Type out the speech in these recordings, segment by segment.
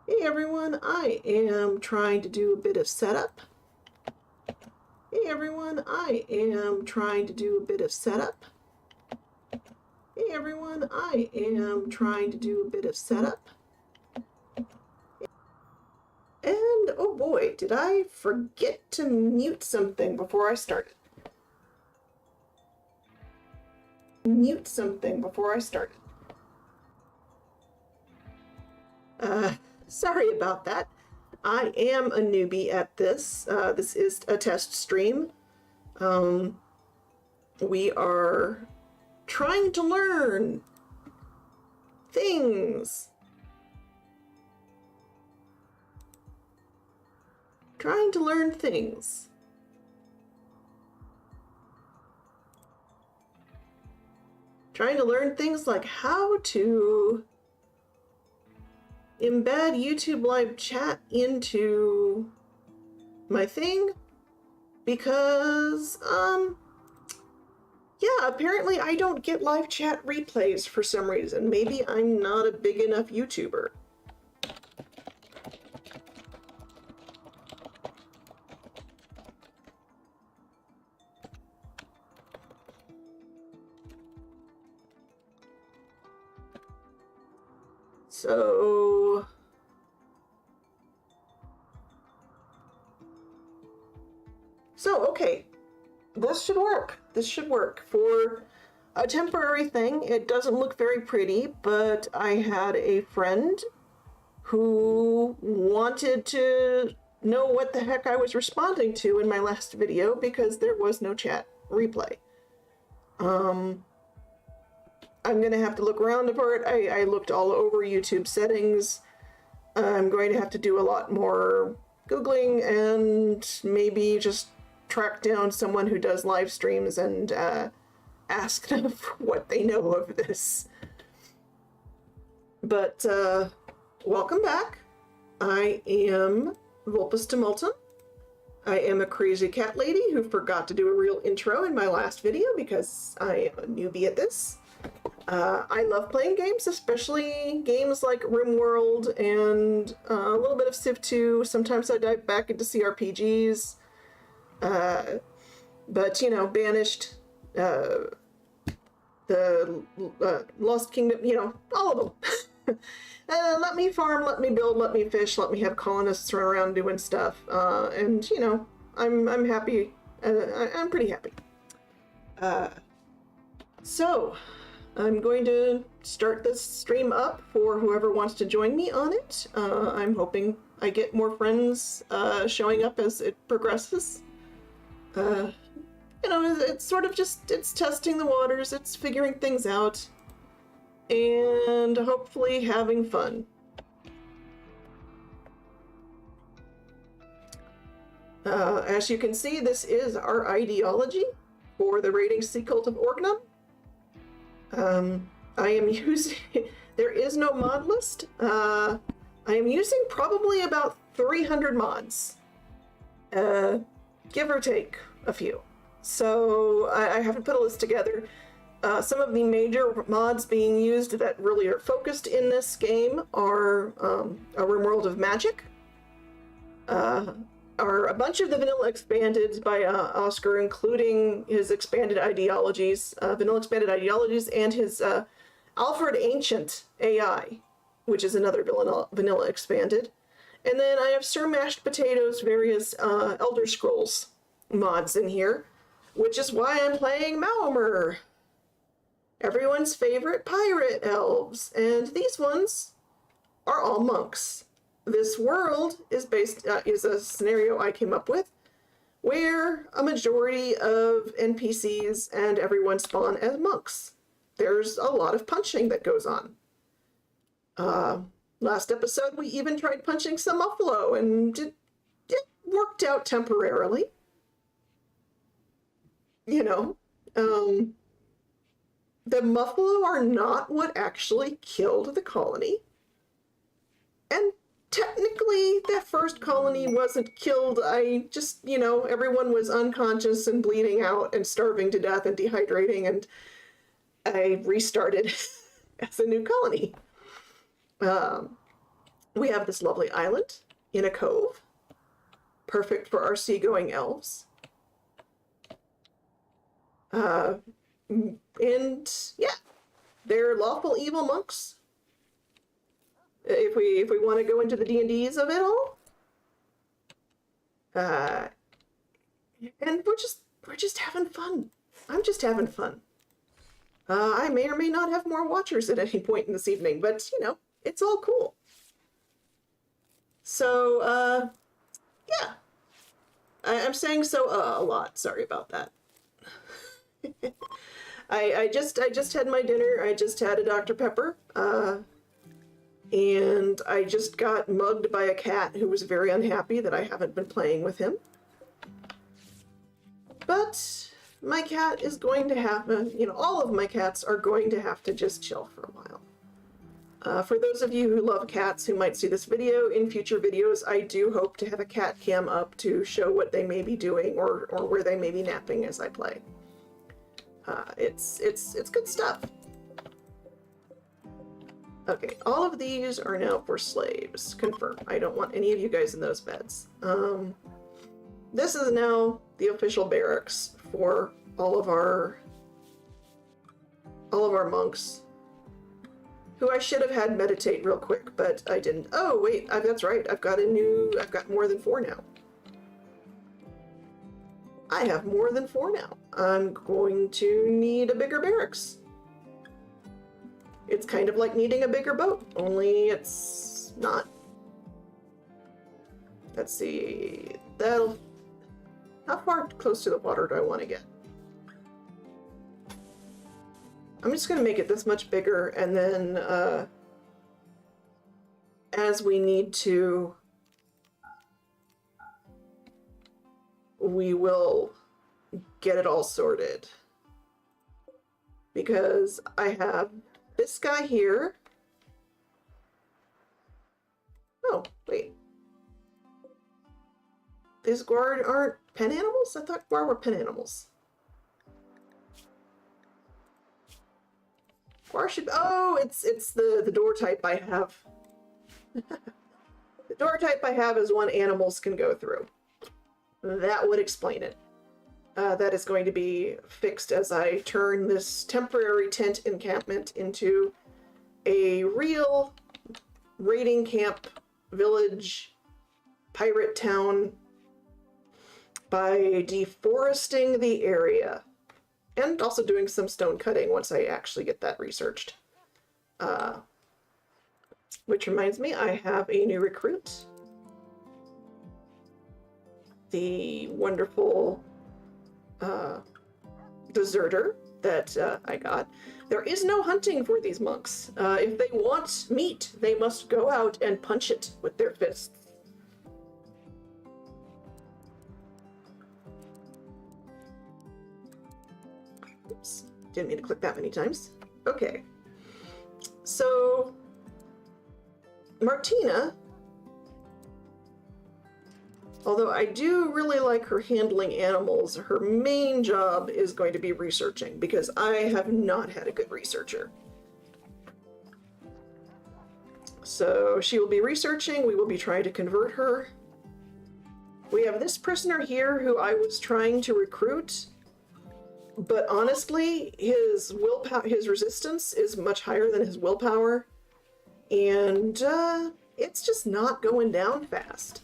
Hey everyone, I am trying to do a bit of setup. Hey everyone, I am trying to do a bit of setup. Hey everyone, I am trying to do a bit of setup. And oh boy, did I forget to mute something before I started. Mute something before I started. Sorry about that. I am a newbie at this. This is a test stream. We are trying to learn things. Trying to learn things. Trying to learn things like how to embed YouTube live chat into my thing because, yeah, apparently I don't get live chat replays for some reason. Maybe I'm not a big enough YouTuber. So okay, this should work. This should work for a temporary thing. It doesn't look very pretty, but I had a friend who wanted to know what the heck I was responding to in my last video because there was no chat replay. I'm gonna have to look around for it. I looked all over YouTube settings. I'm going to have to do a lot more Googling and maybe just track down someone who does live streams and ask them what they know of this. But welcome back. I am Vulpus Tumultum. I am a crazy cat lady who forgot to do a real intro in my last video because I am a newbie at this. I love playing games, especially games like RimWorld and a little bit of Civ 2. Sometimes I dive back into CRPGs. But, you know, Banished, the Lost Kingdom, you know, all of them. Let me farm, let me build, let me fish, let me have colonists run around doing stuff. And, you know, I'm happy. I'm pretty happy. So I'm going to start this stream up for whoever wants to join me on it. I'm hoping I get more friends showing up as it progresses. You know, it's sort of just, it's testing the waters, it's figuring things out, and hopefully having fun. As you can see, this is our ideology for the raiding sea cult of Orgnum. I am using, there is no mod list. I am using probably about 300 mods, give or take a few. So I haven't put a list together. Some of the major mods being used that really are focused in this game are a RimWorld of Magic, are a bunch of the vanilla expanded by Oscar, including his expanded ideologies, vanilla expanded ideologies, and his Alfred Ancient AI, which is another vanilla expanded. And then I have Sir Mashed Potatoes, various Elder Scrolls mods in here, which is why I'm playing Maomer, everyone's favorite pirate elves, and these ones are all monks. This world is based is a scenario I came up with where a majority of NPCs and everyone spawn as monks. There's a lot of punching that goes on. Last episode we even tried punching some Muffalo, and it worked out temporarily. You know, the Muffalo are not what actually killed the colony. And technically, that first colony wasn't killed. I just, you know, everyone was unconscious and bleeding out and starving to death and dehydrating, and I restarted as a new colony. We have this lovely island in a cove, perfect for our seagoing elves. And yeah, they're lawful evil monks. If we want to go into the D&Ds of it all, and we're just having fun. I'm just having fun. I may or may not have more watchers at any point in this evening, but you know, it's all cool. So yeah, I'm saying so a lot. Sorry about that. I just had my dinner. I just had a Dr. Pepper. And I just got mugged by a cat who was very unhappy that I haven't been playing with him. But my cat is going to have, you know, all of my cats are going to have to just chill for a while. For those of you who love cats who might see this video, in future videos, I do hope to have a cat cam up to show what they may be doing or where they may be napping as I play. It's good stuff. Okay, all of these are now for slaves. Confirm. I don't want any of you guys in those beds. This is now the official barracks for all of our monks, who I should have had meditate real quick, but I didn't. Oh wait, that's right. I've got more than 4 now. I have more than 4 now. I'm going to need a bigger barracks. It's kind of like needing a bigger boat, only it's not. Let's see, how far close to the water do I want to get? I'm just going to make it this much bigger, and then as we need to, we will get it all sorted. Because I have this guy here. Oh, wait. These guard aren't pen animals? I thought guard were pen animals. Guard should, oh, it's the door type I have. The door type I have is one animals can go through. That would explain it. That is going to be fixed as I turn this temporary tent encampment into a real raiding camp, village, pirate town by deforesting the area and also doing some stone cutting once I actually get that researched. Which reminds me, I have a new recruit. The wonderful deserter that I got. There is no hunting for these monks. If they want meat, they must go out and punch it with their fists. Oops, didn't mean to click that many times. Okay, so Martina, although I do really like her handling animals, her main job is going to be researching, because I have not had a good researcher. So she will be researching, we will be trying to convert her. We have this prisoner here who I was trying to recruit, but honestly, his willpower, his resistance is much higher than his willpower, and it's just not going down fast.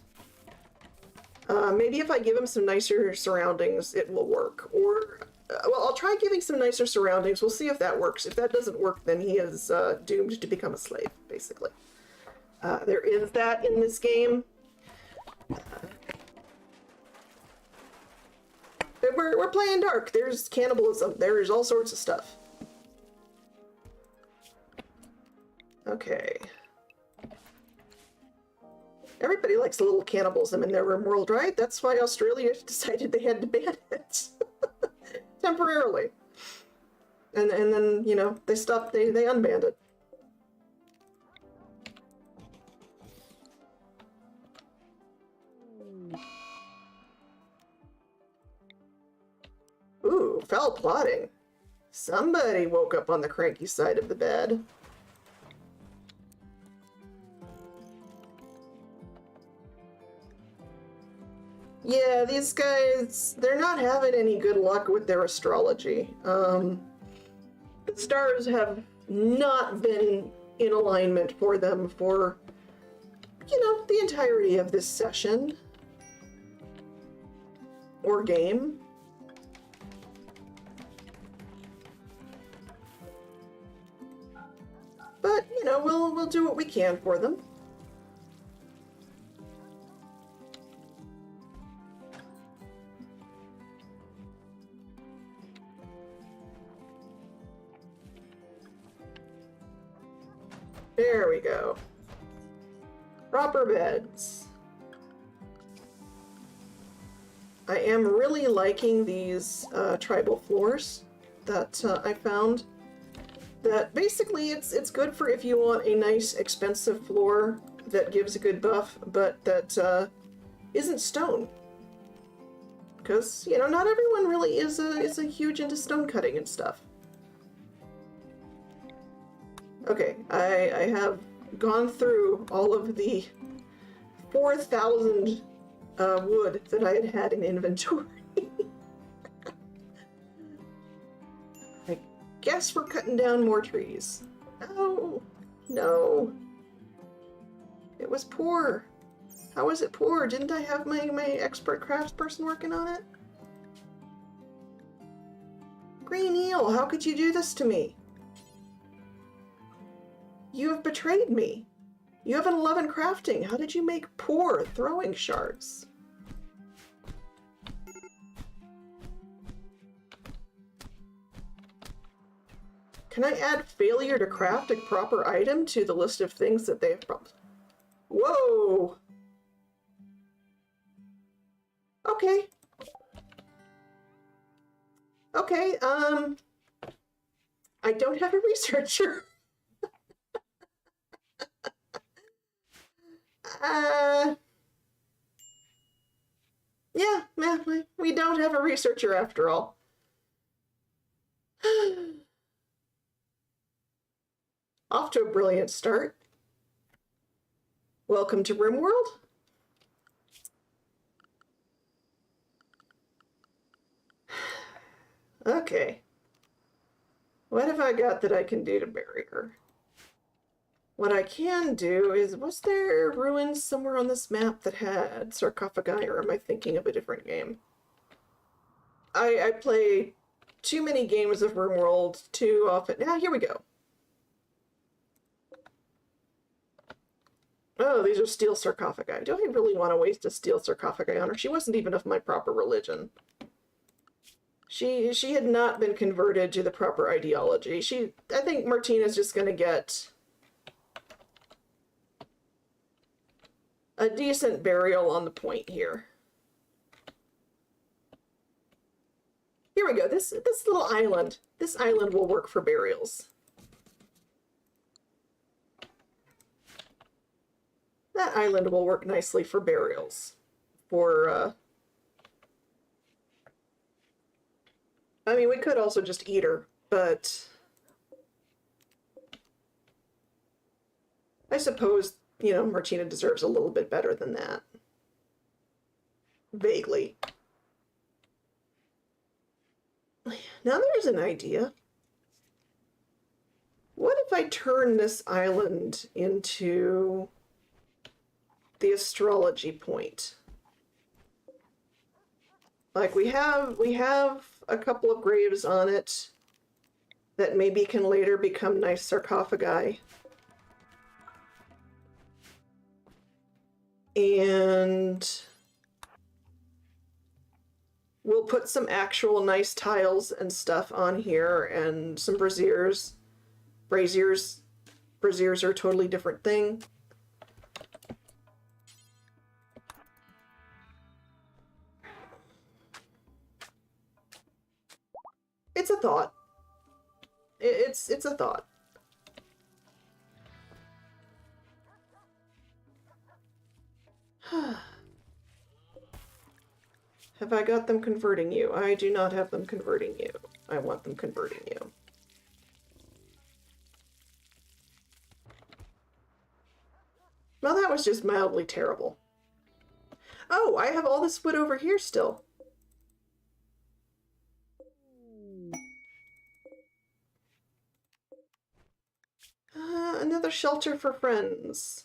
Maybe if I give him some nicer surroundings, it will work. Or, well, I'll try giving some nicer surroundings. We'll see if that works. If that doesn't work, then he is doomed to become a slave, basically. There is that in this game. We're playing dark. There's cannibalism. There's all sorts of stuff. Okay. Everybody likes a little cannibalism in their RimWorld, right? That's why Australia decided they had to ban it. Temporarily. And then, you know, they unbanned it. Ooh, foul plotting. Somebody woke up on the cranky side of the bed. Yeah, these guys, they're not having any good luck with their astrology. The stars have not been in alignment for them for, the entirety of this session. Or game. But, we'll do what we can for them. There we go. Proper beds. I am really liking these tribal floors that I found. That basically it's good for if you want a nice expensive floor that gives a good buff, but that isn't stone. Because, not everyone really is a huge into stone cutting and stuff. Okay, I have gone through all of the 4,000 wood that I had in inventory. I guess we're cutting down more trees. Oh, no. It was poor. How was it poor? Didn't I have my expert craftsperson working on it? Green eel, how could you do this to me? You have betrayed me. You have an 11 crafting. How did you make poor throwing shards? Can I add failure to craft a proper item to the list of things that they have problems? Whoa! Okay. Okay, I don't have a researcher. Yeah, we don't have a researcher after all. Off to a brilliant start. Welcome to RimWorld. Okay. What have I got that I can do to bury her? What I can do is, was there ruins somewhere on this map that had sarcophagi, or am I thinking of a different game? I play too many games of RimWorld too often. Now, here we go. Oh, these are steel sarcophagi. Do I really want to waste a steel sarcophagi on her? She wasn't even of my proper religion. She had not been converted to the proper ideology. I think Martina's just going to get a decent burial on the point here. Here we go. This little island. This island will work for burials. That island will work nicely for burials. I mean, we could also just eat her, but I suppose, Martina deserves a little bit better than that. Vaguely. Now there's an idea. What if I turn this island into the astrology point? Like we have a couple of graves on it that maybe can later become nice sarcophagi. And we'll put some actual nice tiles and stuff on here and some braziers. Braziers are a totally different thing. It's a thought. It's a thought. Have I got them converting you? I do not have them converting you. I want them converting you. Well, that was just mildly terrible. Oh, I have all this wood over here still. Another shelter for friends.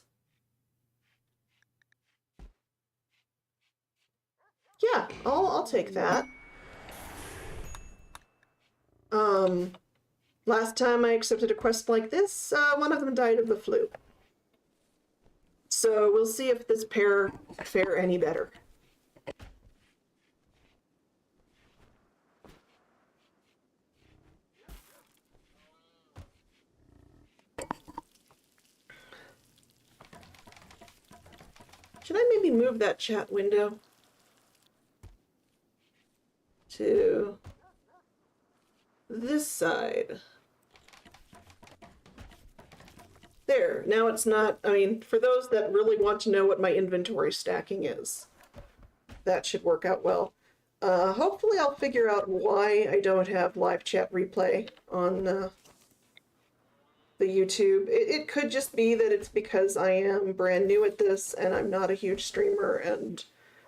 Yeah, I'll take that. Last time I accepted a quest like this, one of them died of the flu. So we'll see if this pair fare any better. Should I maybe move that chat window to this side? There, now it's not, I mean, for those that really want to know what my inventory stacking is, that should work out well. Hopefully I'll figure out why I don't have live chat replay on the YouTube. It could just be that it's because I am brand new at this and I'm not a huge streamer and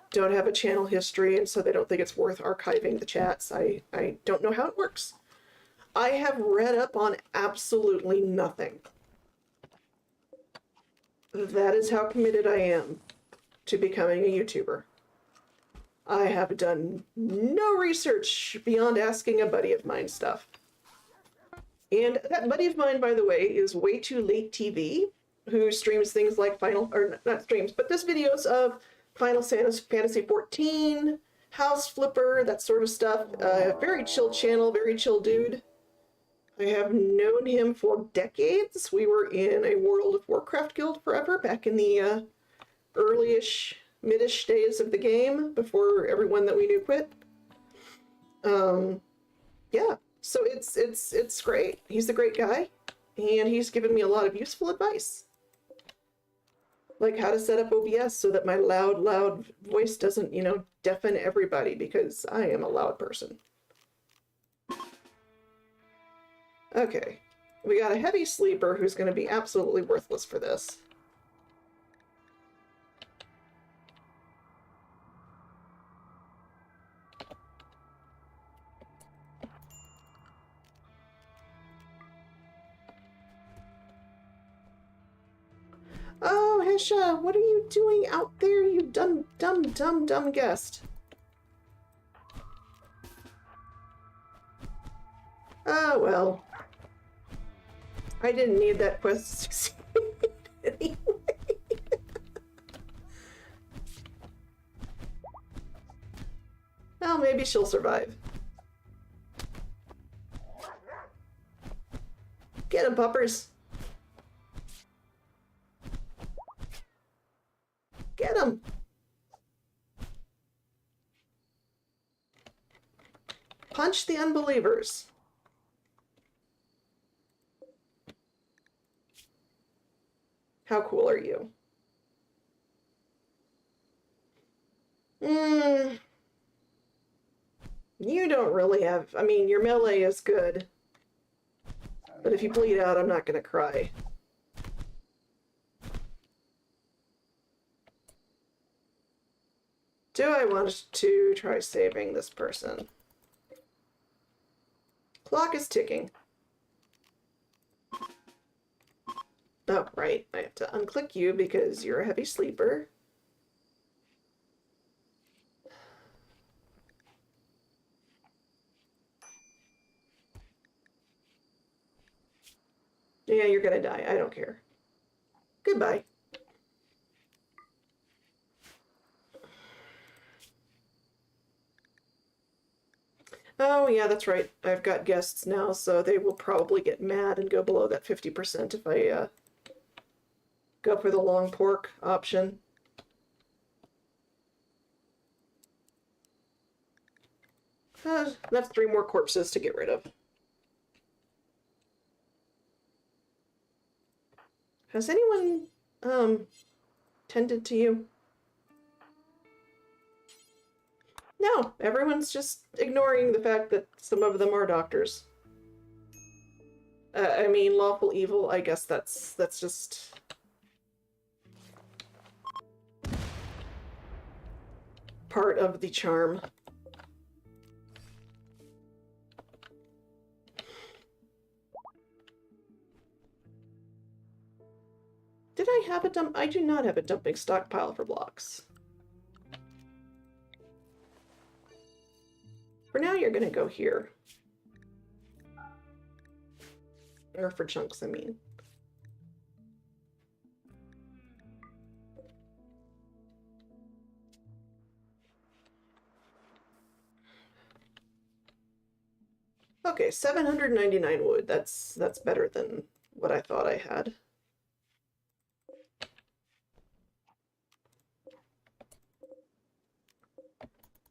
don't have a channel history, and so they don't think it's worth archiving the chats. I don't know how it works. I have read up on absolutely nothing. That is how committed I am to becoming a YouTuber. I have done no research beyond asking a buddy of mine stuff. And that buddy of mine, by the way, is Way Too Late TV, who streams things like not streams, but does videos of Final Fantasy XIV, House Flipper, that sort of stuff. Very chill channel, very chill dude. I have known him for decades. We were in a World of Warcraft guild forever, back in the early-ish, mid-ish days of the game, before everyone that we knew quit. Yeah, so it's great. He's a great guy, and he's given me a lot of useful advice. Like how to set up OBS so that my loud voice doesn't, you know, deafen everybody, because I am a loud person. Okay, we got a heavy sleeper who's going to be absolutely worthless for this. Oh, Hesha, what are you doing out there, you dumb guest? Oh, well. I didn't need that quest to succeed anyway. Well, maybe she'll survive. Get him, puppers. Get him. Punch the unbelievers. How cool are you? You don't really have... I mean, your melee is good. But if you bleed out, I'm not gonna cry. Do I want to try saving this person? Clock is ticking. Oh, right. I have to unclick you because you're a heavy sleeper. Yeah, you're gonna die. I don't care. Goodbye. Oh, yeah, that's right. I've got guests now, so they will probably get mad and go below that 50% if I go for the long pork option. That's 3 more corpses to get rid of. Has anyone tended to you? No, everyone's just ignoring the fact that some of them are doctors. I mean, lawful evil, I guess that's just... part of the charm. Did I have a dump? I do not have a dumping stockpile for blocks. For now, you're gonna go here. Or for chunks, I mean. Okay, 799 wood. That's better than what I thought I had.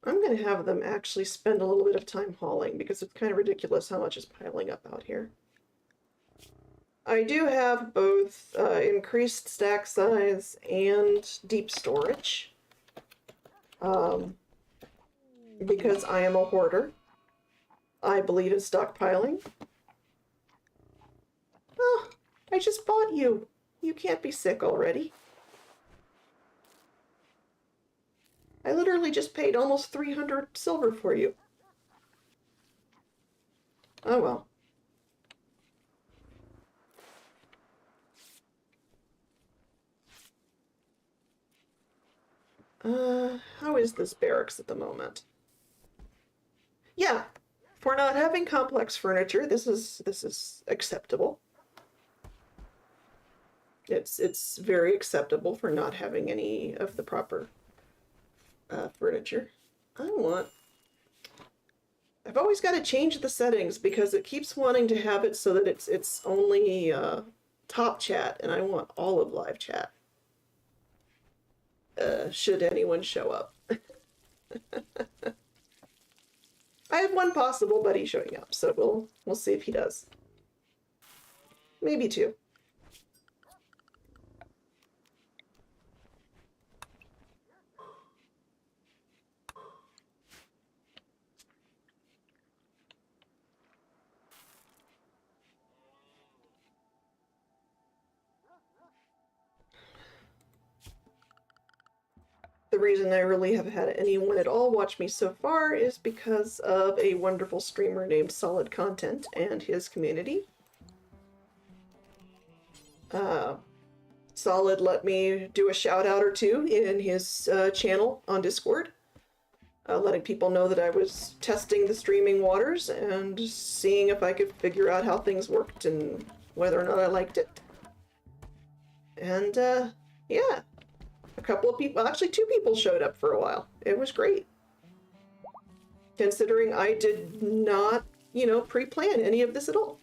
I'm going to have them actually spend a little bit of time hauling because it's kind of ridiculous how much is piling up out here. I do have both increased stack size and deep storage because I am a hoarder. I believe in stockpiling. Oh, I just bought you. You can't be sick already. I literally just paid almost 300 silver for you. Oh well. How is this barracks at the moment? Yeah, for not having complex furniture, this is acceptable. It's very acceptable for not having any of the proper furniture. I've always got to change the settings because it keeps wanting to have it so that it's only top chat, and I want all of live chat. Should anyone show up. I have one possible buddy showing up, so we'll see if he does. Maybe two. The reason I really have had anyone at all watch me so far is because of a wonderful streamer named Solid Content and his community. Solid let me do a shout out or two in his channel on Discord, letting people know that I was testing the streaming waters and seeing if I could figure out how things worked and whether or not I liked it. And yeah. A couple of people, actually 2 people showed up for a while. It was great. Considering I did not, pre-plan any of this at all.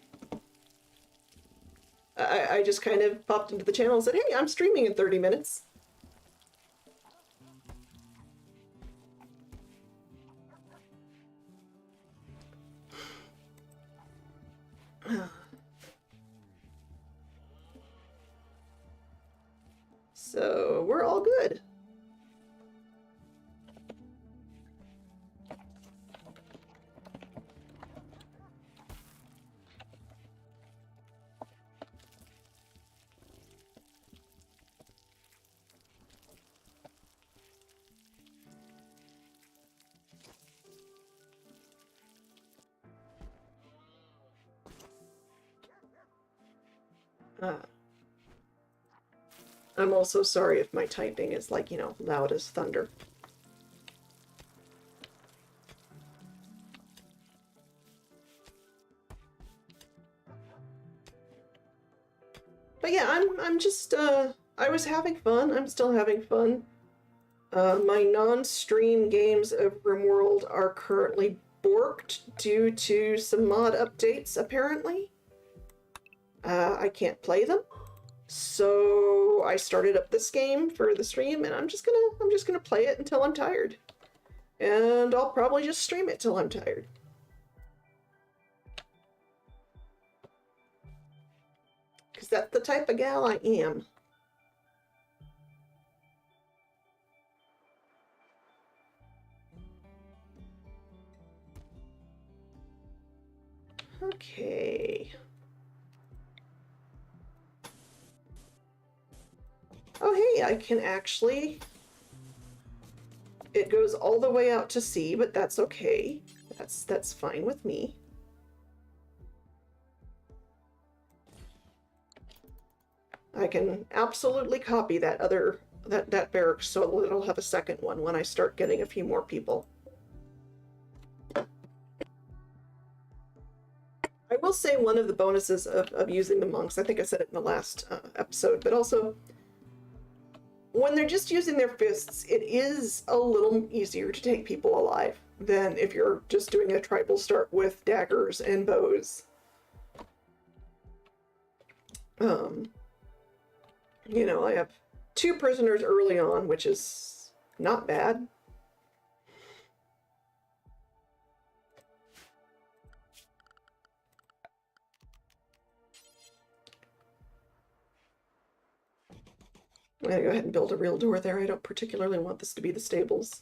I just kind of popped into the channel and said, hey, I'm streaming in 30 minutes. So we're all good. I'm also sorry if my typing is like, loud as thunder. But yeah, I'm just, I was having fun. I'm still having fun. My non-stream games of RimWorld are currently borked due to some mod updates, apparently. I can't play them. So I started up this game for the stream, and I'm just gonna play it until I'm tired. And I'll probably just stream it till I'm tired. Because that's the type of gal I am. Okay. Oh, hey, I can actually It goes all the way out to sea, but that's okay. That's fine with me. I can absolutely copy that that barracks, so it'll have a second one when I start getting a few more people. I will say one of the bonuses of using the monks, I think I said it in the last episode, but also when they're just using their fists, it is a little easier to take people alive than if you're just doing a tribal start with daggers and bows. You know, I have 2 prisoners early on, which is not bad. I'm gonna go ahead and build a real door there. I don't particularly want this to be the stables.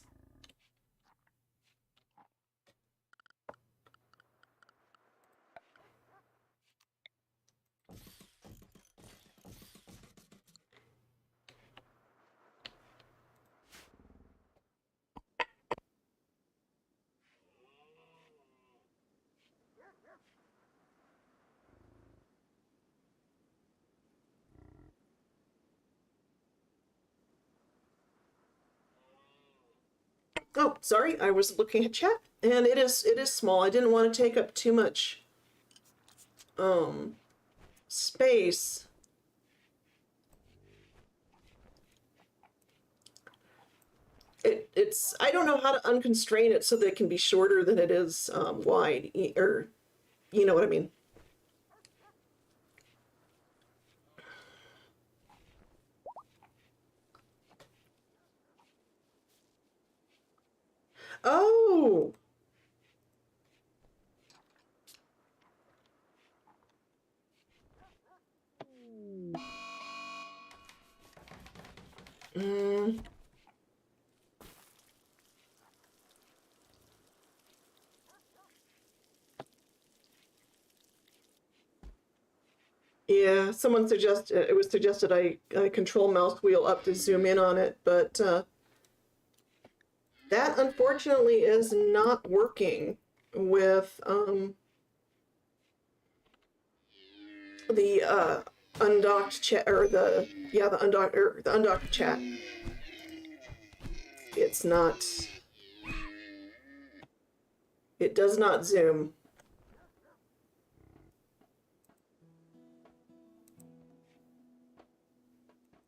Oh, sorry, I was looking at chat, and it is small. I didn't want to take up too much space. It's I don't know how to unconstrain it so that it can be shorter than it is wide, or you know what I mean. Oh. Mm. Yeah, someone suggested it was suggested I control mouse wheel up to zoom in on it, but that unfortunately is not working with the undocked chat, or the undocked chat. It's not. It does not zoom.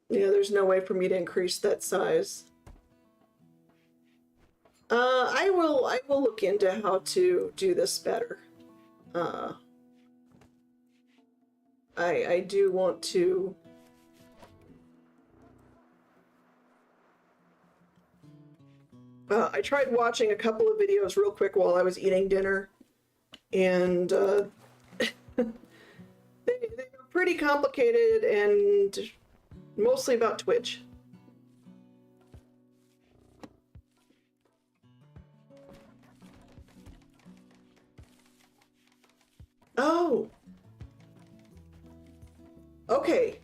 Yeah, there's no way for me to increase that size. I will look into how to do this better. I do want to. I tried watching a couple of videos real quick while I was eating dinner, and they were pretty complicated and mostly about Twitch. Oh. Okay.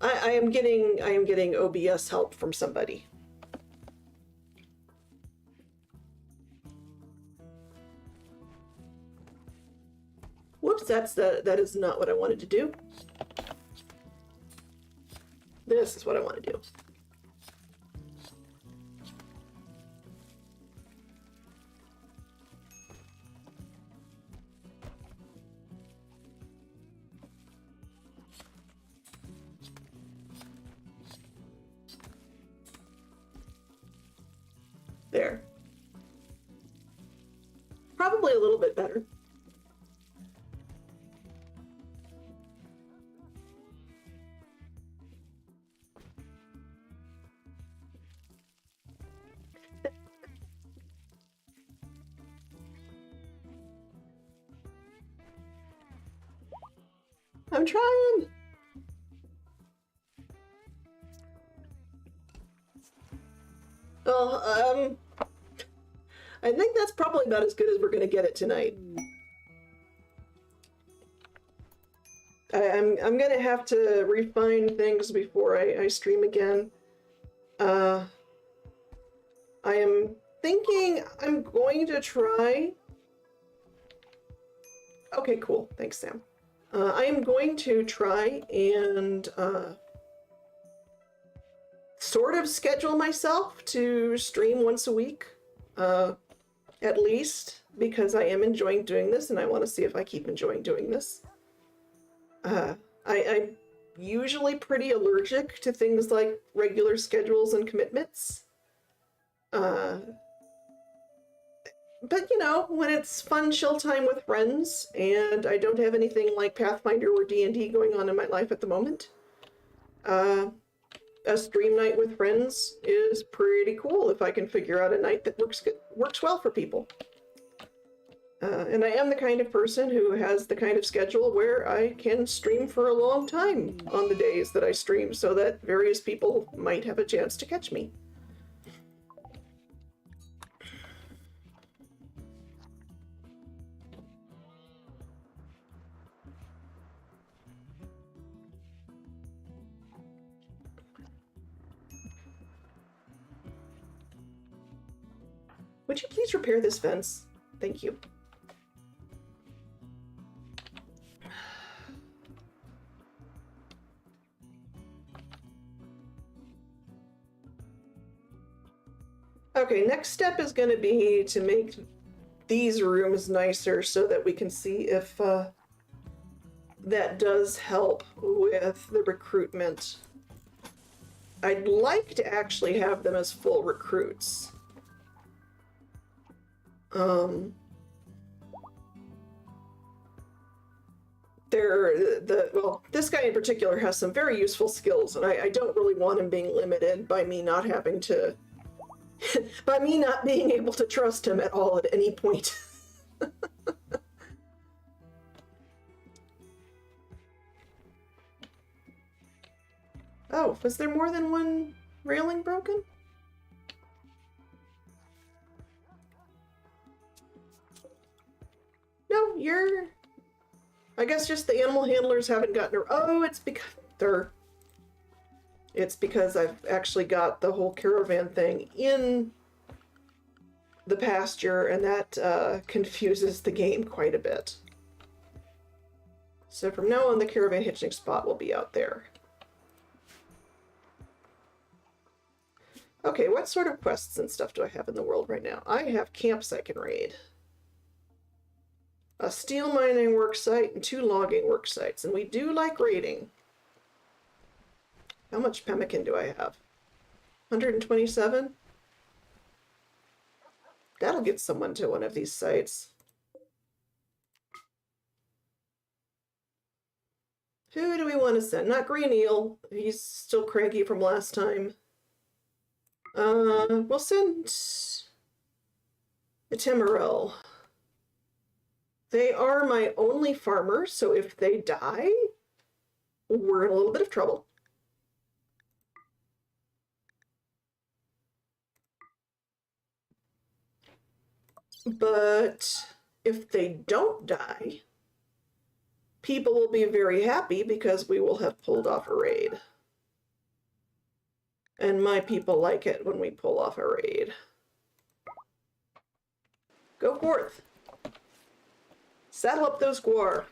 I am getting OBS help from somebody. Whoops, that is not what I wanted to do. This is what I want to do. There. Probably a little bit better. I'm trying. Well, I think that's probably about as good as we're gonna get it tonight. I'm gonna have to refine things before I stream again. I am thinking I'm going to try... Okay, cool. Thanks, Sam. I am going to try and sort of schedule myself to stream once a week, at least, because I am enjoying doing this and I want to see if I keep enjoying doing this. I'm usually pretty allergic to things like regular schedules and commitments. But, you know, when it's fun chill time with friends, and I don't have anything like Pathfinder or D&D going on in my life at the moment, a stream night with friends is pretty cool if I can figure out a night that works well for people. And I am the kind of person who has the kind of schedule where I can stream for a long time on the days that I stream, so that various people might have a chance to catch me. Would you please repair this fence? Thank you. Okay, next step is going to be to make these rooms nicer so that we can see if that does help with the recruitment. I'd like to actually have them as full recruits. Well, this guy in particular has some very useful skills, and I don't really want him being limited by me not having to, by me not being able to trust him at all at any point. Oh, was there more than one railing broken? No, you're... I guess just the animal handlers haven't gotten her. Oh, it's because I've actually got the whole caravan thing in the pasture, and that confuses the game quite a bit. So from now on, the caravan hitching spot will be out there. Okay, what sort of quests and stuff do I have in the world right now? I have camps I can raid. A steel mining work site and 2 logging work sites, and we do like raiding. How much pemmican do I have? 127? That'll get someone to one of these sites. Who do we want to send? Not Green Eel. He's still cranky from last time. We'll send the Timarel. They are my only farmer, so if they die, we're in a little bit of trouble. But if they don't die, people will be very happy because we will have pulled off a raid. And my people like it when we pull off a raid. Go forth. Saddle up those guar.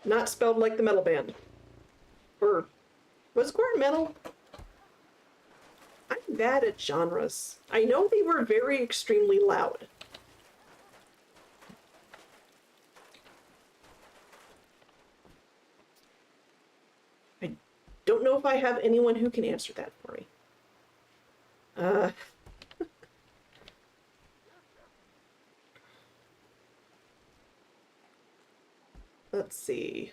Not spelled like the metal band. Or, was guar metal? I'm bad at genres. I know they were very extremely loud. I don't know if I have anyone who can answer that for me. Let's see.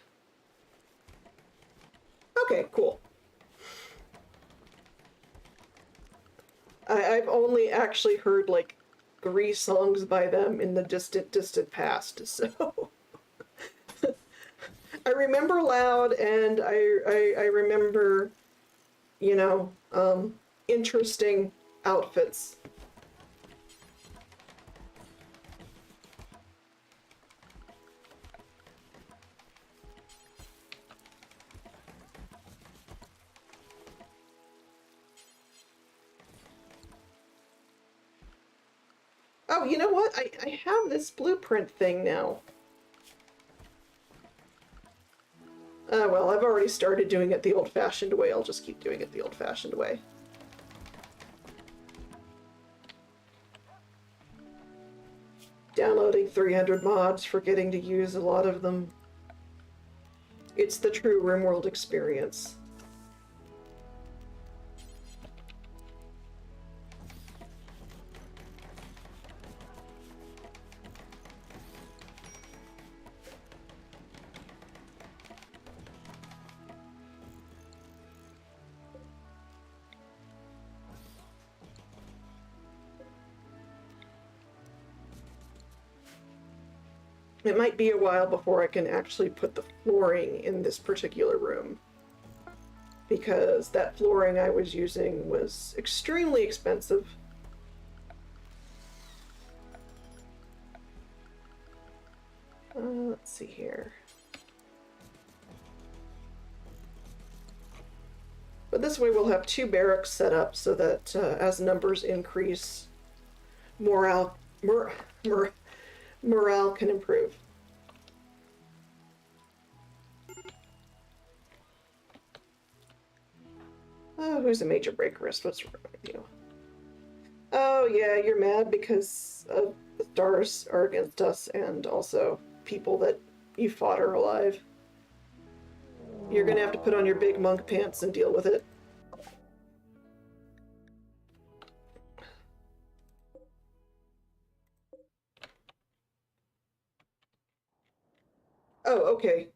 Okay, cool. I've only actually heard like 3 songs by them in the distant past, so I remember Loud, and I remember, you know, interesting outfits. Oh, you know what? I have this blueprint thing now. Well, I've already started doing it the old-fashioned way. I'll just keep doing it the old-fashioned way. Downloading 300 mods, forgetting to use a lot of them. It's the true RimWorld experience. It might be a while before I can actually put the flooring in this particular room, because that flooring I was using was extremely expensive. Let's see here. But this way we'll have 2 barracks set up so that as numbers increase, morale can improve. Oh, who's a major breakerist? What's wrong with you? Oh yeah, you're mad because the stars are against us, and also people that you fought are alive. You're gonna have to put on your big monk pants and deal with it. Oh, okay.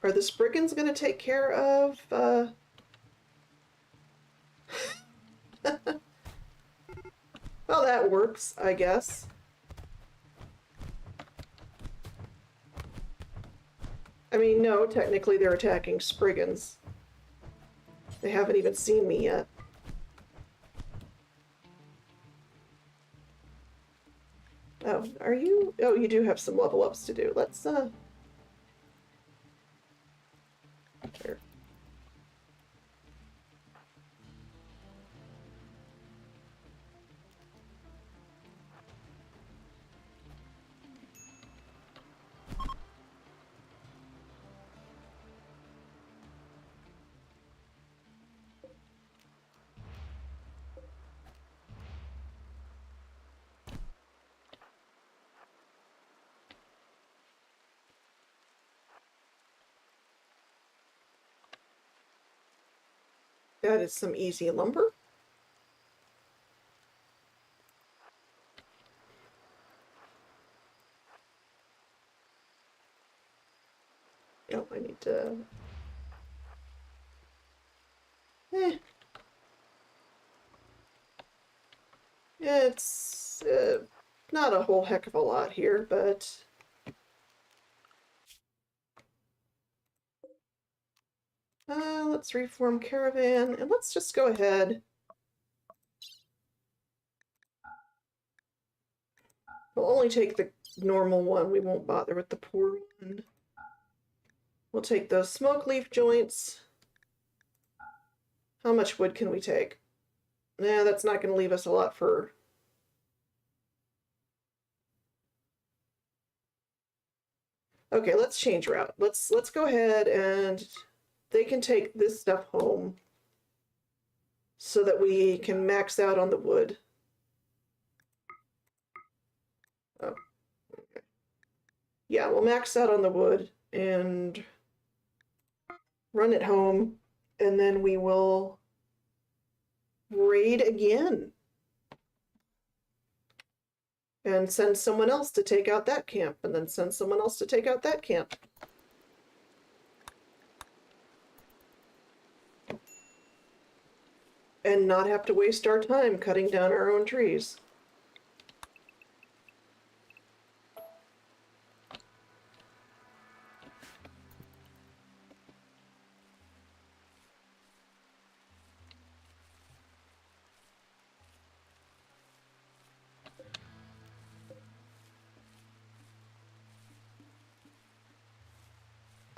Are the Spriggans gonna take care of, Well, that works, I guess. I mean, no, technically they're attacking Spriggans. They haven't even seen me yet. Oh, are you? Oh, you do have some level ups to do. Let's, Here. That is some easy lumber. Oh, I need to... It's not a whole heck of a lot here, but... let's reform caravan, and let's just go ahead. We'll only take the normal one. We won't bother with the poor one. We'll take those smoke leaf joints. How much wood can we take? Nah, that's not going to leave us a lot for... Okay, let's change route. Let's go ahead and they can take this stuff home so that we can max out on the wood. Oh, okay. Yeah, we'll max out on the wood and run it home, and then we will raid again and send someone else to take out that camp, and then send someone else to take out that camp. And not have to waste our time cutting down our own trees.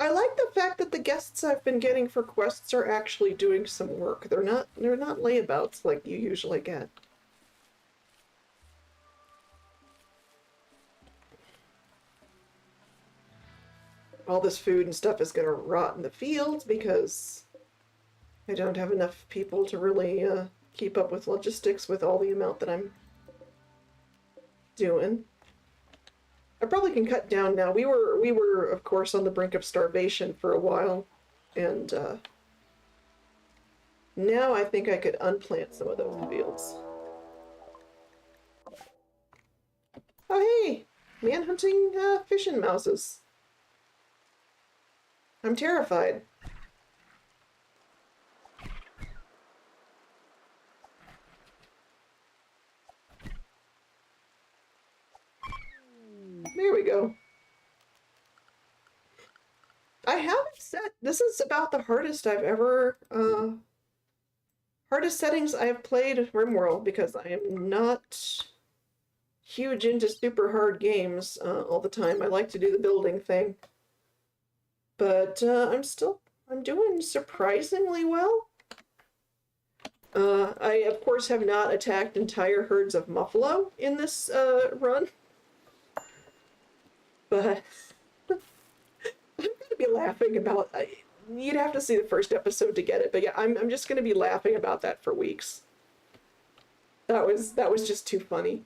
I like the fact that the guests I've been getting for quests are actually doing some work. They're not layabouts like you usually get. All this food and stuff is gonna rot in the fields because I don't have enough people to really keep up with logistics with all the amount that I'm doing. I probably can cut down now. We were of course on the brink of starvation for a while, and now I think I could unplant some of those fields. Oh hey, man hunting fishing mouses. I'm terrified. There we go. I haven't set, this is about the hardest I've ever, hardest settings I've played RimWorld because I am not huge into super hard games all the time. I like to do the building thing. But I'm doing surprisingly well. I, of course, have not attacked entire herds of muffalo in this run. But I'm going to be laughing about... you'd have to see the first episode to get it. But yeah, I'm just going to be laughing about that for weeks. That was just too funny.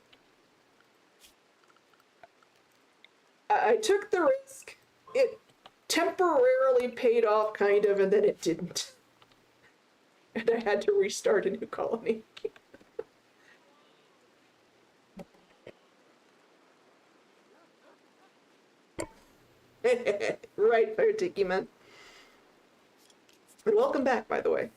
I took the risk. It temporarily paid off, kind of, and then it didn't. And I had to restart a new colony. Right, Fire Tiki Man. And welcome back, by the way.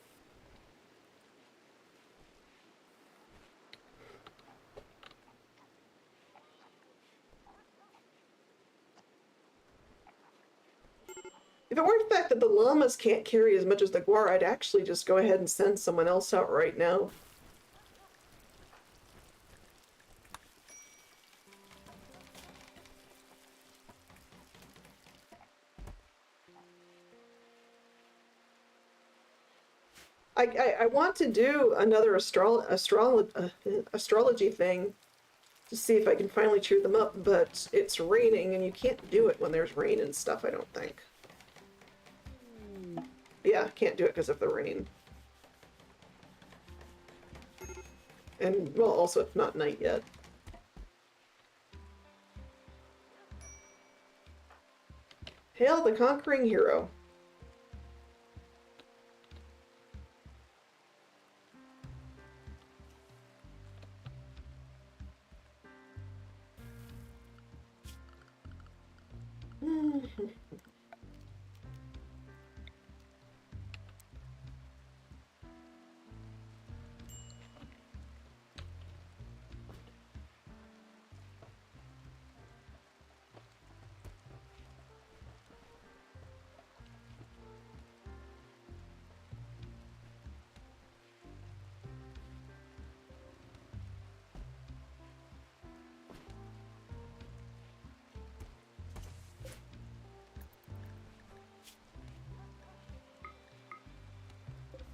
If it weren't the fact that the llamas can't carry as much as the guar, I'd actually just go ahead and send someone else out right now. I want to do another astrology thing to see if I can finally cheer them up, but it's raining and you can't do it when there's rain and stuff, I don't think. Yeah, can't do it because of the rain. And, well, also it's not night yet. Hail the conquering hero.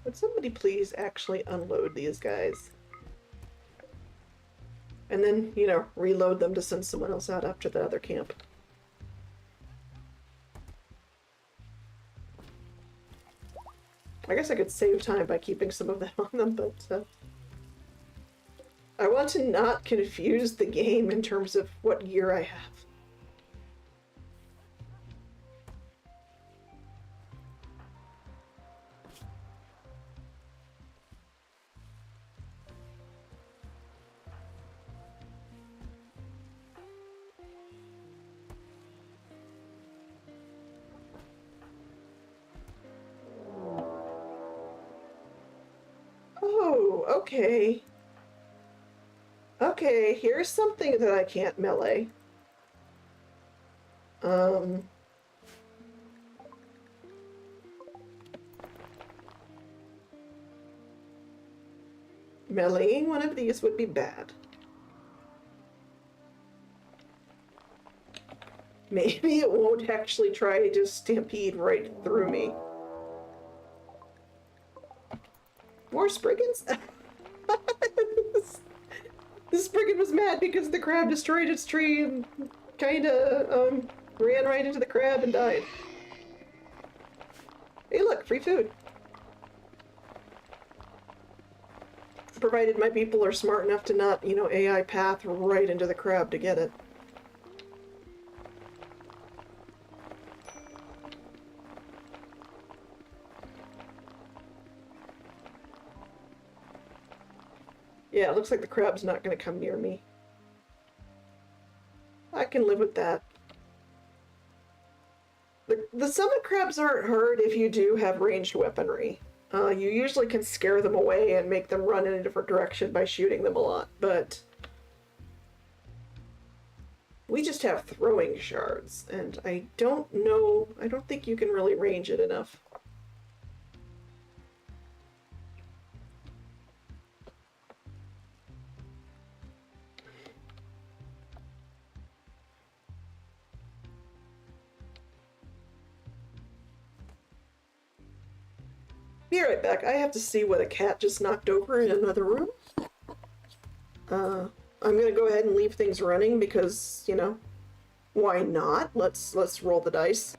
Would somebody please actually unload these guys? And then, you know, reload them to send someone else out after the other camp. I guess I could save time by keeping some of that on them, but I want to not confuse the game in terms of what gear I have. Oh, okay. Okay, here's something that I can't melee. Meleeing one of these would be bad. Maybe it won't actually try to stampede right through me. More Spriggans? This Spriggan was mad because the crab destroyed its tree and kinda, ran right into the crab and died. Hey look, free food. Provided my people are smart enough to not, you know, AI path right into the crab to get it. Yeah, it looks like the crab's not going to come near me. I can live with that. The summit crabs aren't hard if you do have ranged weaponry. You usually can scare them away and make them run in a different direction by shooting them a lot, but we just have throwing shards, and I don't know, I don't think you can really range it enough. Be right back. I have to see what a cat just knocked over in another room. I'm gonna go ahead and leave things running because, you know, why not? Let's roll the dice.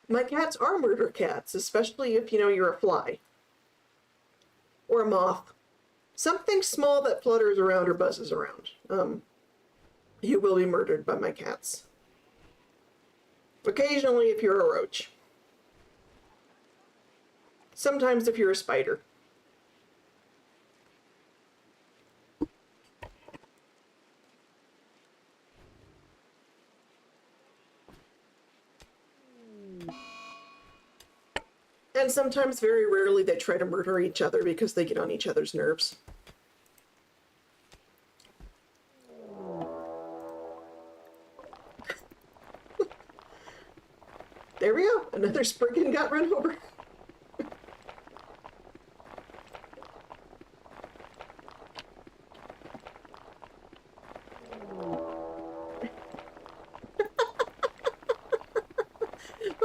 My cats are murder cats, especially if, you know, you're a fly. Or a moth. Something small that flutters around or buzzes around. You will be murdered by my cats. Occasionally if you're a roach. Sometimes if you're a spider. And sometimes, very rarely, they try to murder each other because they get on each other's nerves. There we go. Another Spriggan got run over.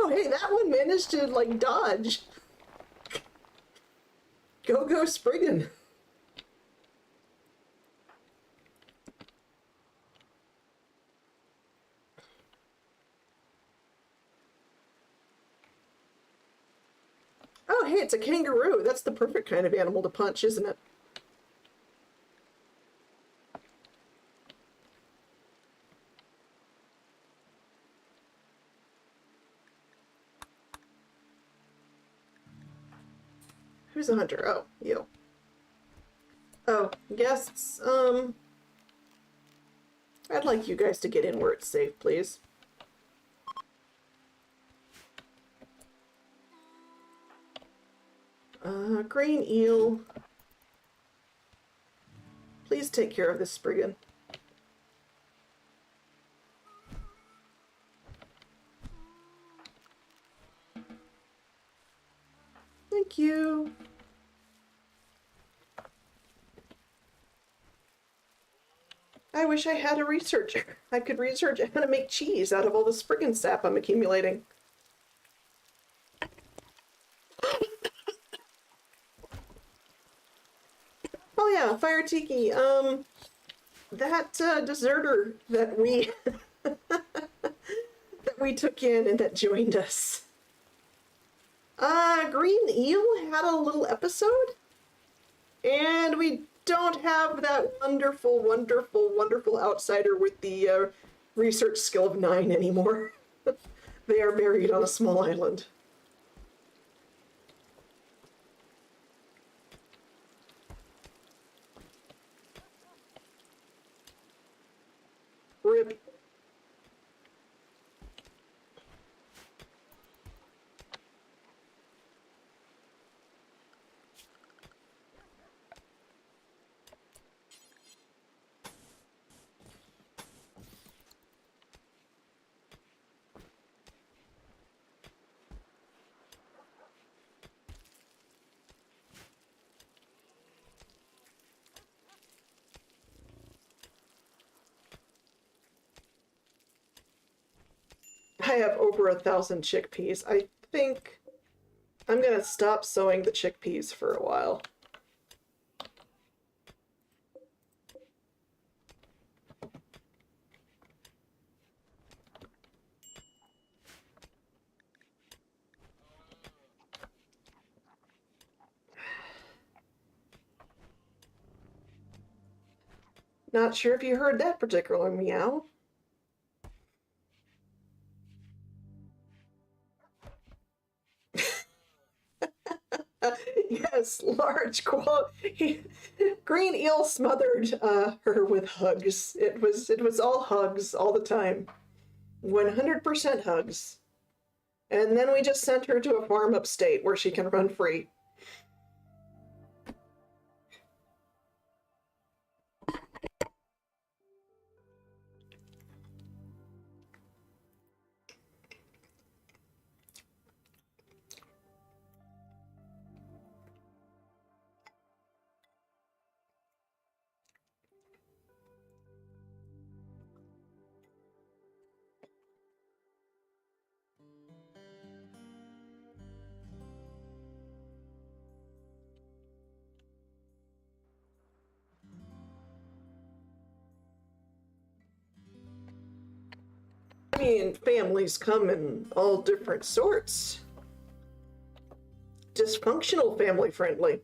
Oh, hey, that one managed to, like, dodge. Go Spriggan. Oh, hey, it's a kangaroo. That's the perfect kind of animal to punch, isn't it? Who's a hunter? Oh, you. Oh, guests, I'd like you guys to get in where it's safe, please. Green eel. Please take care of this Spriggan. Thank you. I wish I had a researcher. I could research how to make cheese out of all the Spriggan sap I'm accumulating. Oh yeah, Fire Tiki. That deserter that we that we took in and that joined us. Green Eel had a little episode, and we don't have that wonderful, wonderful, wonderful outsider with the research skill of 9 anymore. They are buried on a small island. RIP. I have over 1,000 chickpeas. I think I'm gonna stop sowing the chickpeas for a while. Not sure if you heard that particular meow. Yes, large quality. Green Eel smothered her with hugs. It was all hugs all the time. 100% hugs. And then we just sent her to a farm upstate where she can run free. I mean, families come in all different sorts. Dysfunctional family friendly.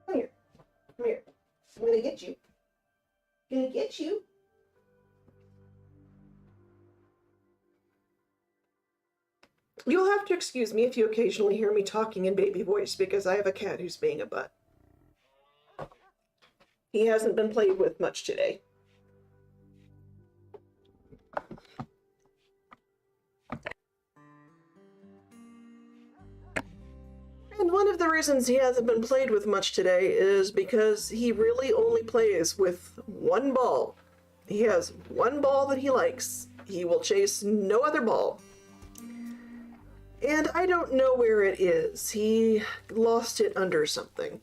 Come here. Come here. I'm gonna get you. Gonna get you. You'll have to excuse me if you occasionally hear me talking in baby voice because I have a cat who's being a butt. He hasn't been played with much today. And one of the reasons he hasn't been played with much today is because he really only plays with one ball. He has one ball that he likes. He will chase no other ball. And I don't know where it is. He lost it under something.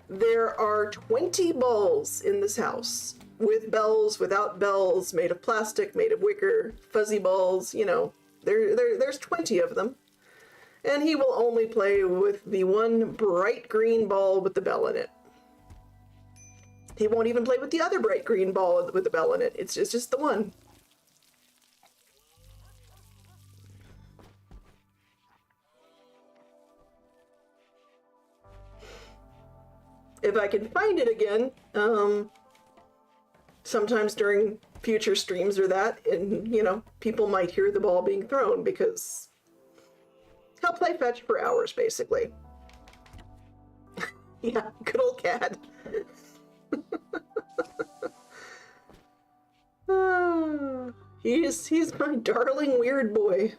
There are 20 balls in this house, with bells, without bells, made of plastic, made of wicker, fuzzy balls, you know. There's 20 of them. And he will only play with the one bright green ball with the bell in it. He won't even play with the other bright green ball with the bell in it. It's just the one. If I can find it again, sometimes during future streams or that, and, you know, people might hear the ball being thrown because He'll play fetch for hours, basically. Yeah, good old cat. He's my darling weird boy.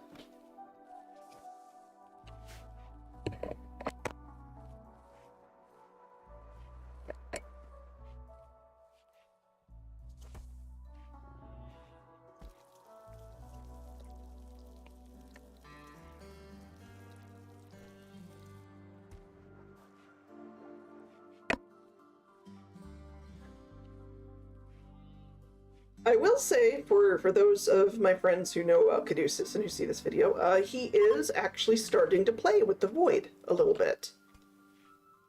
I will say, for those of my friends who know Caduceus and who see this video, he is actually starting to play with the Void a little bit.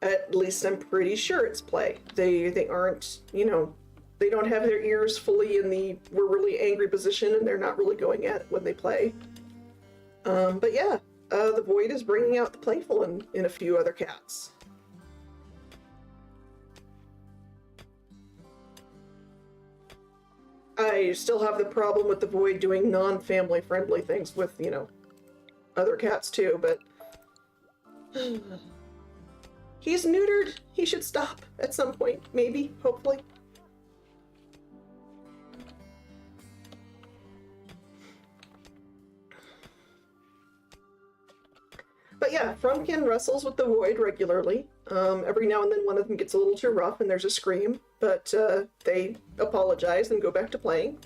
At least I'm pretty sure it's play. They aren't, you know, they don't have their ears fully in the we're really angry position, and they're not really going at it when they play. But yeah, the Void is bringing out the playful in a few other cats. I still have the problem with the Void doing non-family friendly things with, you know, other cats too, but he's neutered. He should stop at some point, maybe, hopefully. But yeah, Frumpkin wrestles with the Void regularly. Every now and then one of them gets a little too rough and there's a scream, but they apologize and go back to playing.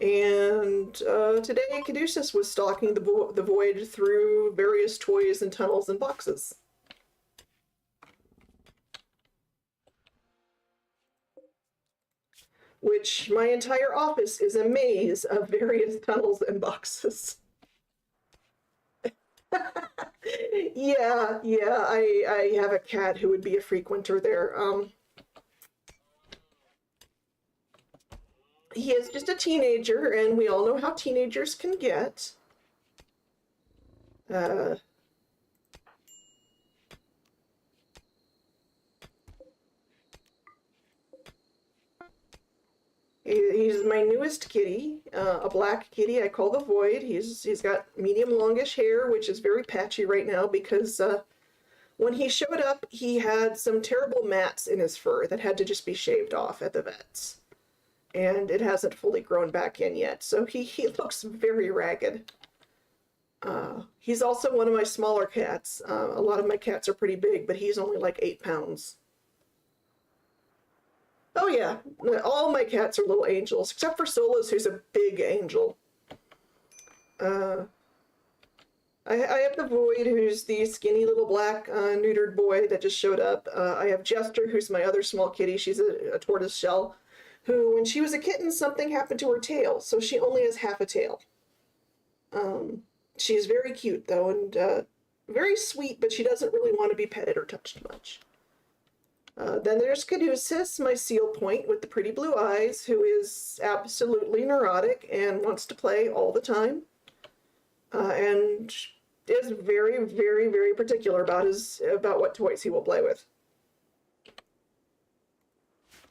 And today Caduceus was stalking the Void through various toys and tunnels and boxes. Which my entire office is a maze of various tunnels and boxes. Yeah, I have a cat who would be a frequenter there. He is just a teenager, and we all know how teenagers can get. He's my newest kitty, a black kitty I call the Void. He's got medium longish hair, which is very patchy right now because when he showed up, he had some terrible mats in his fur that had to just be shaved off at the vet's. And it hasn't fully grown back in yet, so he looks very ragged. He's also one of my smaller cats. A lot of my cats are pretty big, but he's only like 8 pounds. Oh yeah, all my cats are little angels, except for Solus, who's a big angel. I have the Void, who's the skinny little black neutered boy that just showed up. I have Jester, who's my other small kitty. She's a tortoise shell, who, when she was a kitten, something happened to her tail, so she only has half a tail. She's very cute, though, and very sweet, but she doesn't really want to be petted or touched much. Then there's Caduceus, my seal point with the pretty blue eyes, who is absolutely neurotic and wants to play all the time. And is very, very, very particular about what toys he will play with.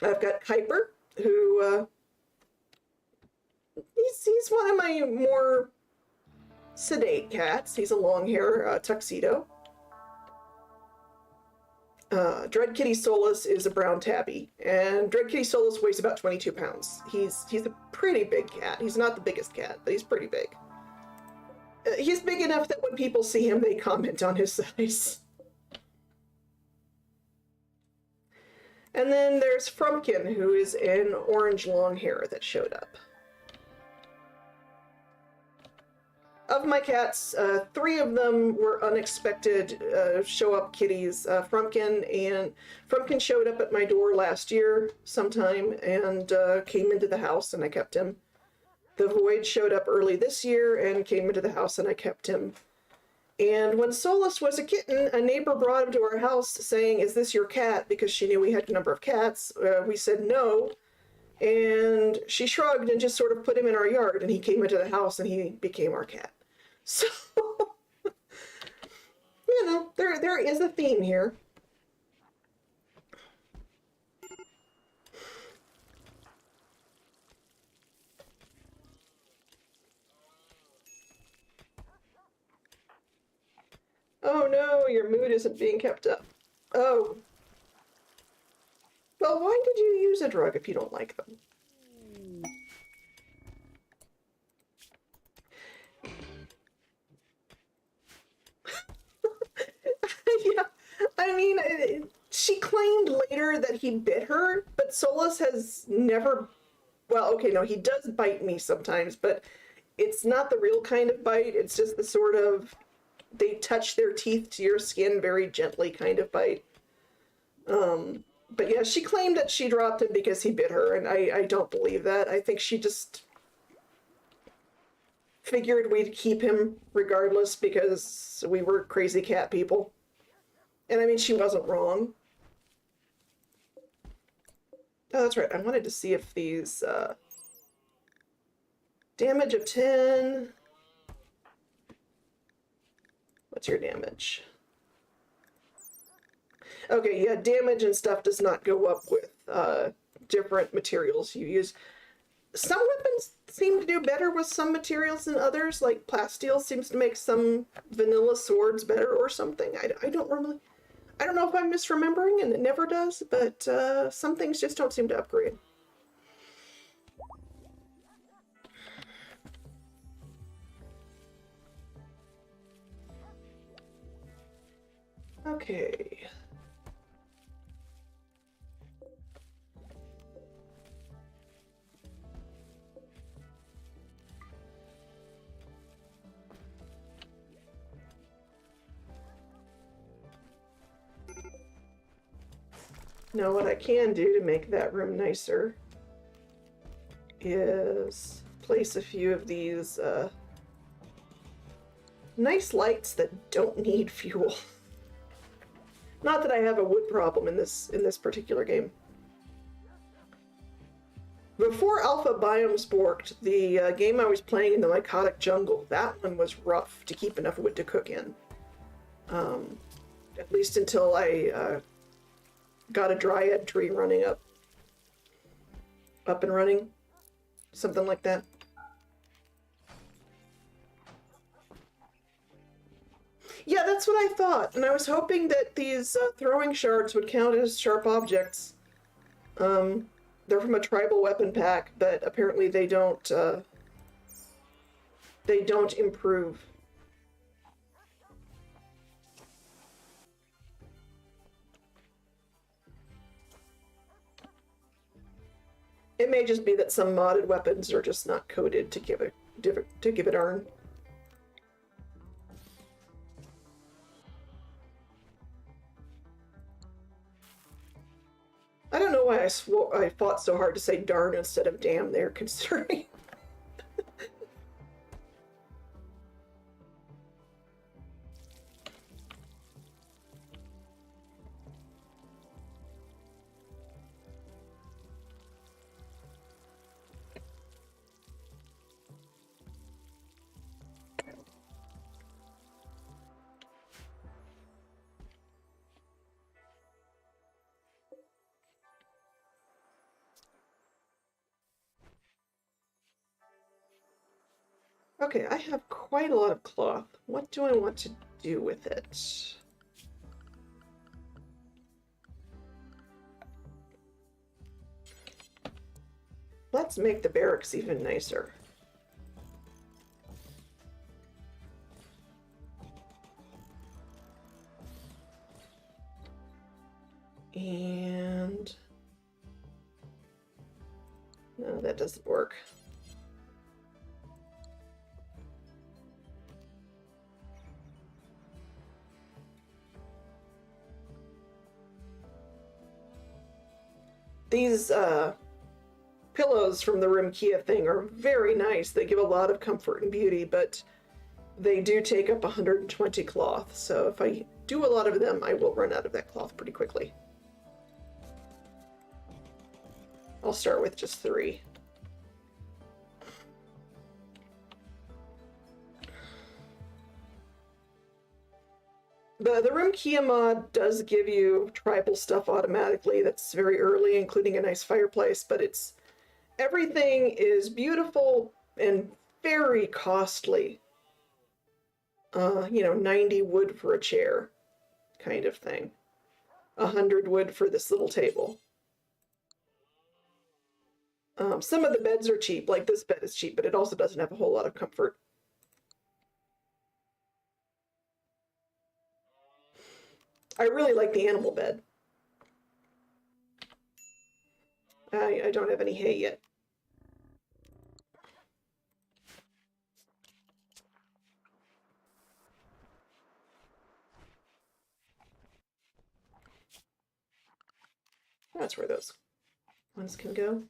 I've got Kuiper, who he's one of my more sedate cats. He's a long hair tuxedo. Dread Kitty Solus is a brown tabby, and Dread Kitty Solus weighs about 22 pounds. He's a pretty big cat. He's not the biggest cat, but he's pretty big. He's big enough that when people see him, they comment on his size. And then there's Frumpkin, who is an orange long hair that showed up. Of my cats, 3 of them were unexpected show-up kitties. Frumpkin showed up at my door last year sometime and came into the house, and I kept him. The Void showed up early this year and came into the house, and I kept him. And when Solus was a kitten, a neighbor brought him to our house saying, "Is this your cat?" because she knew we had a number of cats. We said no. And she shrugged and just sort of put him in our yard, and he came into the house and he became our cat. So, you know, there is a theme here. Oh no, your mood isn't being kept up. Oh. Well, why did you use a drug if you don't like them? Yeah, I mean, she claimed later that he bit her, but Solus has never... Well, okay, no, he does bite me sometimes, but it's not the real kind of bite. It's just the sort of, they touch their teeth to your skin very gently kind of bite. But yeah, she claimed that she dropped him because he bit her, and I don't believe that. I think she just figured we'd keep him regardless because we were crazy cat people. And I mean, she wasn't wrong. Oh, that's right. I wanted to see if these, damage of 10. What's your damage? Okay, yeah, damage and stuff does not go up with different materials you use. Some weapons seem to do better with some materials than others, like plasteel seems to make some vanilla swords better or something. I don't really... I don't know if I'm misremembering, and it never does, but some things just don't seem to upgrade. Okay. Now what I can do to make that room nicer is place a few of these nice lights that don't need fuel. Not that I have a wood problem in this particular game. Before Alpha Biomes borked, the game I was playing in the Mycotic Jungle, that one was rough to keep enough wood to cook in. At least until I got a dryad tree running up and running, something like that. Yeah, that's what I thought, and I was hoping that these throwing shards would count as sharp objects. They're from a tribal weapon pack, but apparently they don't improve. It may just be that some modded weapons are just not coded to give it iron. I don't know why I fought so hard to say darn instead of damn there, considering. Okay, I have quite a lot of cloth. What do I want to do with it? Let's make the barracks even nicer. And... no, that doesn't work. These pillows from the Rimkia thing are very nice. They give a lot of comfort and beauty, but they do take up 120 cloth. So if I do a lot of them, I will run out of that cloth pretty quickly. I'll start with just 3. The Rimkia mod does give you tribal stuff automatically. That's very early, including a nice fireplace, but everything is beautiful and very costly. 90 wood for a chair kind of thing. 100 wood for this little table. Some of the beds are cheap, like this bed is cheap, but it also doesn't have a whole lot of comfort. I really like the animal bed. I don't have any hay yet. That's where those ones can go.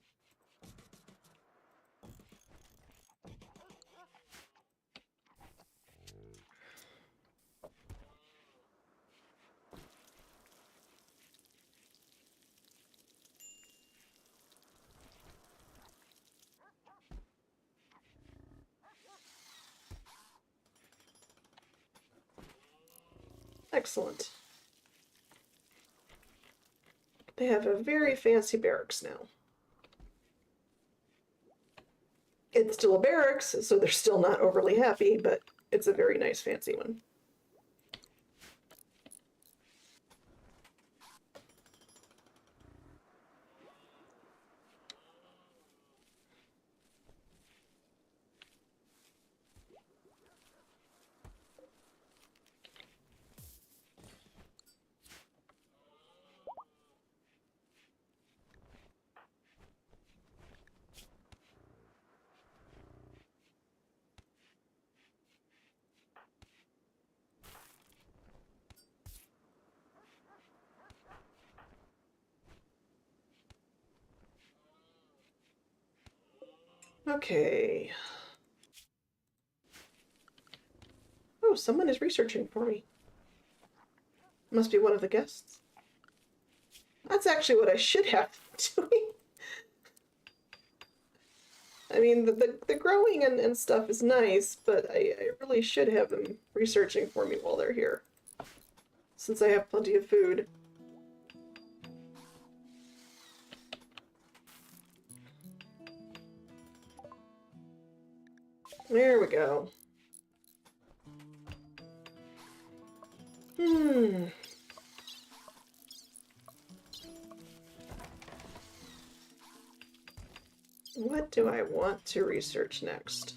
Excellent. They have a very fancy barracks now. It's still a barracks, so they're still not overly happy, but it's a very nice fancy one. Okay. Oh, someone is researching for me. Must be one of the guests. That's actually what I should have been doing. I mean, the growing and stuff is nice, but I really should have them researching for me while they're here, since I have plenty of food. There we go. What do I want to research next?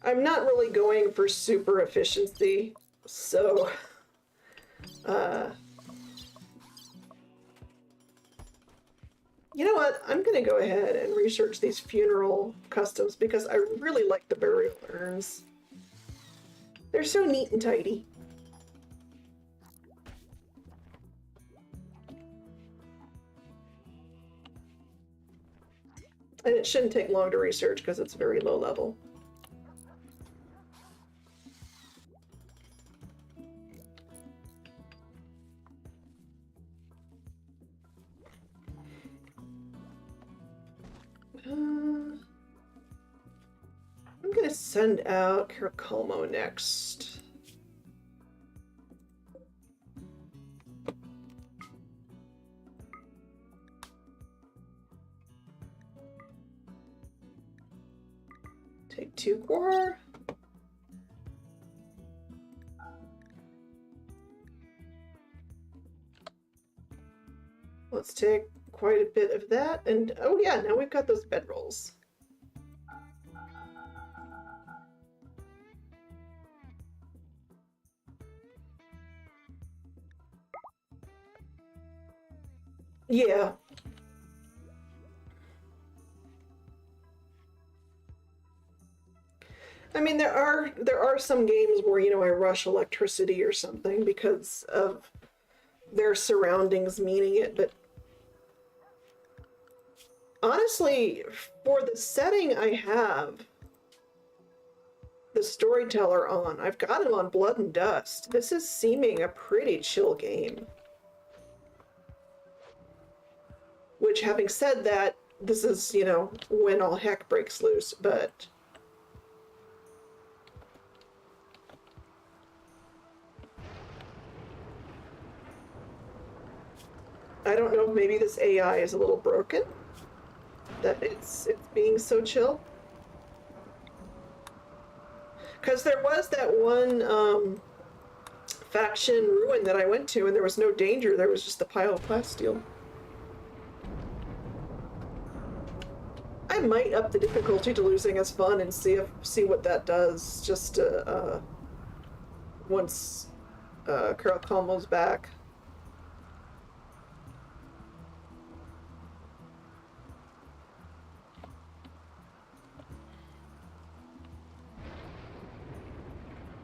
I'm not really going for super efficiency, so you know what? I'm gonna go ahead and research these funeral customs because I really like the burial urns. They're so neat and tidy. And it shouldn't take long to research because it's very low level. I'm gonna send out Caracolmo next. Take 2 core. Let's take quite a bit of that, and oh yeah, now we've got those bedrolls. Yeah. I mean, there are some games where, you know, I rush electricity or something because of their surroundings meaning it, but honestly, for the setting I have the storyteller on, I've got him on Blood and Dust. This is seeming a pretty chill game. Which, having said that, this is, you know, when all heck breaks loose, but I don't know, maybe this AI is a little broken, that it's being so chill. Because there was that one faction ruin that I went to, and there was no danger. There was just a pile of plasteel. I might up the difficulty to losing as fun and see what that does. Just to, once Carol Calmo's back.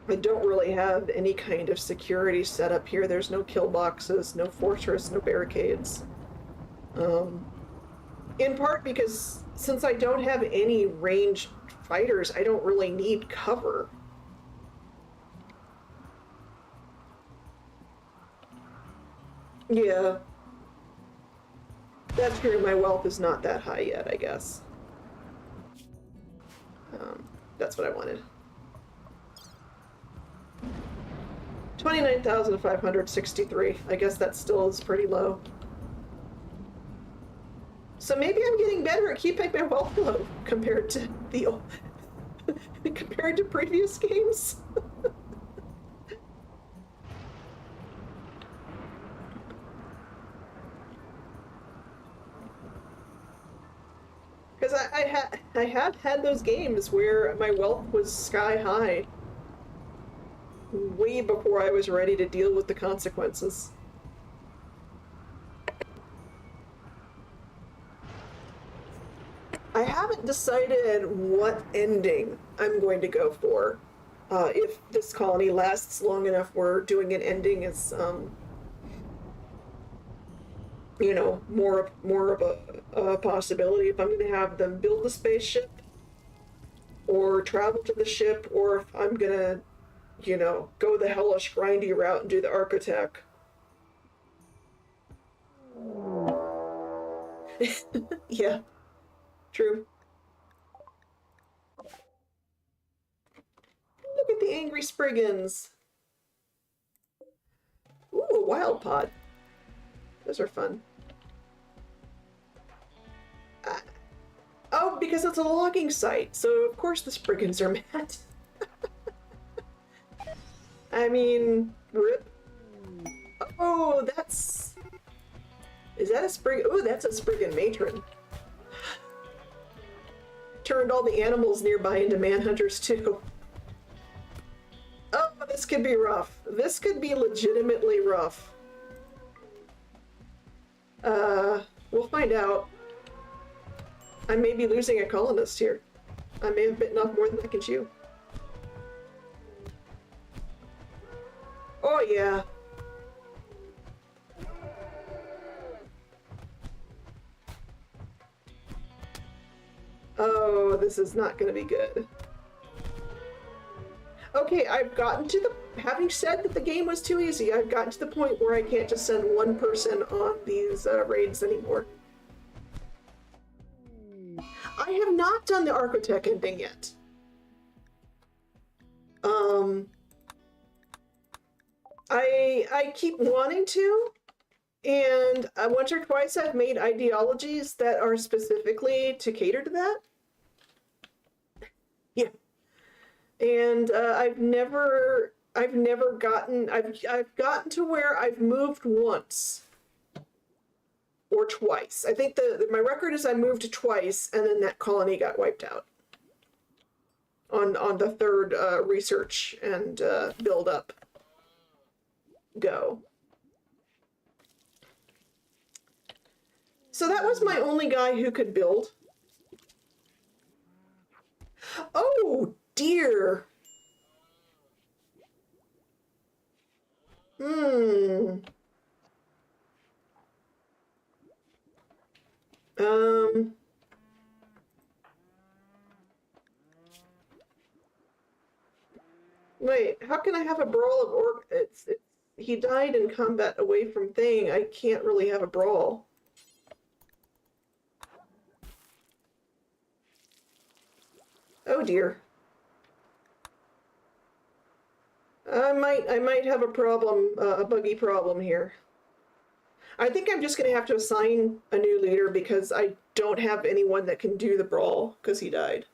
I don't really have any kind of security set up here. There's no kill boxes, no fortress, no barricades. In part because since I don't have any ranged fighters, I don't really need cover. Yeah. That's true. My wealth is not that high yet, I guess. That's what I wanted. 29,563. I guess that still is pretty low. So maybe I'm getting better at keeping my wealth low compared to the compared to previous games. Because I have had those games where my wealth was sky high way before I was ready to deal with the consequences. I haven't decided what ending I'm going to go for. If this colony lasts long enough, we're doing an ending as, you know, more of a possibility. If I'm going to have them build the spaceship, or travel to the ship, or if I'm going to, you know, go the hellish grindy route and do the architect. Yeah, true. Look at the angry Spriggans. Ooh, a wild pod. Those are fun. Oh, because it's a logging site, so of course the Spriggans are mad. I mean, rip. Oh, that's... Is that a Spriggan? Oh, that's a Spriggan matron. Turned all the animals nearby into manhunters, too. Oh, this could be rough. This could be legitimately rough. We'll find out. I may be losing a colonist here. I may have bitten off more than I can chew. Oh, yeah. Oh, this is not going to be good. Okay, I've gotten to the... Having said that the game was too easy, I've gotten to the point where I can't just send one person on these raids anymore. I have not done the Architect ending yet. I keep wanting to, and once or twice I've made ideologies that are specifically to cater to that. Yeah. And I've never gotten, I've gotten to where I've moved once or twice. I think my record is I moved twice, and then that colony got wiped out on the third research and build up go. So that was my only guy who could build. Oh dear. Wait, how can I have a brawl of he died in combat away from thing. I can't really have a brawl. Oh dear. I might have a problem, a buggy problem here. I think I'm just going to have to assign a new leader because I don't have anyone that can do the brawl because he died.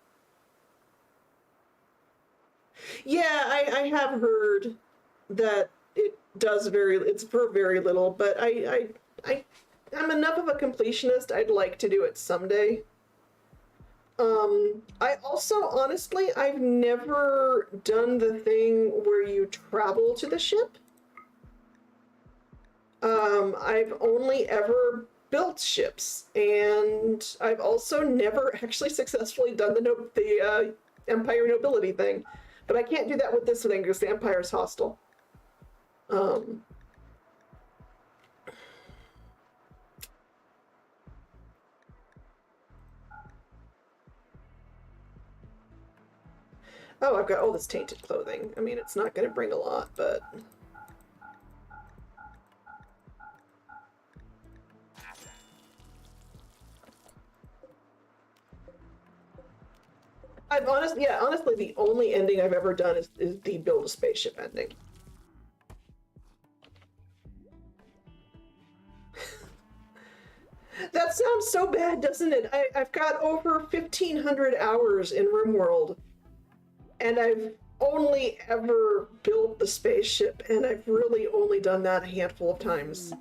Yeah, I have heard that it's for very little, but I'm enough of a completionist. I'd like to do it someday. I also, honestly, I've never done the thing where you travel to the ship. I've only ever built ships, and I've also never actually successfully done the Empire nobility thing. But I can't do that with this thing because the Empire's hostile. Um, oh, I've got all this tainted clothing. I mean, it's not going to bring a lot, but honestly, the only ending I've ever done is the build a spaceship ending. That sounds so bad, doesn't it? I've got over 1,500 hours in RimWorld, and I've only ever built the spaceship, and I've really only done that a handful of times.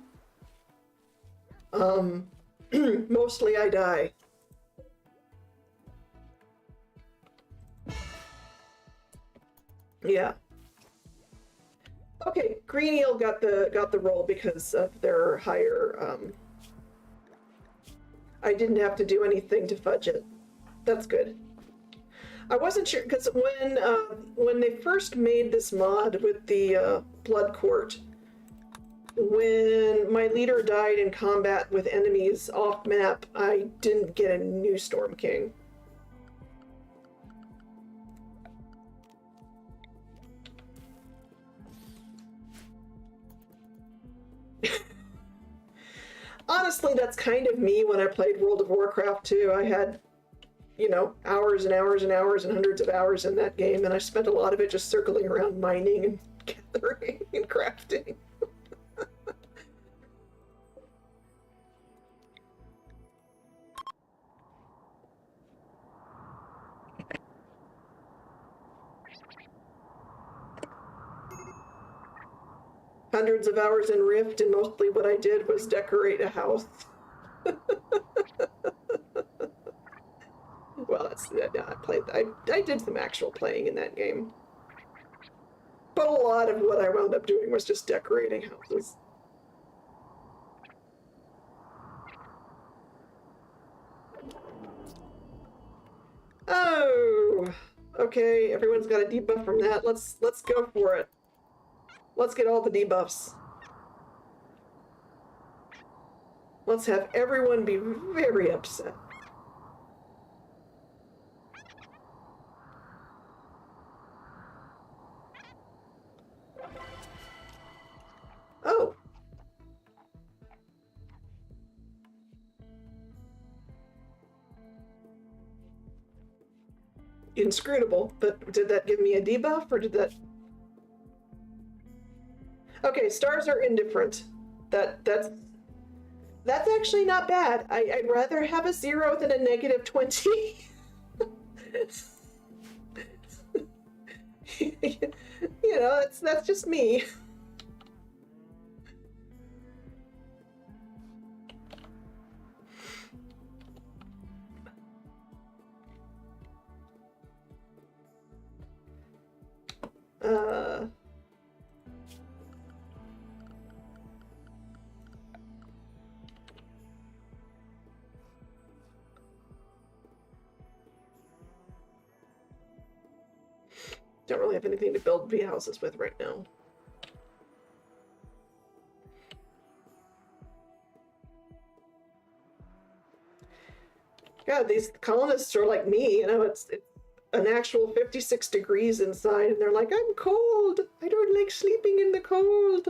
Mostly I die. Yeah. Okay, Green Eel got the role because of their higher. I didn't have to do anything to fudge it. That's good. I wasn't sure because when they first made this mod with the Blood Court, when my leader died in combat with enemies off map, I didn't get a new Storm King. Honestly, that's kind of me when I played World of Warcraft too. I had, hours and hours and hours and hundreds of hours in that game, and I spent a lot of it just circling around mining and gathering and crafting. Hundreds of hours in Rift, and mostly what I did was decorate a house. Well, I did some actual playing in that game. But a lot of what I wound up doing was just decorating houses. Oh, okay, everyone's got a debuff from that. Let's go for it. Let's get all the debuffs. Let's have everyone be very upset. Oh. Inscrutable, but did that give me a debuff or did that? Okay, stars are indifferent. That's actually not bad. I'd rather have a 0 than a negative 20. That's just me. Don't really have anything to build V houses with right now. God, these colonists are like me, it's an actual 56 degrees inside, and they're like, I'm cold. I don't like sleeping in the cold.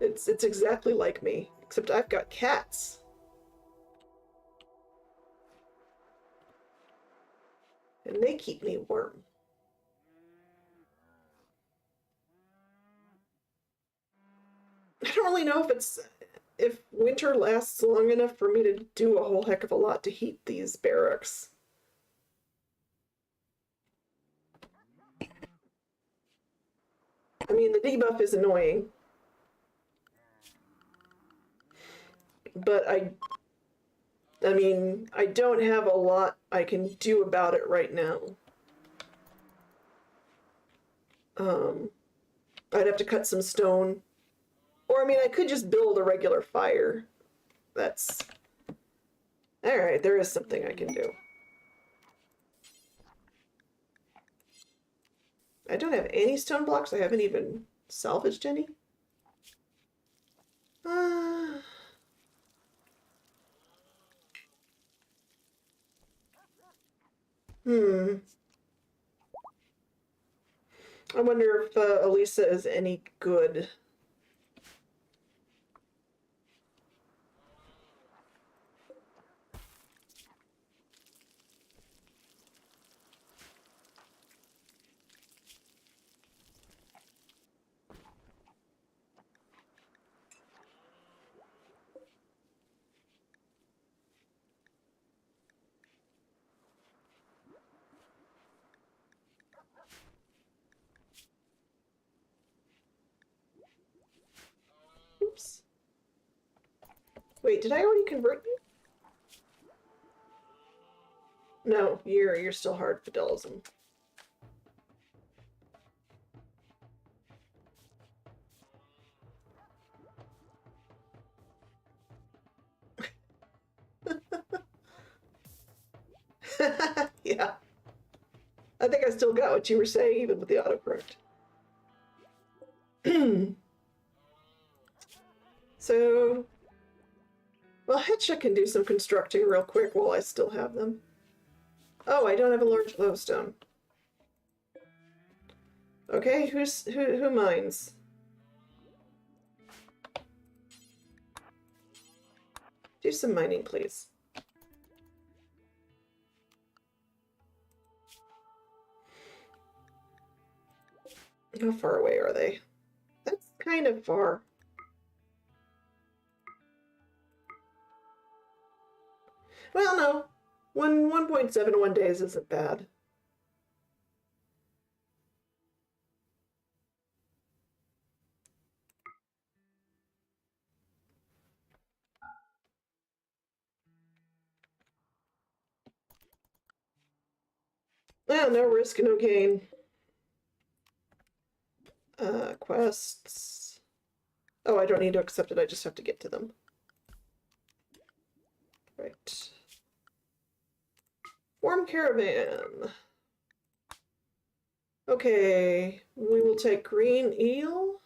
It's exactly like me, except I've got cats. And they keep me warm. I don't really know if winter lasts long enough for me to do a whole heck of a lot to heat these barracks. I mean, the debuff is annoying. But I mean, I don't have a lot I can do about it right now. I'd have to cut some stone. Or, I mean, I could just build a regular fire. That's... Alright, there is something I can do. I don't have any stone blocks. I haven't even salvaged any. I wonder if Elisa is any good. Oops. Wait, did I already convert you? No, you're still hard fidelism. Yeah. I think I still got what you were saying, even with the autocorrect. So, well, Hetcha can do some constructing real quick while I still have them. Oh, I don't have a large glowstone. Okay, who mines? Do some mining, please. How far away are they? That's kind of far. Well, no. 1.71 days isn't bad. Well, no risk, no gain. Quests. Oh, I don't need to accept it, I just have to get to them. Right. Form caravan. Okay, we will take green eel.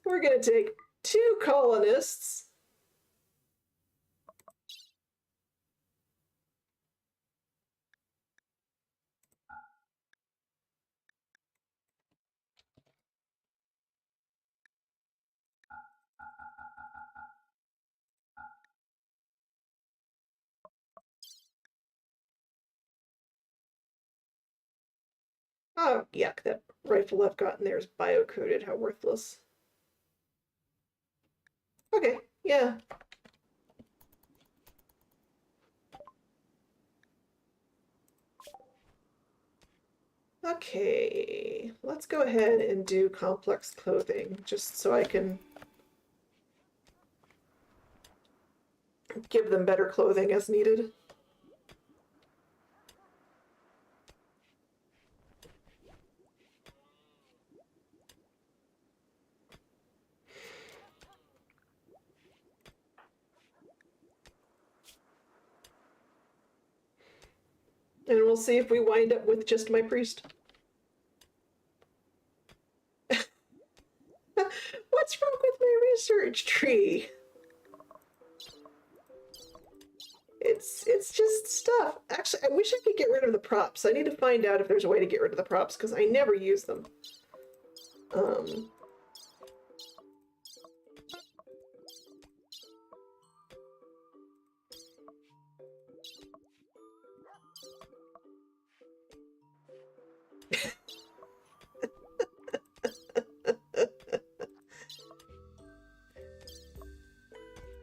We're gonna take 2 colonists. Oh, yuck, that rifle I've gotten there is bio-coded. How worthless. Okay, yeah. Okay, let's go ahead and do complex clothing, just so I can give them better clothing as needed. And we'll see if we wind up with just my priest. What's wrong with my research tree? It's just stuff. Actually, I wish I could get rid of the props. I need to find out if there's a way to get rid of the props, because I never use them.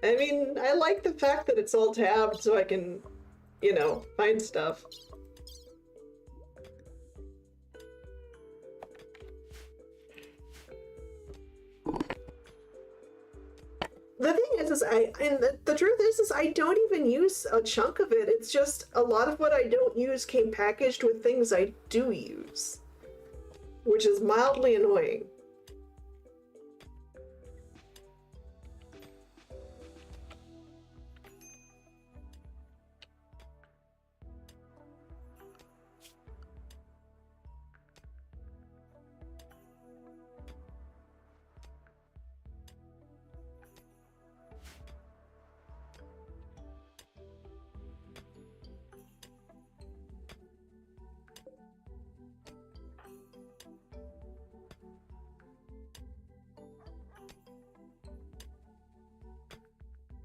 I mean, I like the fact that it's all tabbed so I can, you know, find stuff. is the truth is I don't even use a chunk of it. It's just a lot of what I don't use came packaged with things I do use, which is mildly annoying.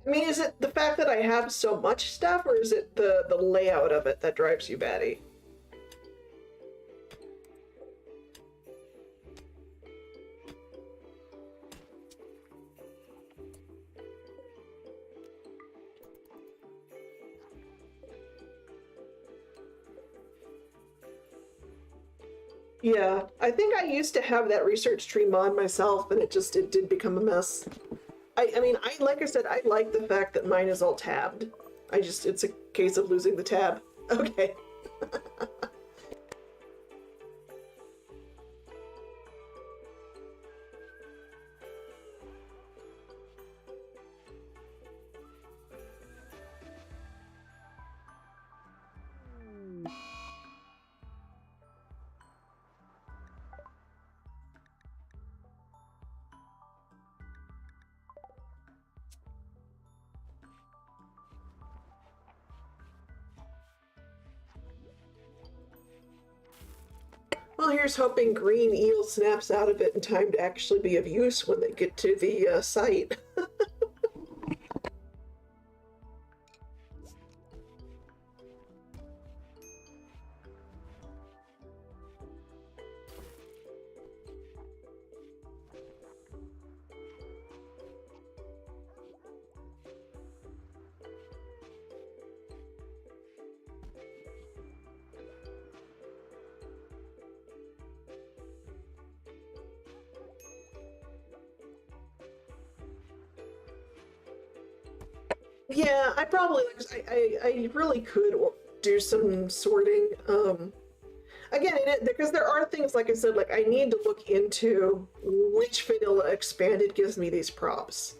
I mean, is it the fact that I have so much stuff, or is it the layout of it that drives you batty? Yeah, I think I used to have that research tree mod myself, and it did become a mess. I mean, like I said, I like the fact that mine is all tabbed. It's a case of losing the tab. Okay. Well, here's hoping green eel snaps out of it in time to actually be of use when they get to the site. Yeah, I probably I really could do some sorting. Again, because there are things, like I said, like I need to look into which vanilla expanded gives me these props,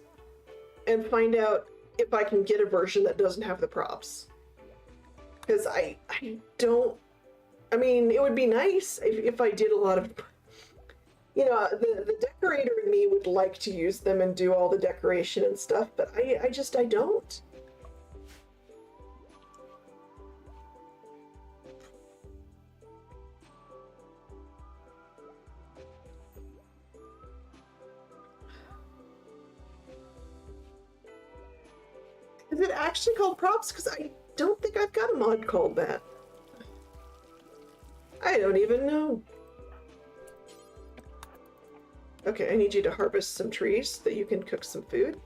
and find out if I can get a version that doesn't have the props. Because I don't. I mean, it would be nice if I did a lot of. You know, the decorator in me would like to use them and do all the decoration and stuff, but I don't. Is it actually called props? Because I don't think I've got a mod called that. I don't even know. Okay, I need you to harvest some trees so that you can cook some food.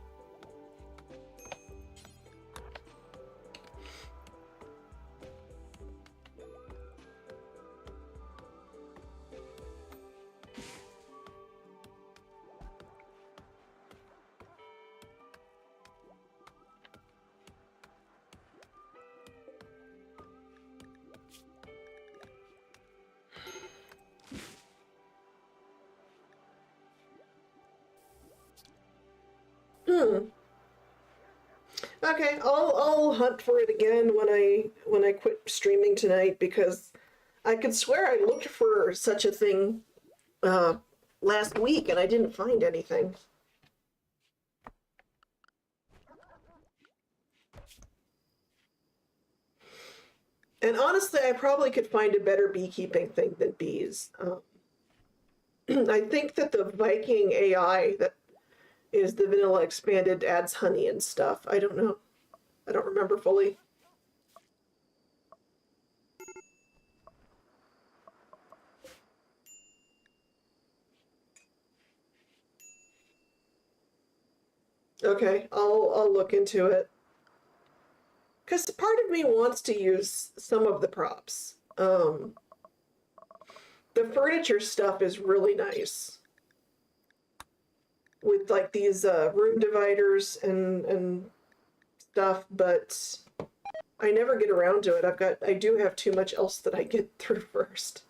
Okay, I'll hunt for it again when I quit streaming tonight, because I could swear I looked for such a thing last week and I didn't find anything. And honestly, I probably could find a better beekeeping thing than bees. I think that the Viking AI that is the vanilla expanded adds honey and stuff. I don't know. I don't remember fully. Okay, I'll look into it. Because part of me wants to use some of the props. The furniture stuff is really nice. with like these room dividers and stuff, but I never get around to it. I do have too much else that I get through first.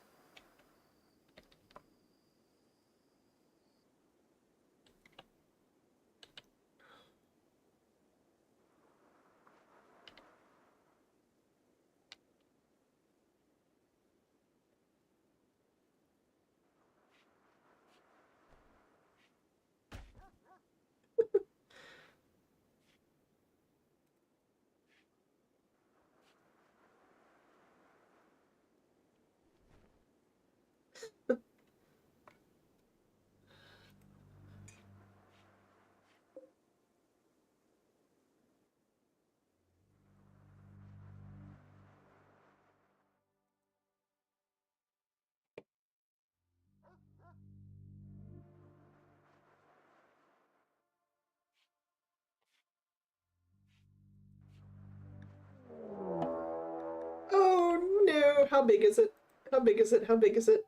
Oh no, how big is it? How big is it? How big is it?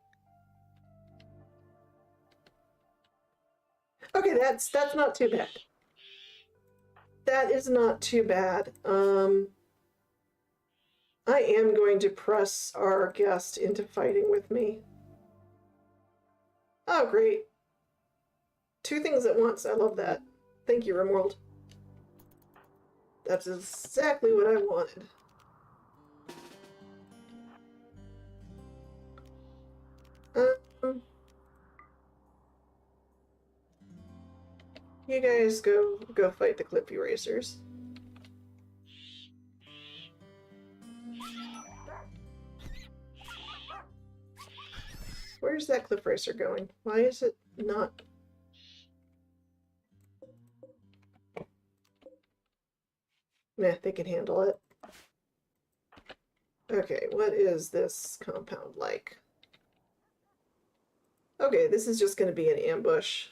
Okay, that's not too bad. That is not too bad. I am going to press our guest into fighting with me. Oh, great. Two things at once. I love that. Thank you, RimWorld. That's exactly what I wanted. You guys go fight the cliff erasers. Where's that cliff racer going? Why is it not? Nah, they can handle it. Okay, what is this compound like? Okay, this is just going to be an ambush.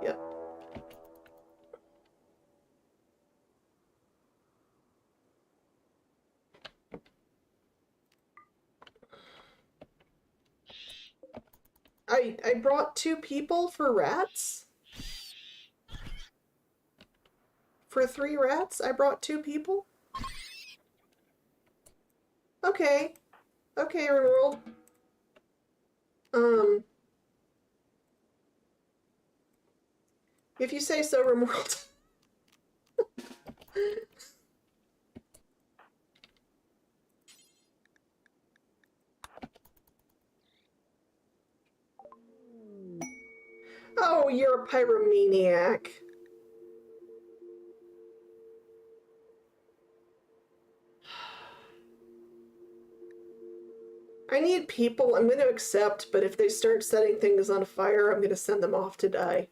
Yep. I brought 2 people for rats? For 3 rats, I brought 2 people? Okay. Okay, RimWorld. If you say so, RimWorld. Oh, you're a pyromaniac. I need people. I'm going to accept, but if they start setting things on fire, I'm going to send them off to die.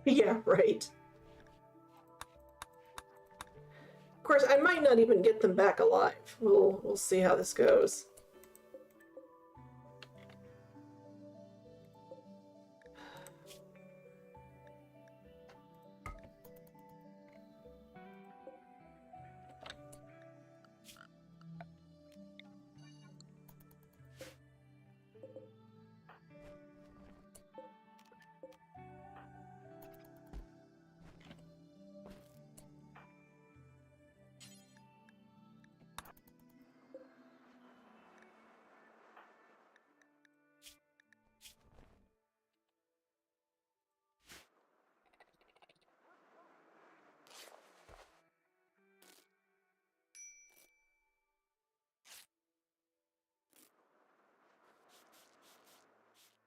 Yeah, right. Of course, I might not even get them back alive. We'll see how this goes.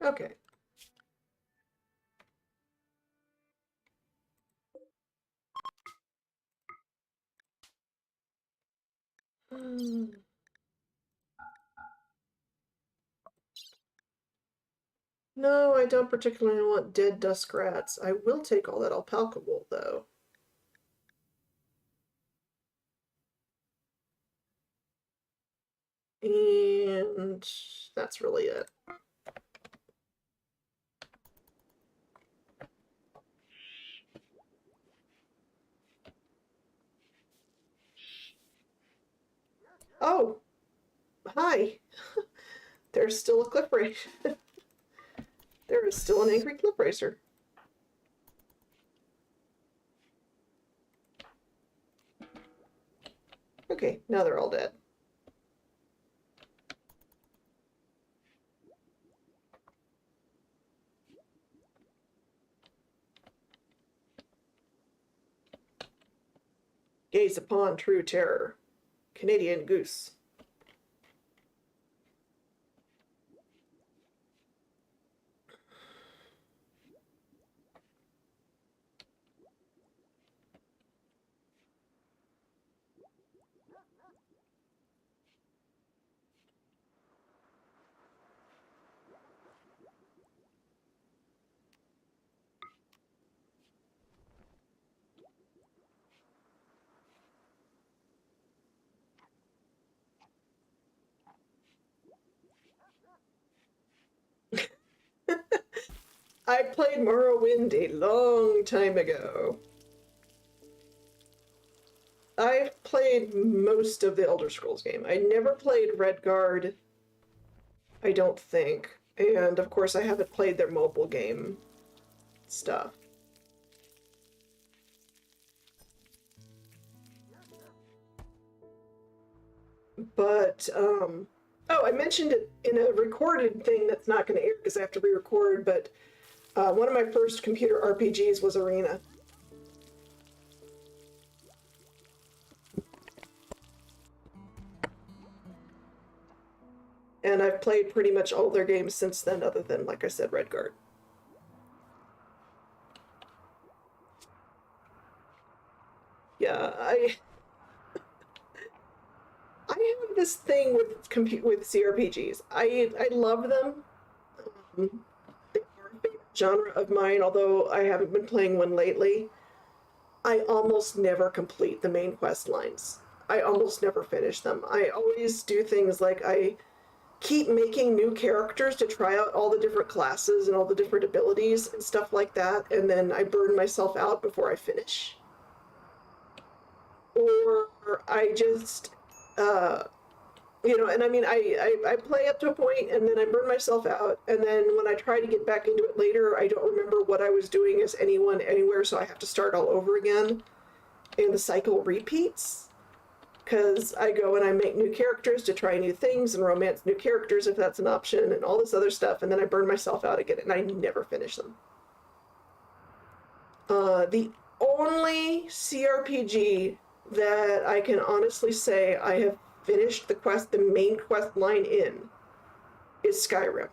Okay. No, I don't particularly want dead dusk rats. I will take all that alpaca wool, though. And that's really it. Oh, hi. There's still a cliff racer. There is still an angry cliff racer. Okay, now they're all dead. Gaze upon true terror. Canadian goose. I played Morrowind a long time ago. I've played most of the Elder Scrolls game. I never played Redguard, I don't think. And of course, I haven't played their mobile game stuff. But, oh, I mentioned it in a recorded thing that's not going to air because I have to re-record, but one of my first computer RPGs was Arena. And I've played pretty much all their games since then, other than, like I said, Redguard. Yeah, I have this thing with CRPGs. I love them. They are a favorite genre of mine, although I haven't been playing one lately. I almost never complete the main quest lines. I almost never finish them. I always do things like I keep making new characters to try out all the different classes and all the different abilities and stuff like that, and then I burn myself out before I finish. Or I just, and I mean, I play up to a point and then I burn myself out, and then when I try to get back into it later, I don't remember what I was doing as anyone anywhere, so I have to start all over again, and the cycle repeats. Because I go and I make new characters to try new things and romance new characters if that's an option and all this other stuff, and then I burn myself out again and I never finish them. The only CRPG that I can honestly say I have finished the main quest line in is Skyrim.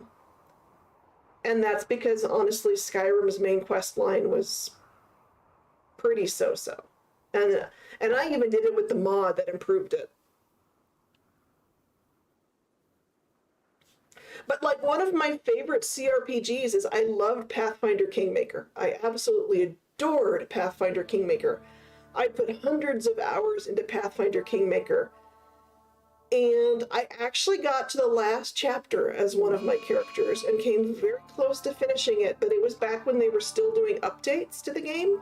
And that's because honestly Skyrim's main quest line was pretty so-so. And I even did it with the mod that improved it. But like one of my favorite CRPGs is I loved Pathfinder Kingmaker. I absolutely adored Pathfinder Kingmaker. I put hundreds of hours into Pathfinder Kingmaker. And I actually got to the last chapter as one of my characters and came very close to finishing it, but it was back when they were still doing updates to the game.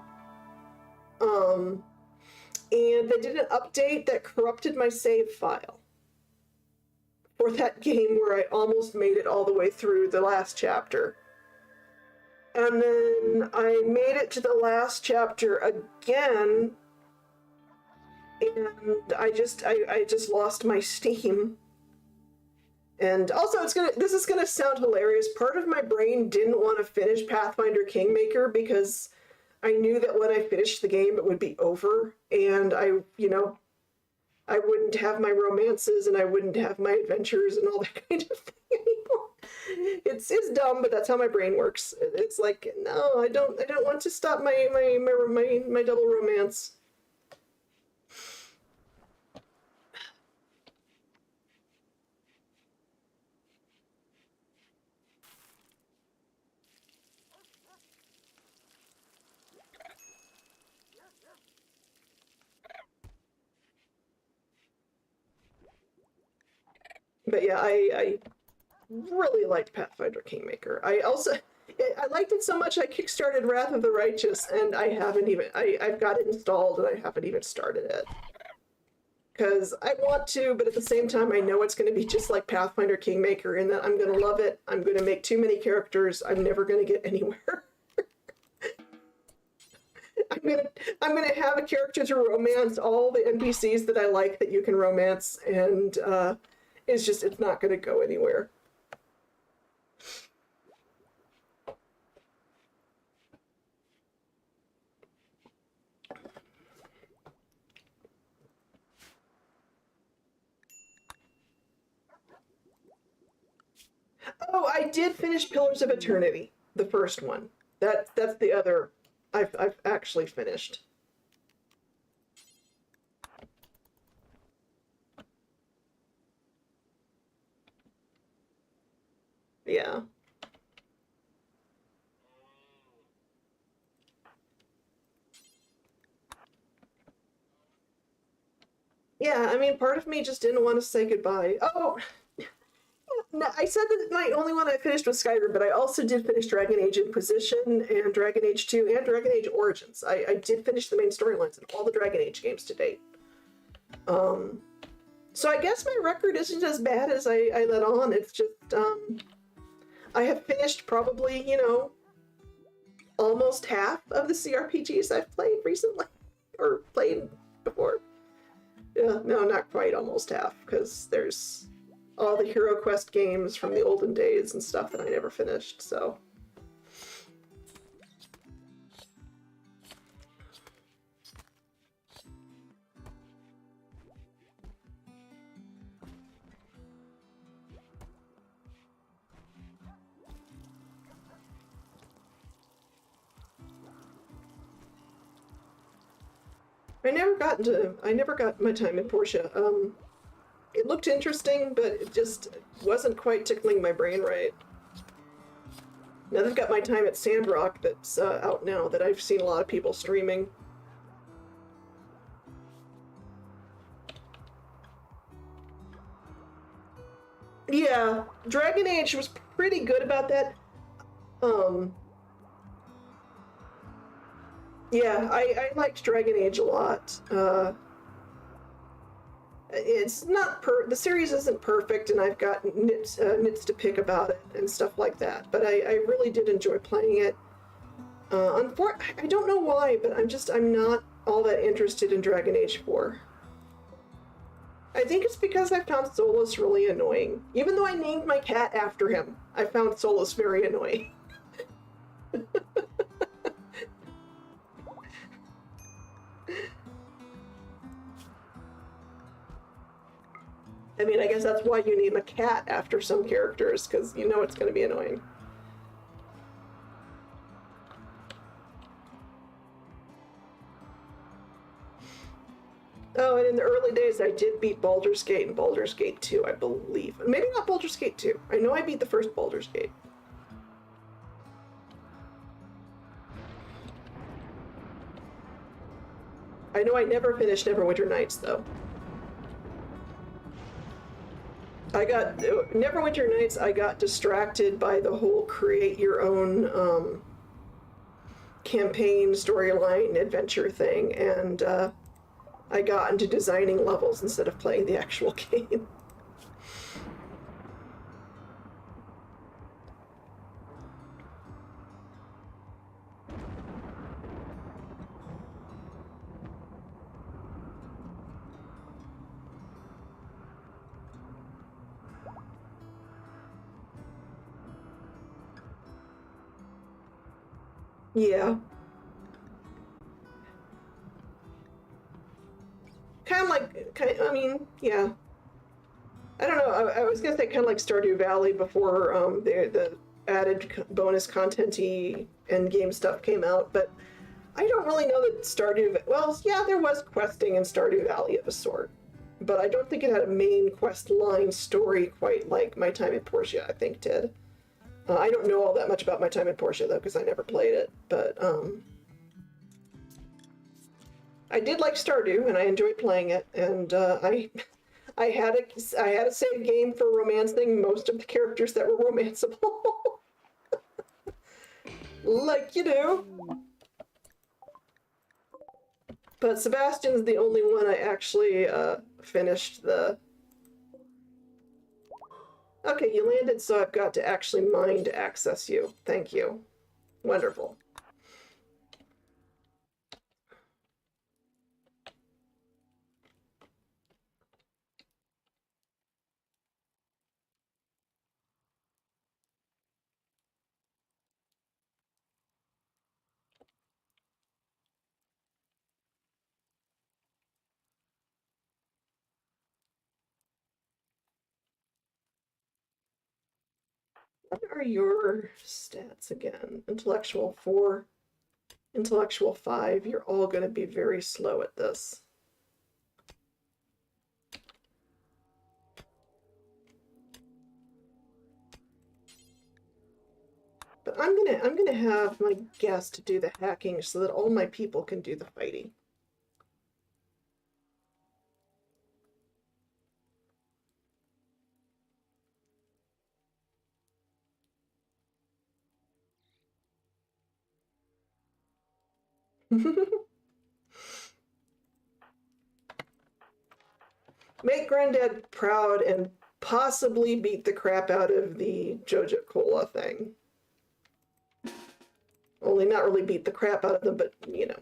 And they did an update that corrupted my save file for that game where I almost made it all the way through the last chapter. And then I made it to the last chapter again, and I just lost my Steam. And also, this is gonna sound hilarious. Part of my brain didn't want to finish Pathfinder Kingmaker because I knew that when I finished the game, it would be over, and I wouldn't have my romances and I wouldn't have my adventures and all that kind of thing anymore. It's dumb, but that's how my brain works. It's like, no, I don't want to stop my double romance. But yeah, I really liked Pathfinder Kingmaker. I liked it so much I kickstarted Wrath of the Righteous, and I've got it installed and I haven't even started it. Because I want to, but at the same time I know it's going to be just like Pathfinder Kingmaker in that I'm going to love it, I'm going to make too many characters, I'm never going to get anywhere. I'm gonna have a character to romance all the NPCs that I like that you can romance, and it's not gonna go anywhere. Oh, I did finish Pillars of Eternity, the first one. That's the other I've actually finished. Yeah. Yeah, I mean, part of me just didn't want to say goodbye. Oh, no, I said that my only one I finished was Skyrim, but I also did finish Dragon Age Inquisition and Dragon Age 2 and Dragon Age Origins. I did finish the main storylines in all the Dragon Age games to date. So I guess my record isn't as bad as I let on. It's just, I have finished probably, almost half of the CRPGs I've played recently, or played before. Yeah, no, not quite almost half, because there's all the Hero Quest games from the olden days and stuff that I never finished, so. I never got my time in Portia. It looked interesting, but it just wasn't quite tickling my brain right. Now they've got my time at Sandrock that's out now that I've seen a lot of people streaming. Yeah, Dragon Age was pretty good about that. Yeah, I liked Dragon Age a lot. It's not the series isn't perfect, and I've got nits to pick about it and stuff like that. But I really did enjoy playing it. I don't know why, but I'm not all that interested in Dragon Age 4. I think it's because I found Solus really annoying. Even though I named my cat after him, I found Solus very annoying. I mean, I guess that's why you name a cat after some characters, because you know it's going to be annoying. Oh, and in the early days, I did beat Baldur's Gate and Baldur's Gate 2, I believe. Maybe not Baldur's Gate 2. I know I beat the first Baldur's Gate. I know I never finished Neverwinter Nights, though. Neverwinter Nights, I got distracted by the whole create your own campaign, storyline, adventure thing, and I got into designing levels instead of playing the actual game. Yeah. I mean, yeah. I don't know, I was gonna say kind of like Stardew Valley before the added bonus content-y end game stuff came out, but I don't really know that Stardew, well, yeah, there was questing in Stardew Valley of a sort, but I don't think it had a main quest line story quite like My Time in Portia, I think, did. I don't know all that much about My Time in Portia, though, because I never played it, but I did like Stardew, and I enjoyed playing it, and I had a save game for romancing most of the characters that were romanceable. Like you do. But Sebastian's the only one I actually finished the... Okay, you landed, so I've got to actually mine to access you. Thank you. Wonderful. What are your stats again? Intellectual 4, intellectual 5. You're all going to be very slow at this. But I'm gonna have my guest do the hacking so that all my people can do the fighting. Make Granddad proud and possibly beat the crap out of the Jojo Cola thing. Only not really beat the crap out of them, but, you know.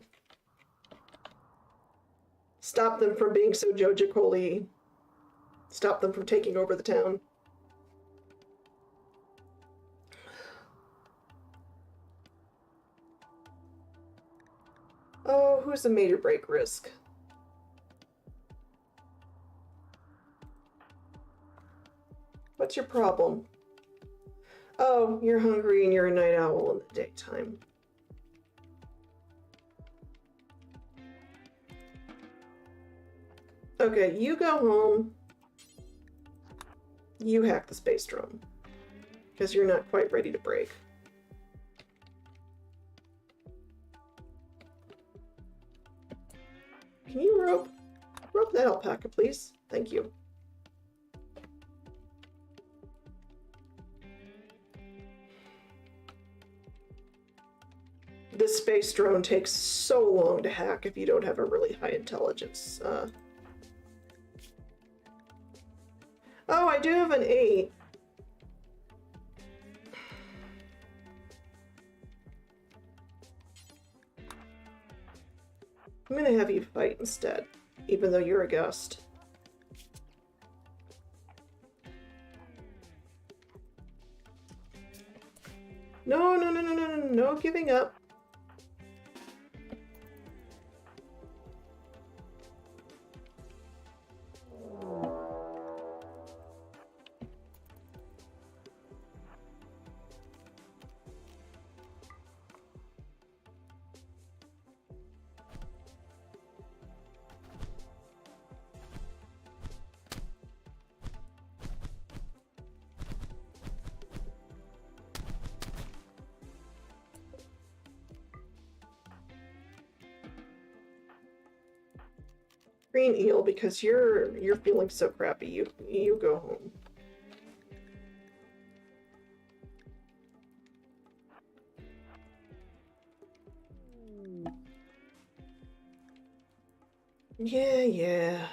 Stop them from being so Jojo Cola-y. Stop them from taking over the town. Oh, who's the major break risk? What's your problem? Oh, you're hungry and you're a night owl in the daytime. Okay, you go home. You hack the space drone. Because you're not quite ready to break. Can you rope that alpaca, please? Thank you. This space drone takes so long to hack if you don't have a really high intelligence. Oh, I do have an 8. I'm gonna have you fight instead, even though you're a ghost. No, no, no, no, no, no, no giving up. Green eel, because you're feeling so crappy. You go home. Yeah, yeah.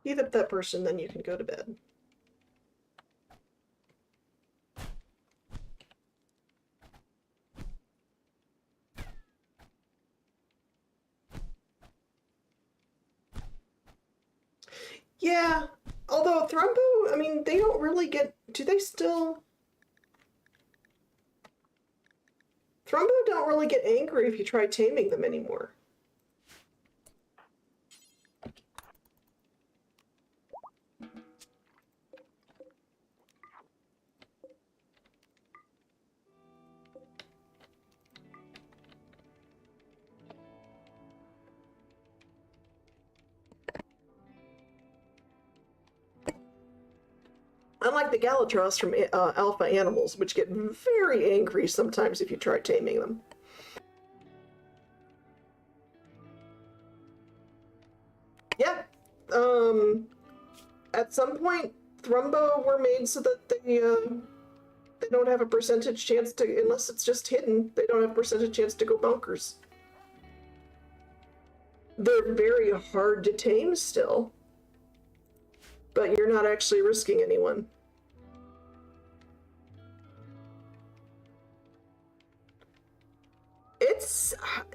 Heat up that person, then you can go to bed. Yeah, although Thrumbo, I mean, they don't really get, do they still? Thrumbo don't really get angry if you try taming them anymore. Unlike the Galatros from Alpha Animals, which get very angry sometimes if you try taming them. Yeah. At some point, Thrumbo were made so that they don't have a percentage chance to, unless it's just hidden, they don't have a percentage chance to go bonkers. They're very hard to tame still, but you're not actually risking anyone.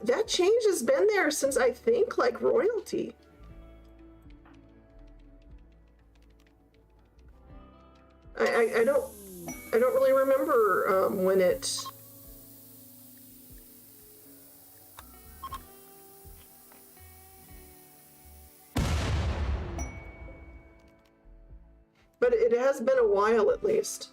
That change has been there since I think like royalty. I don't really remember when it. But it has been a while at least.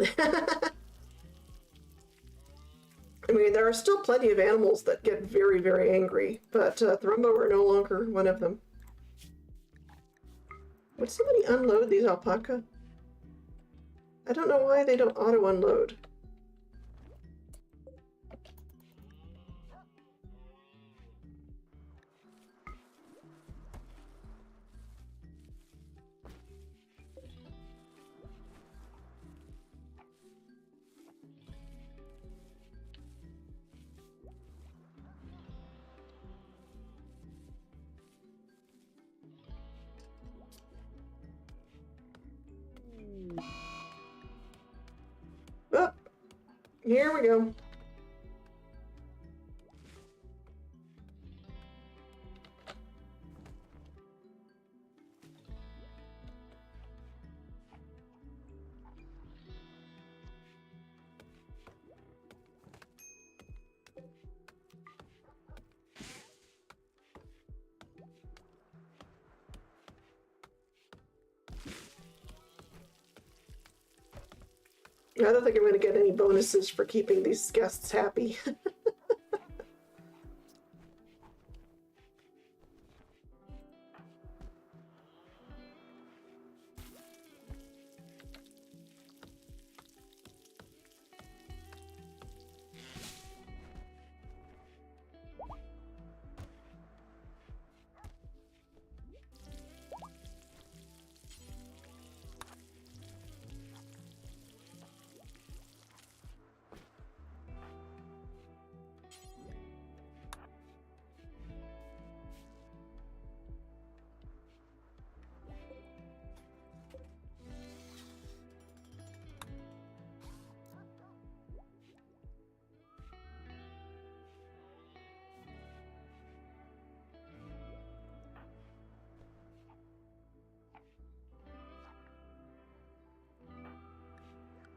I mean, there are still plenty of animals that get very, very angry, but Thrumbo are no longer one of them. Would somebody unload these alpaca? I don't know why they don't auto-unload. Oh, here we go. I don't think I'm going to get any bonuses for keeping these guests happy.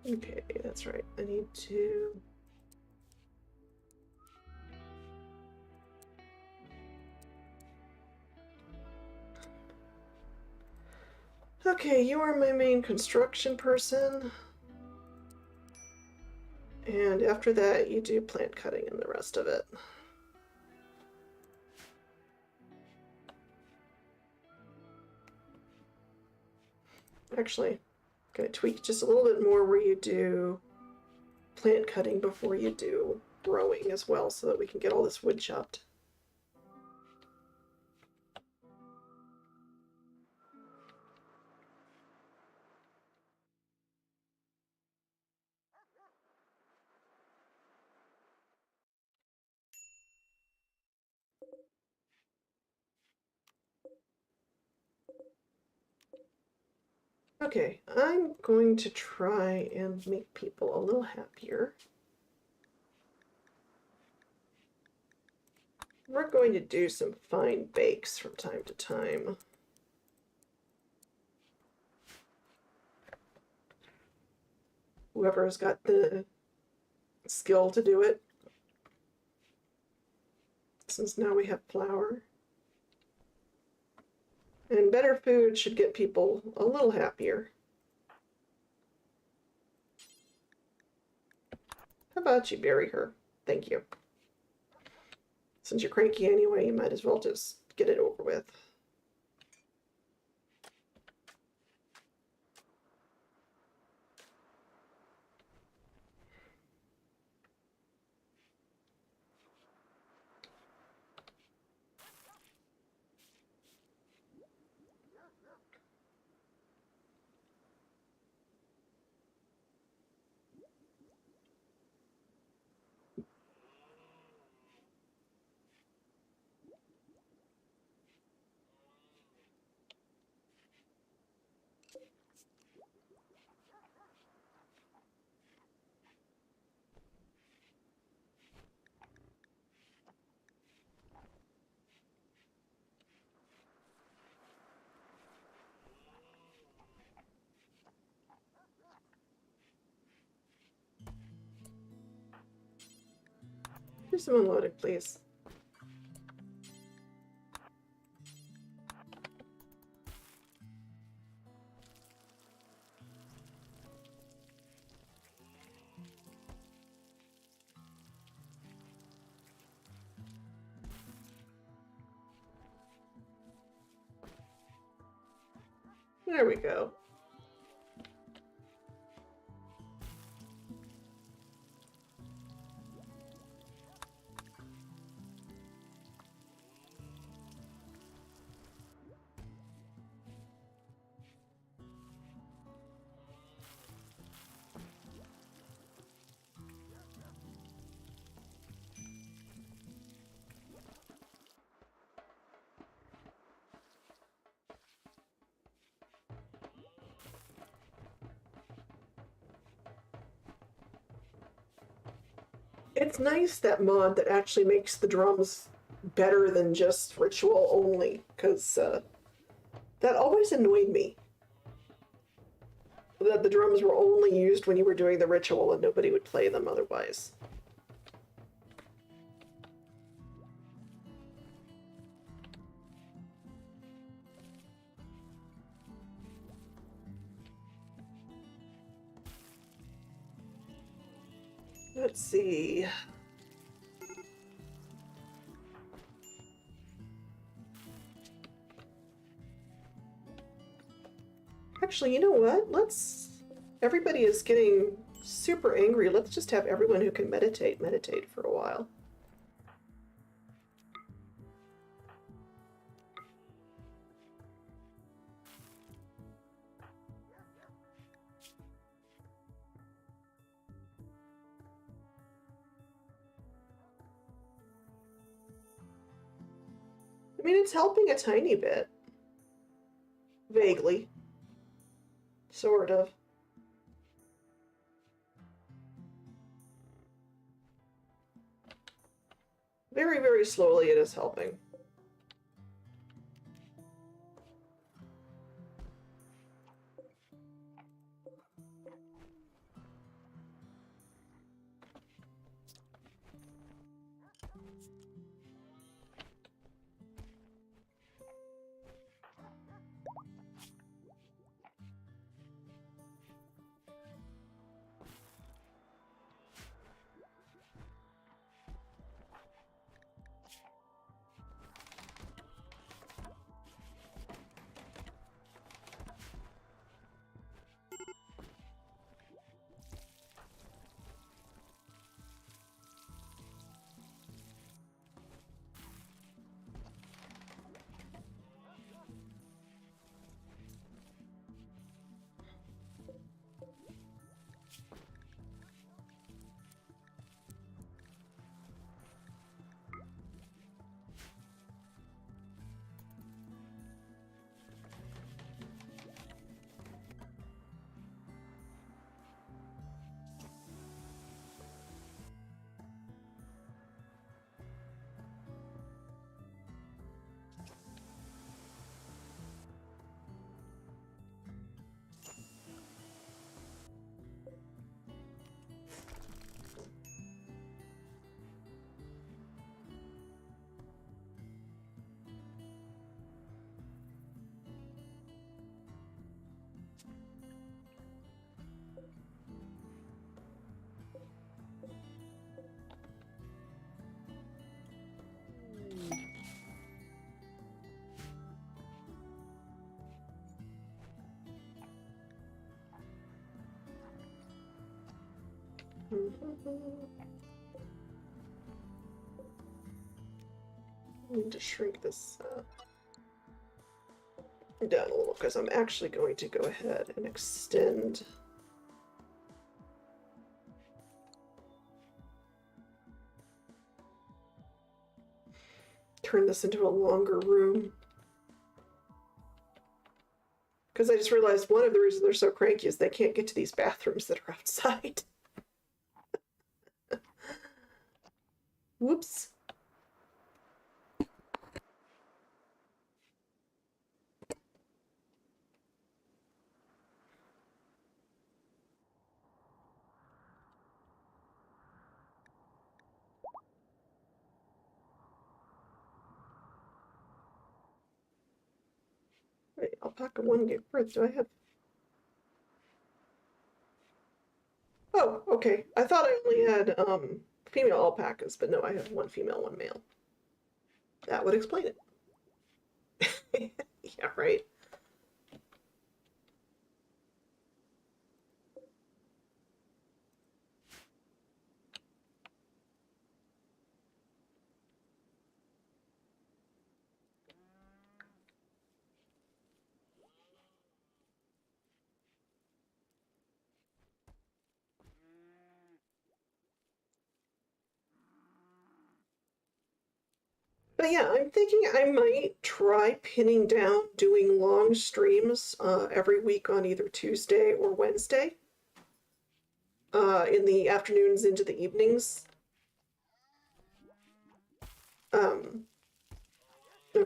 Okay, that's right. I need to... Okay, you are my main construction person. And after that, you do plant cutting and the rest of it. Actually, going to tweak just a little bit more where you do plant cutting before you do growing as well, so that we can get all this wood chopped. Okay, I'm going to try and make people a little happier. We're going to do some fine bakes from time to time. Whoever has got the skill to do it. Since now we have flour. And better food should get people a little happier. How about you bury her? Thank you. Since you're cranky anyway, you might as well just get it over with. Do some unloading, please. There we go. It's nice, that mod that actually makes the drums better than just ritual only, because that always annoyed me. That the drums were only used when you were doing the ritual and nobody would play them otherwise. Let's see. Actually, you know what? Everybody is getting super angry. Let's just have everyone who can meditate for a while. I mean, it's helping a tiny bit. Vaguely. Sort of. Very, very slowly it is helping. I need to shrink this down a little because I'm actually going to go ahead and extend turn this into a longer room. Because I just realized one of the reasons they're so cranky is they can't get to these bathrooms that are outside. Whoops. Wait, alpaca 1 gave birth. Do I have... Oh, okay. I thought I only had female alpacas, but no, I have 1 female, 1 male. That would explain it. Yeah, right. But yeah, I'm thinking I might try pinning down doing long streams every week on either Tuesday or Wednesday in the afternoons into the evenings. Of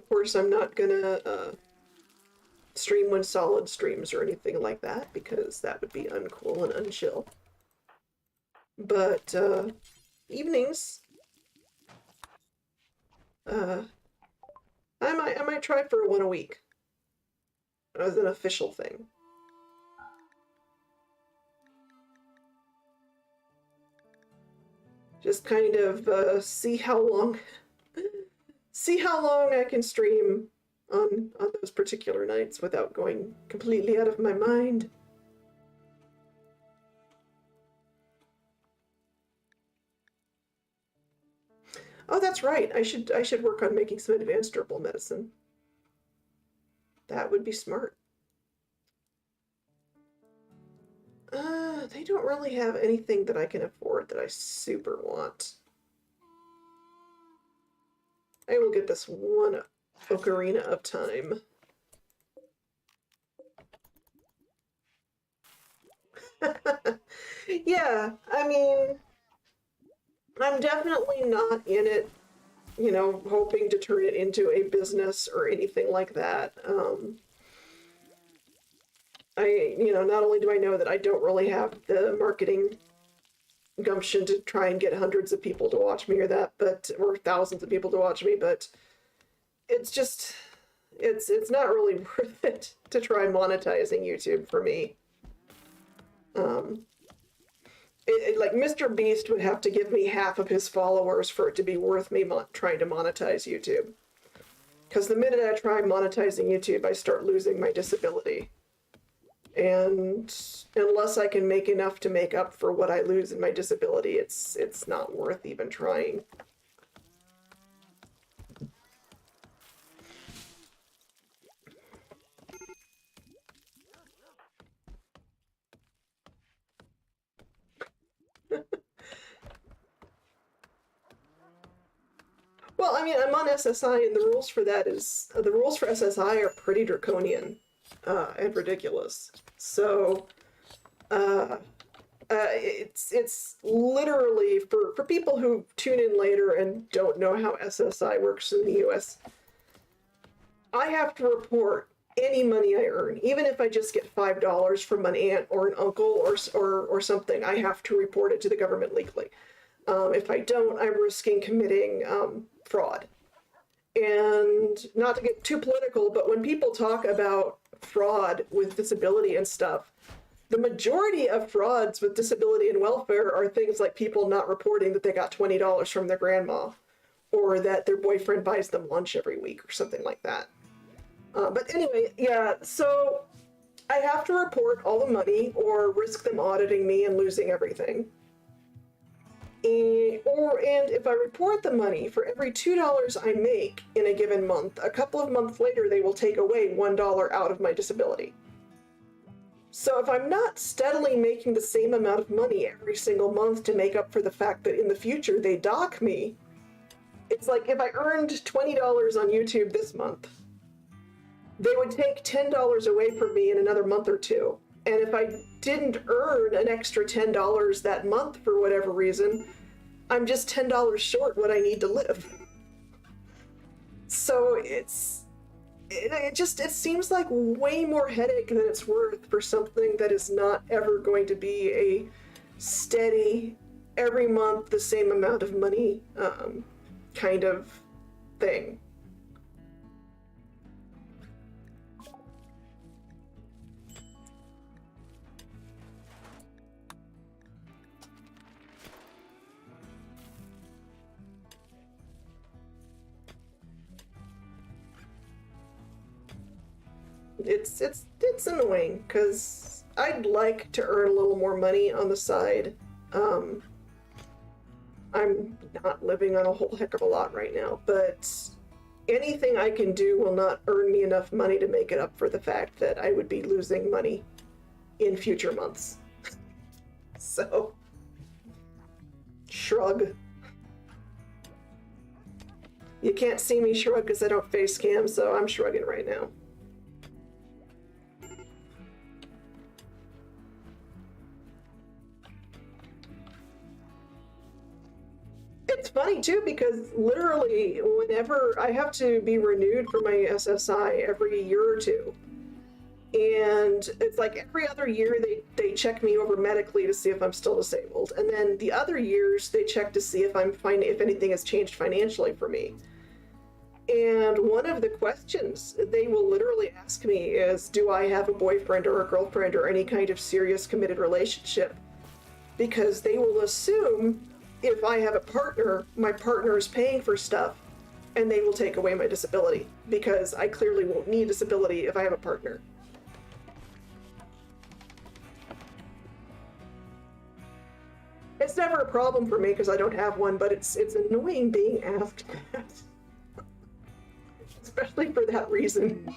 course, I'm not gonna stream when solid streams or anything like that because that would be uncool and unchill. But evenings, I might try for 1 a week as an official thing. Just kind of see how long I can stream on those particular nights without going completely out of my mind. Oh, that's right. I should work on making some advanced herbal medicine. That would be smart. They don't really have anything that I can afford that I super want. I will get this 1 ocarina of time. Yeah, I mean, I'm definitely not in it, you know, hoping to turn it into a business or anything like that. Not only do I know that I don't really have the marketing gumption to try and get hundreds of people to watch me or thousands of people to watch me, but it's just, it's not really worth it to try monetizing YouTube for me. Like Mr. Beast would have to give me half of his followers for it to be worth me trying to monetize YouTube. Because the minute I try monetizing YouTube, I start losing my disability. And unless I can make enough to make up for what I lose in my disability, it's not worth even trying. Well, I mean, I'm on SSI, and the rules for SSI are pretty draconian and ridiculous. So it's literally for people who tune in later and don't know how SSI works in the US. I have to report any money I earn, even if I just get $5 from an aunt or an uncle or something. I have to report it to the government legally. If I don't, I'm risking committing fraud. And not to get too political, but when people talk about fraud with disability and stuff, the majority of frauds with disability and welfare are things like people not reporting that they got $20 from their grandma, or that their boyfriend buys them lunch every week or something like that. But anyway, yeah, so I have to report all the money or risk them auditing me and losing everything. And if I report the money, for every $2 I make in a given month, a couple of months later, they will take away $1 out of my disability. So if I'm not steadily making the same amount of money every single month to make up for the fact that in the future they dock me, it's like if I earned $20 on YouTube this month, they would take $10 away from me in another month or two. And if I didn't earn an extra $10 that month for whatever reason, I'm just $10 short what I need to live. So it seems like way more headache than it's worth for something that is not ever going to be a steady, every month the same amount of money kind of thing. It's annoying because I'd like to earn a little more money on the side. I'm not living on a whole heck of a lot right now, but anything I can do will not earn me enough money to make it up for the fact that I would be losing money in future months. So, shrug. You can't see me shrug because I don't face cam, so I'm shrugging right now. It's funny too because literally whenever I have to be renewed for my SSI every year or two, and it's like every other year they check me over medically to see if I'm still disabled, and then the other years they check to see if if anything has changed financially for me. And one of the questions they will literally ask me is, do I have a boyfriend or a girlfriend or any kind of serious committed relationship? Because they will assume if I have a partner, my partner is paying for stuff, and they will take away my disability, because I clearly won't need disability if I have a partner. It's never a problem for me because I don't have one, but it's annoying being asked that. Especially for that reason.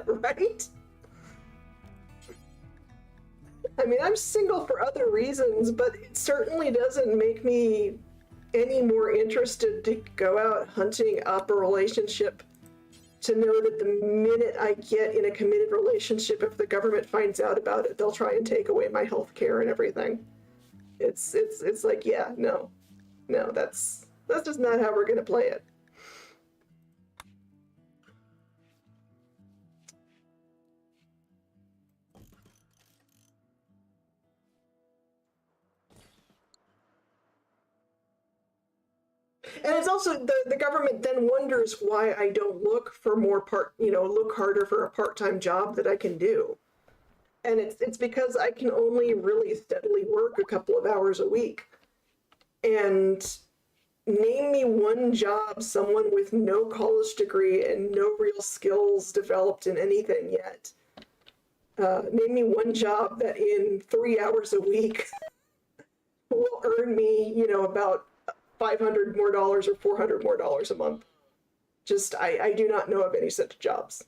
Right? I mean, I'm single for other reasons, but it certainly doesn't make me any more interested to go out hunting up a relationship, to know that the minute I get in a committed relationship, if the government finds out about it, they'll try and take away my health care and everything. It's like, yeah, no, that's just not how we're gonna play it. And it's also the government then wonders why I don't look for more look harder for a part-time job that I can do. And it's because I can only really steadily work a couple of hours a week. And name me one job someone with no college degree and no real skills developed in anything yet. Name me one job that in 3 hours a week will earn me, about $500 more or $400 more a month. Just, I do not know of any such jobs.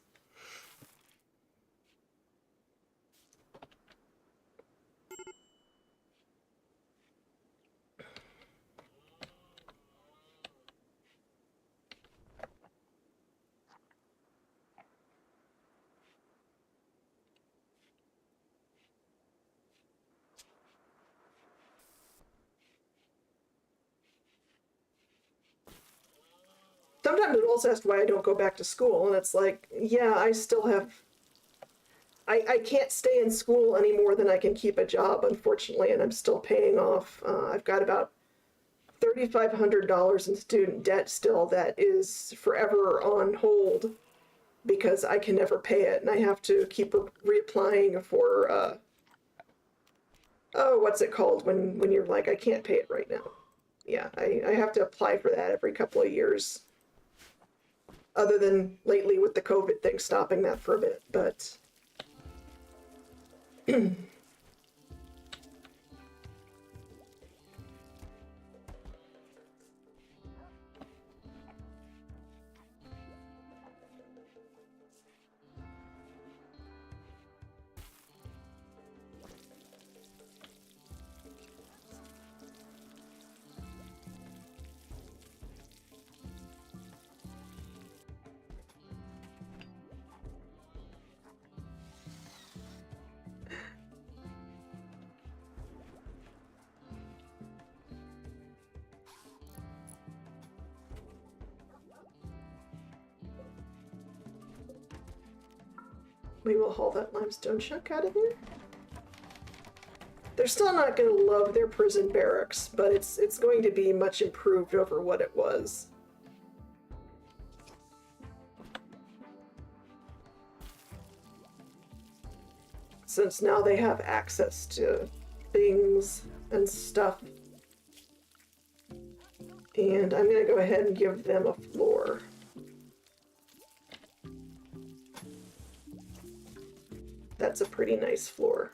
sometimes people also ask why I don't go back to school, and it's like, yeah, I still have, I can't stay in school any more than I can keep a job, unfortunately, and I'm still paying off. I've got about $3,500 in student debt still that is forever on hold because I can never pay it, and I have to keep reapplying for, oh, what's it called when you're like, I can't pay it right now. Yeah, I have to apply for that every couple of years. Other than lately with the COVID thing stopping that for a bit, but we will haul that limestone chunk out of there. They're still not going to love their prison barracks, but it's going to be much improved over what it was. Since now they have access to things and stuff. And I'm going to go ahead and give them a floor. That's a pretty nice floor.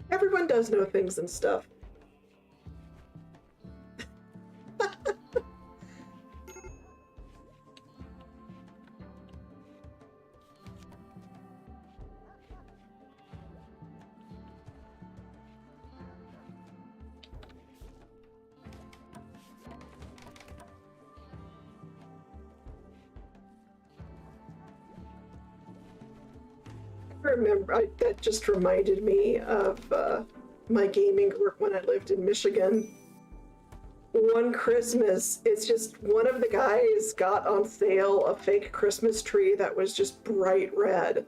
Everyone does know things and stuff. Remember, that just reminded me of my gaming group when I lived in Michigan. One Christmas, it's just one of the guys got on sale a fake Christmas tree that was just bright red.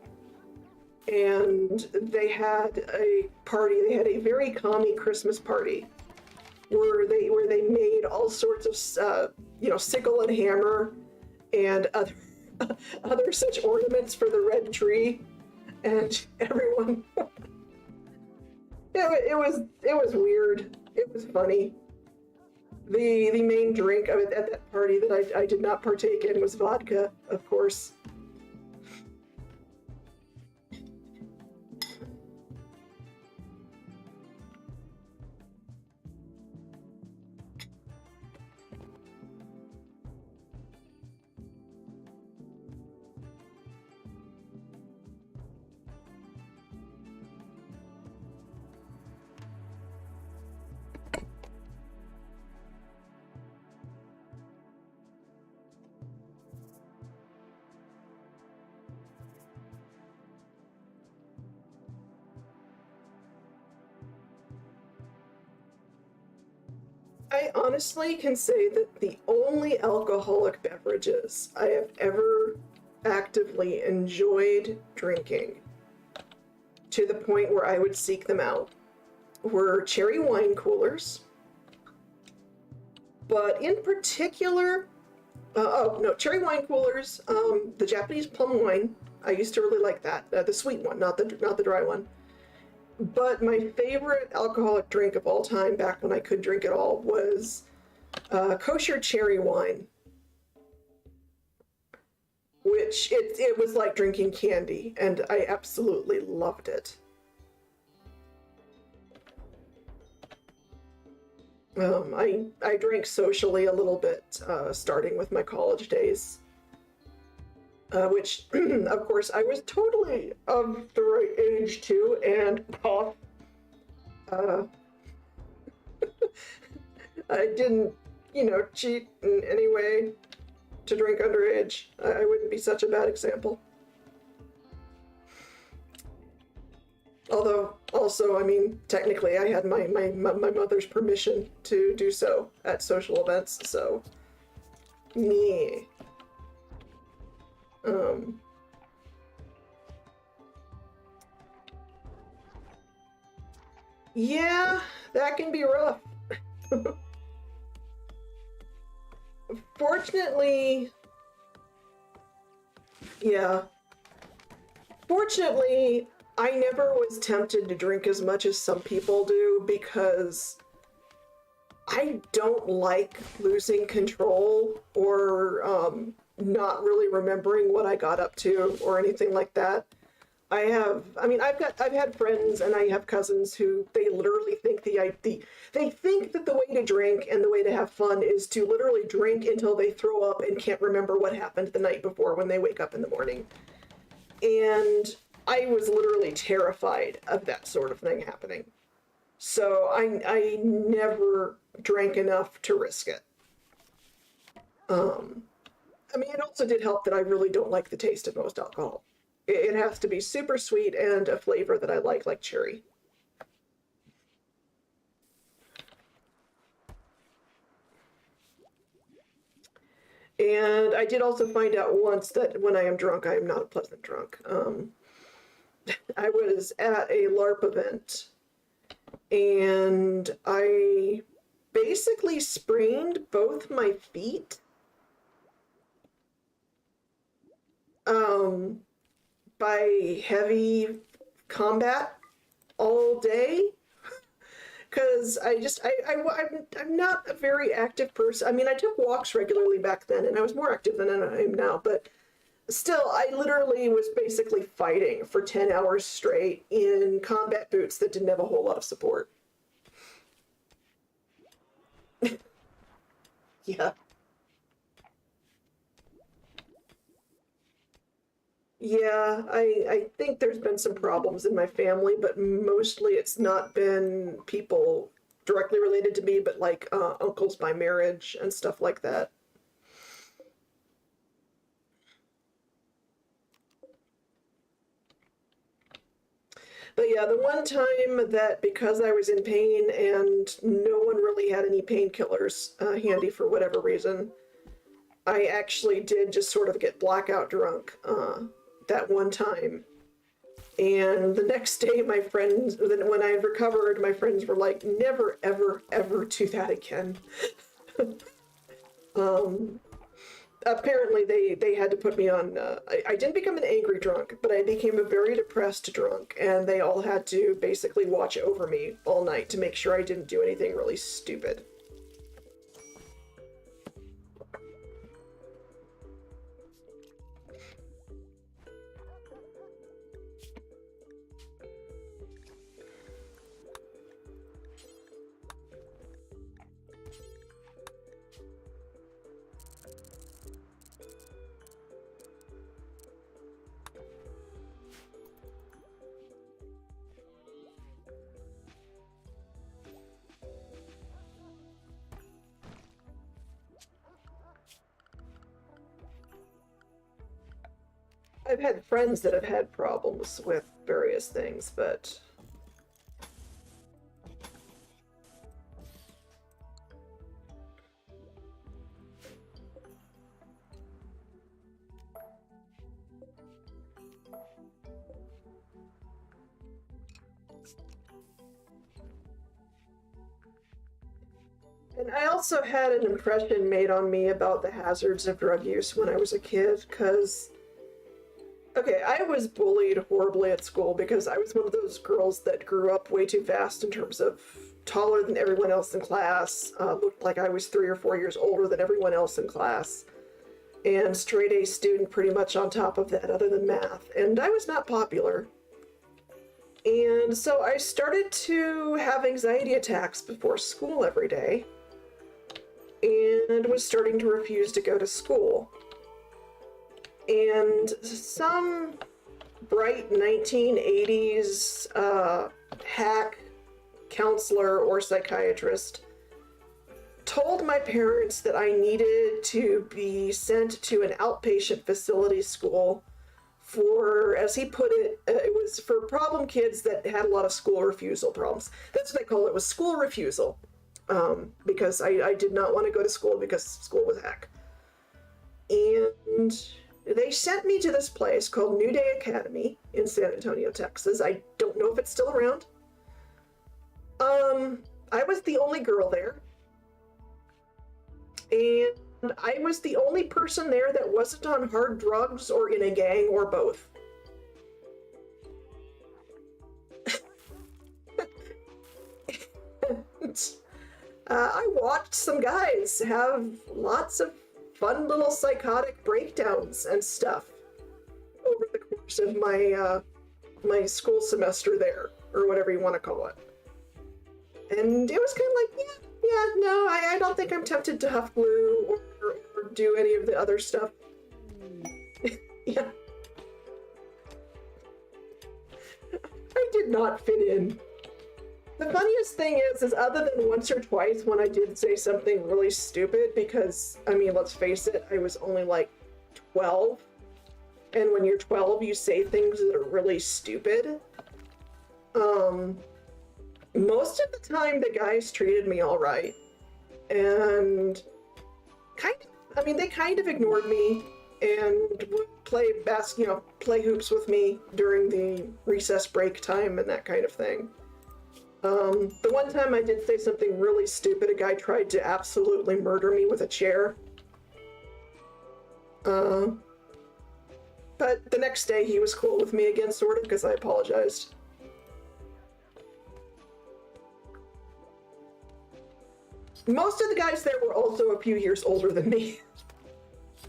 And they had a party, they had a very commie Christmas party where they made all sorts of, sickle and hammer and other such ornaments for the red tree. And everyone, it was weird. It was funny. The main drink of it at that party that I did not partake in was vodka, of course. I honestly can say that the only alcoholic beverages I have ever actively enjoyed drinking to the point where I would seek them out were cherry wine coolers, but in particular, cherry wine coolers, the Japanese plum wine. I used to really like that, the sweet one, not the dry one. But my favorite alcoholic drink of all time, back when I could drink it all, was kosher cherry wine. Which, it was like drinking candy, and I absolutely loved it. I drank socially a little bit, starting with my college days. which, of course, I was totally of the right age to, and uh, I didn't, cheat in any way to drink underage. I wouldn't be such a bad example. Although, also, I mean, technically I had my mother's permission to do so at social events, so, me. Yeah, that can be rough. Fortunately, yeah. Fortunately, I never was tempted to drink as much as some people do because I don't like losing control or not really remembering what I got up to or anything like that. I've had friends and I have cousins who they literally think they think that the way to drink and the way to have fun is to literally drink until they throw up and can't remember what happened the night before when they wake up in the morning. And I was literally terrified of that sort of thing happening. So I never drank enough to risk it. It also did help that I really don't like the taste of most alcohol. It has to be super sweet and a flavor that I like cherry. And I did also find out once that when I am drunk, I am not a pleasant drunk. I was at a LARP event and I basically sprained both my feet. By heavy combat all day. Because I'm not a very active person. I mean, I took walks regularly back then, and I was more active than I am now, but still, I literally was basically fighting for 10 hours straight in combat boots that didn't have a whole lot of support. Yeah. Yeah, I think there's been some problems in my family, but mostly it's not been people directly related to me, but like uncles by marriage and stuff like that. But yeah, the one time that because I was in pain and no one really had any painkillers handy for whatever reason, I actually did just sort of get blackout drunk that one time. And the next day, my friends, when I recovered, my friends were like, never, ever, ever do that again. Apparently, they had to put me on, I didn't become an angry drunk, but I became a very depressed drunk, and they all had to basically watch over me all night to make sure I didn't do anything really stupid. I've had friends that have had problems with various things, but and I also had an impression made on me about the hazards of drug use when I was a kid, because okay, I was bullied horribly at school because I was one of those girls that grew up way too fast in terms of taller than everyone else in class, looked like I was 3 or 4 years older than everyone else in class, and straight A student pretty much on top of that other than math, and I was not popular. And so I started to have anxiety attacks before school every day, and was starting to refuse to go to school. And some bright 1980s hack counselor or psychiatrist told my parents that I needed to be sent to an outpatient facility school for, as he put it, it was for problem kids that had a lot of school refusal problems. That's what they call it, was school refusal. Because I did not want to go to school because school was hack. And they sent me to this place called New Day Academy in San Antonio, Texas. I don't know if it's still around. I was the only girl there. And I was the only person there that wasn't on hard drugs or in a gang or both. And, I watched some guys have lots of fun little psychotic breakdowns and stuff over the course of my my school semester there, or whatever you want to call it. And it was kind of like, no, I don't think I'm tempted to huff glue or do any of the other stuff. Yeah. I did not fit in. The funniest thing is other than once or twice when I did say something really stupid, because, I mean, let's face it, I was only like 12. And when you're 12, you say things that are really stupid. Most of the time, the guys treated me all right. And they kind of ignored me and would play play hoops with me during the recess break time and that kind of thing. The one time I did say something really stupid, a guy tried to absolutely murder me with a chair. But the next day he was cool with me again, sort of, because I apologized. Most of the guys there were also a few years older than me.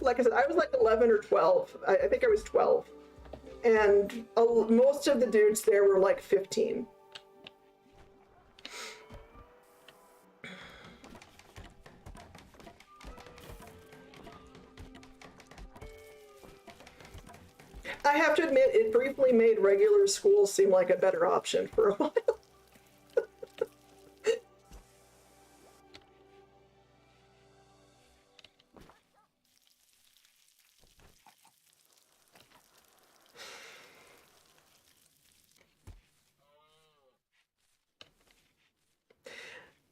Like I said, I was like 11 or 12. I think I was 12. And most of the dudes there were like 15. I have to admit, it briefly made regular school seem like a better option for a while.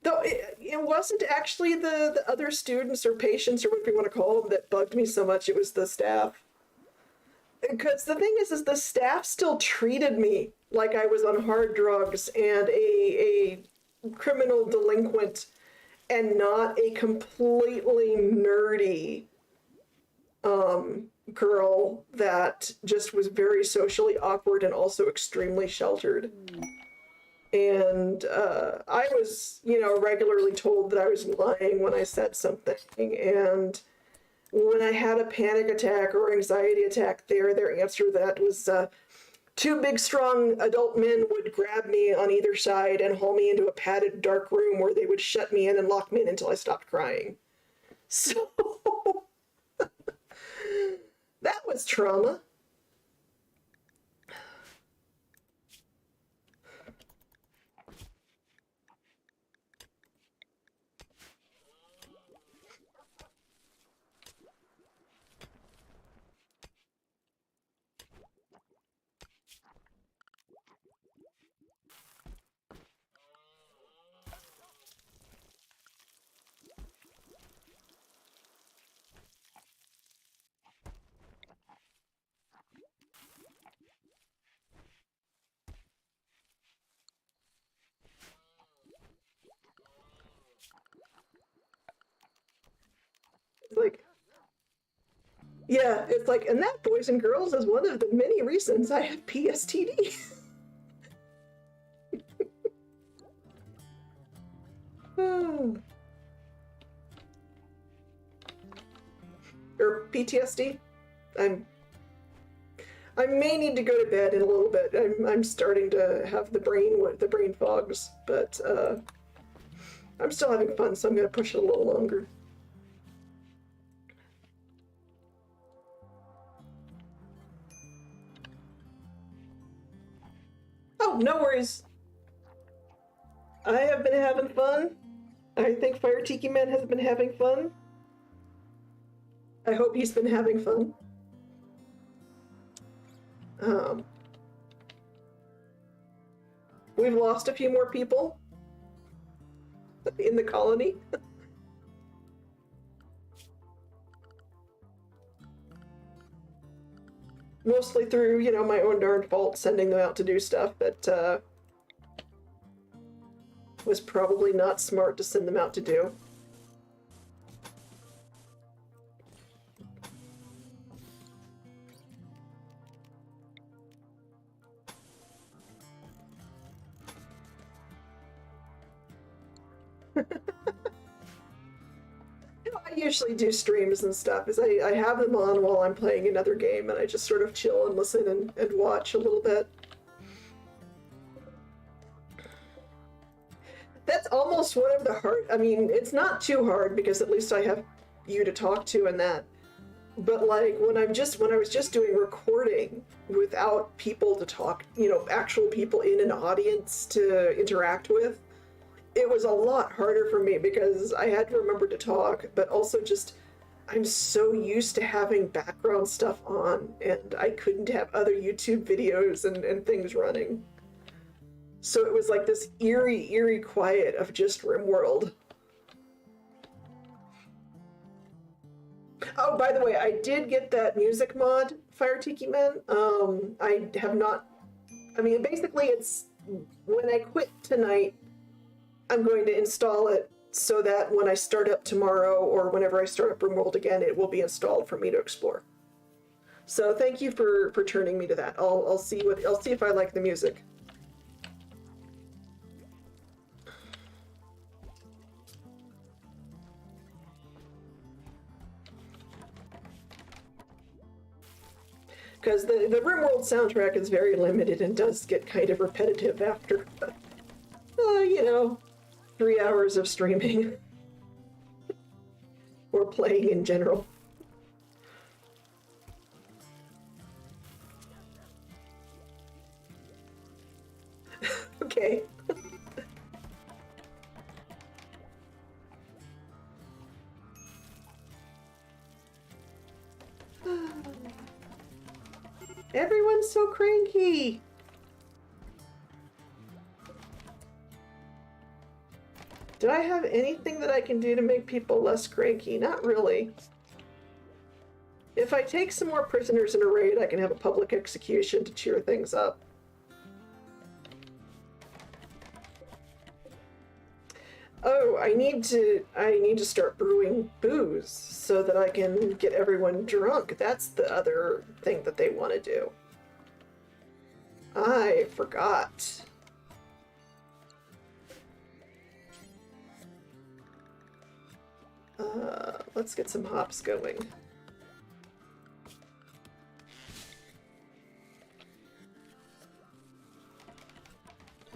Though it wasn't actually the other students or patients or whatever you want to call them that bugged me so much, it was the staff. Because the thing is the staff still treated me like I was on hard drugs and a criminal delinquent and not a completely nerdy girl that just was very socially awkward and also extremely sheltered. And I was, regularly told that I was lying when I said something. And when I had a panic attack or anxiety attack their answer that was two big, strong adult men would grab me on either side and haul me into a padded, dark room where they would shut me in and lock me in until I stopped crying. So that was trauma. It's like, and that, boys and girls, is one of the many reasons I have PSTD. Or PTSD. I may need to go to bed in a little bit. I'm starting to have the brain fogs, but I'm still having fun, so I'm going to push it a little longer. Oh, no worries. I have been having fun. I think Fire Tiki Man has been having fun. I hope he's been having fun. We've lost a few more people in the colony. Mostly through, you know, my own darn fault, sending them out to do stuff that was probably not smart to send them out to do. I usually do streams and stuff, is I have them on while I'm playing another game, and I just sort of chill and listen and watch a little bit. That's almost one of the hard, I mean, it's not too hard because at least I have you to talk to and that. But like when I was just doing recording without people to talk, you know, actual people in an audience to interact with, it was a lot harder for me because I had to remember to talk, but also just I'm so used to having background stuff on, and I couldn't have other YouTube videos and things running. So it was like this eerie quiet of just RimWorld. Oh, by the way, I did get that music mod, Fire Tiki Man. I have not, I mean, basically it's, when I quit tonight, I'm going to install it so that when I start up tomorrow or whenever I start up RimWorld again, it will be installed for me to explore. So thank you for turning me to that. I'll see if I like the music. Because the RimWorld soundtrack is very limited and does get kind of repetitive after, you know, 3 hours of streaming. Or playing in general. Okay. Everyone's so cranky. Do I have anything that I can do to make people less cranky? Not really. If I take some more prisoners in a raid, I can have a public execution to cheer things up. Oh, I need to start brewing booze so that I can get everyone drunk. That's the other thing that they want to do. I forgot. Let's get some hops going.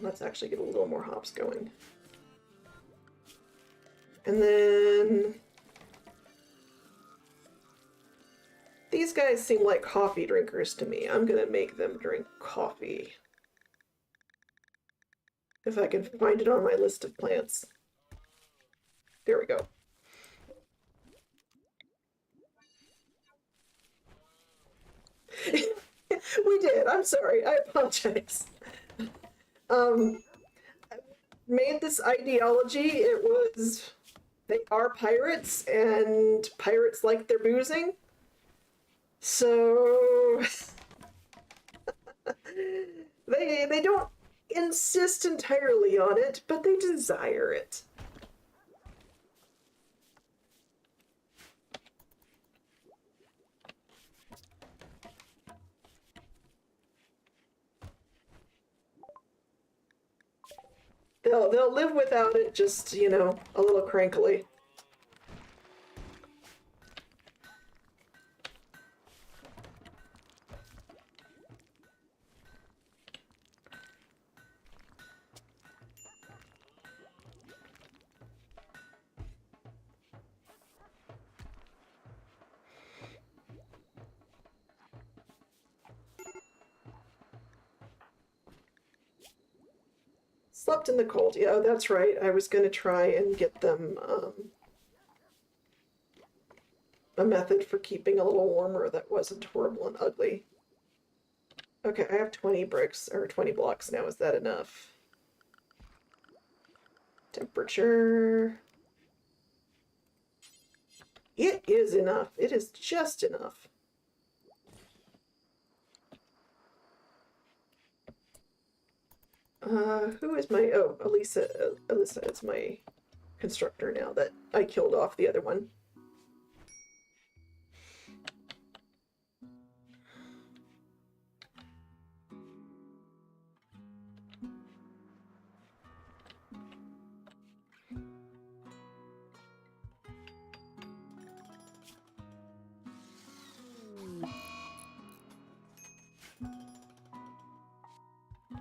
Let's actually get a little more hops going. And then these guys seem like coffee drinkers to me. I'm gonna make them drink coffee. If I can find it on my list of plants. There we go. We did. I'm sorry. I apologize. Made this ideology. It was, they are pirates, and pirates like their boozing. So they don't insist entirely on it, but they desire it. They'll live without it, just, you know, a little crankily. Slept in the cold. Yeah, oh, that's right. I was going to try and get them a method for keeping a little warmer that wasn't horrible and ugly. Okay, I have 20 bricks, or 20 blocks now. Is that enough? Temperature. It is enough. It is just enough. Who is my... Oh, Elisa. Elisa is my constructor now that I killed off the other one.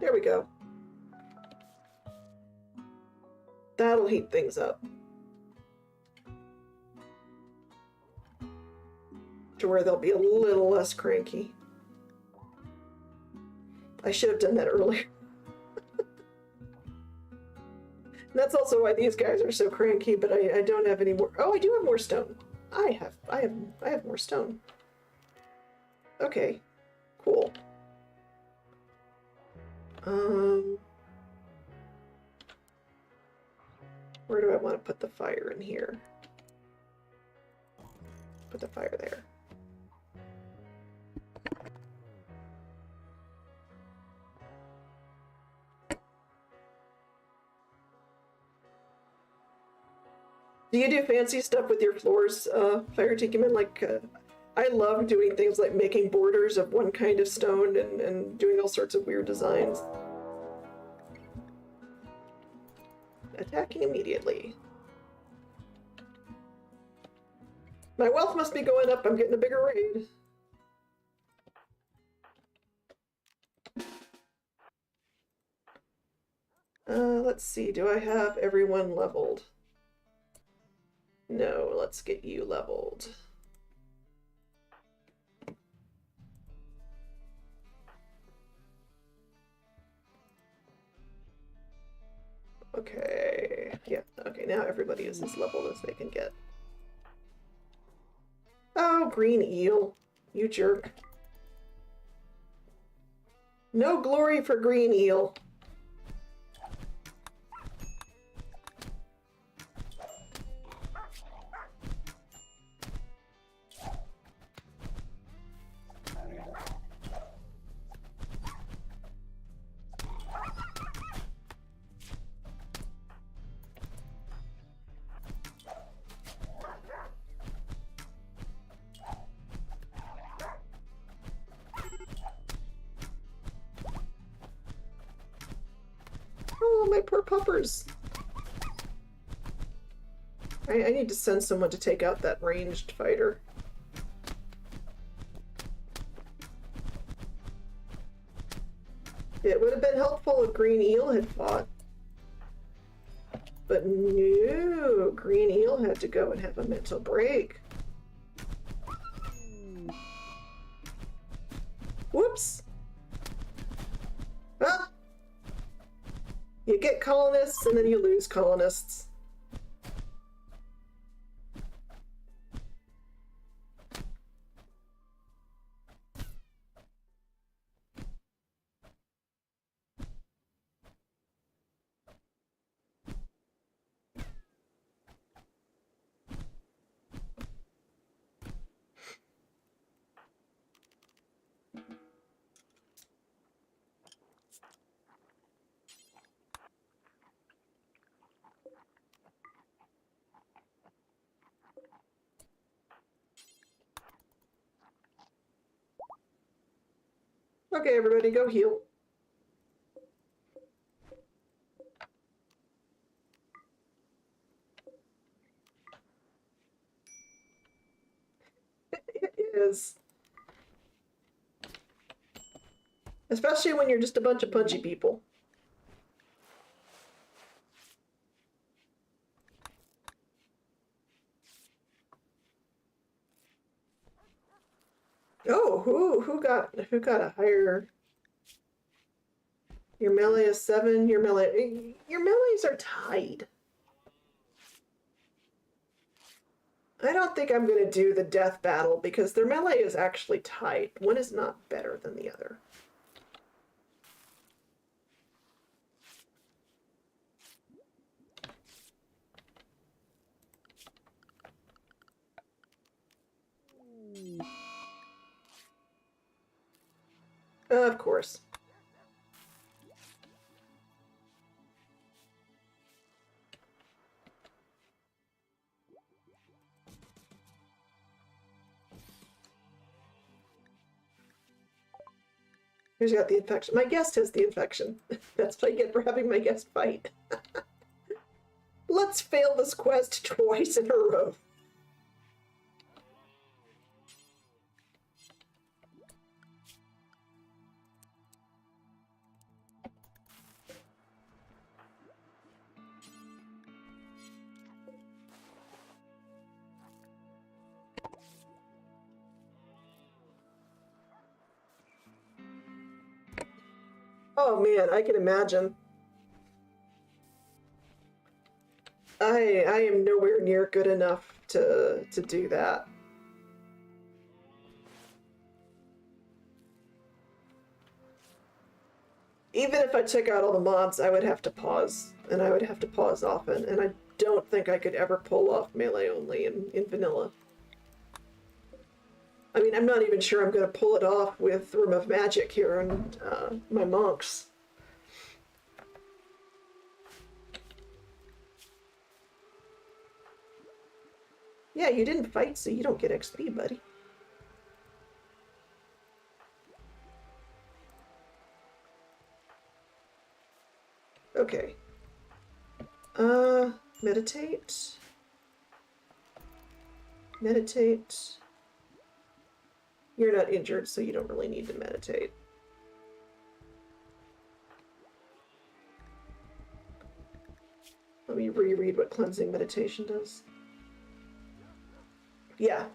There we go. That'll heat things up. To where they'll be a little less cranky. I should have done that earlier. That's also why these guys are so cranky, but I don't have any more. Oh, I do have more stone. I have more stone. Okay. Cool. Where do I want to put the fire in here? Put the fire there. Do you do fancy stuff with your floors, Fire Tiki-Man? Like, I love doing things like making borders of one kind of stone and doing all sorts of weird designs. Attacking immediately. My wealth must be going up. I'm getting a bigger raid. Let's see. Do I have everyone leveled? No, let's get you leveled. Okay, yeah, okay, now everybody is as leveled as they can get. Oh, green eel, you jerk. No glory for green eel. Oh, my poor puppers. I need to send someone to take out that ranged fighter. It would have been helpful if Green Eel had fought. But no, Green Eel had to go and have a mental break. Whoops. Ah! You get colonists and then you lose colonists. Okay, everybody, go heal. It is. Especially when you're just a bunch of punchy people. Oh, who got a higher? Your melee is 7. Your melees are tied. I don't think I'm going to do the death battle because their melee is actually tied. One is not better than the other. Of course. Who's got the infection? My guest has the infection. That's what I get for having my guest fight. Let's fail this quest twice in a row. Oh man, I can imagine. I am nowhere near good enough to do that. Even if I took out all the mods, I would have to pause, and I would have to pause often, and I don't think I could ever pull off melee only in vanilla. I mean, I'm not even sure I'm going to pull it off with Room of Magic here and my monks. Yeah, you didn't fight, so you don't get XP, buddy. Okay. Meditate. Meditate. You're not injured, so you don't really need to meditate. Let me reread what cleansing meditation does. Yeah.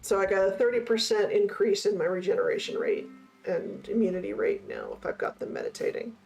So I got a 30% increase in my regeneration rate and immunity rate now if I've got them meditating.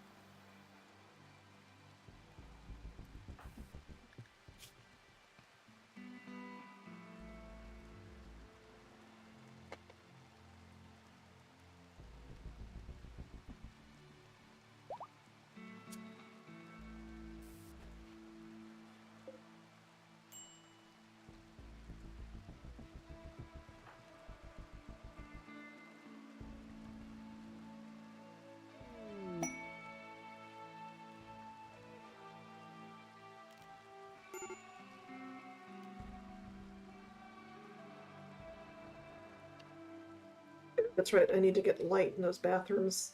That's right, I need to get light in those bathrooms.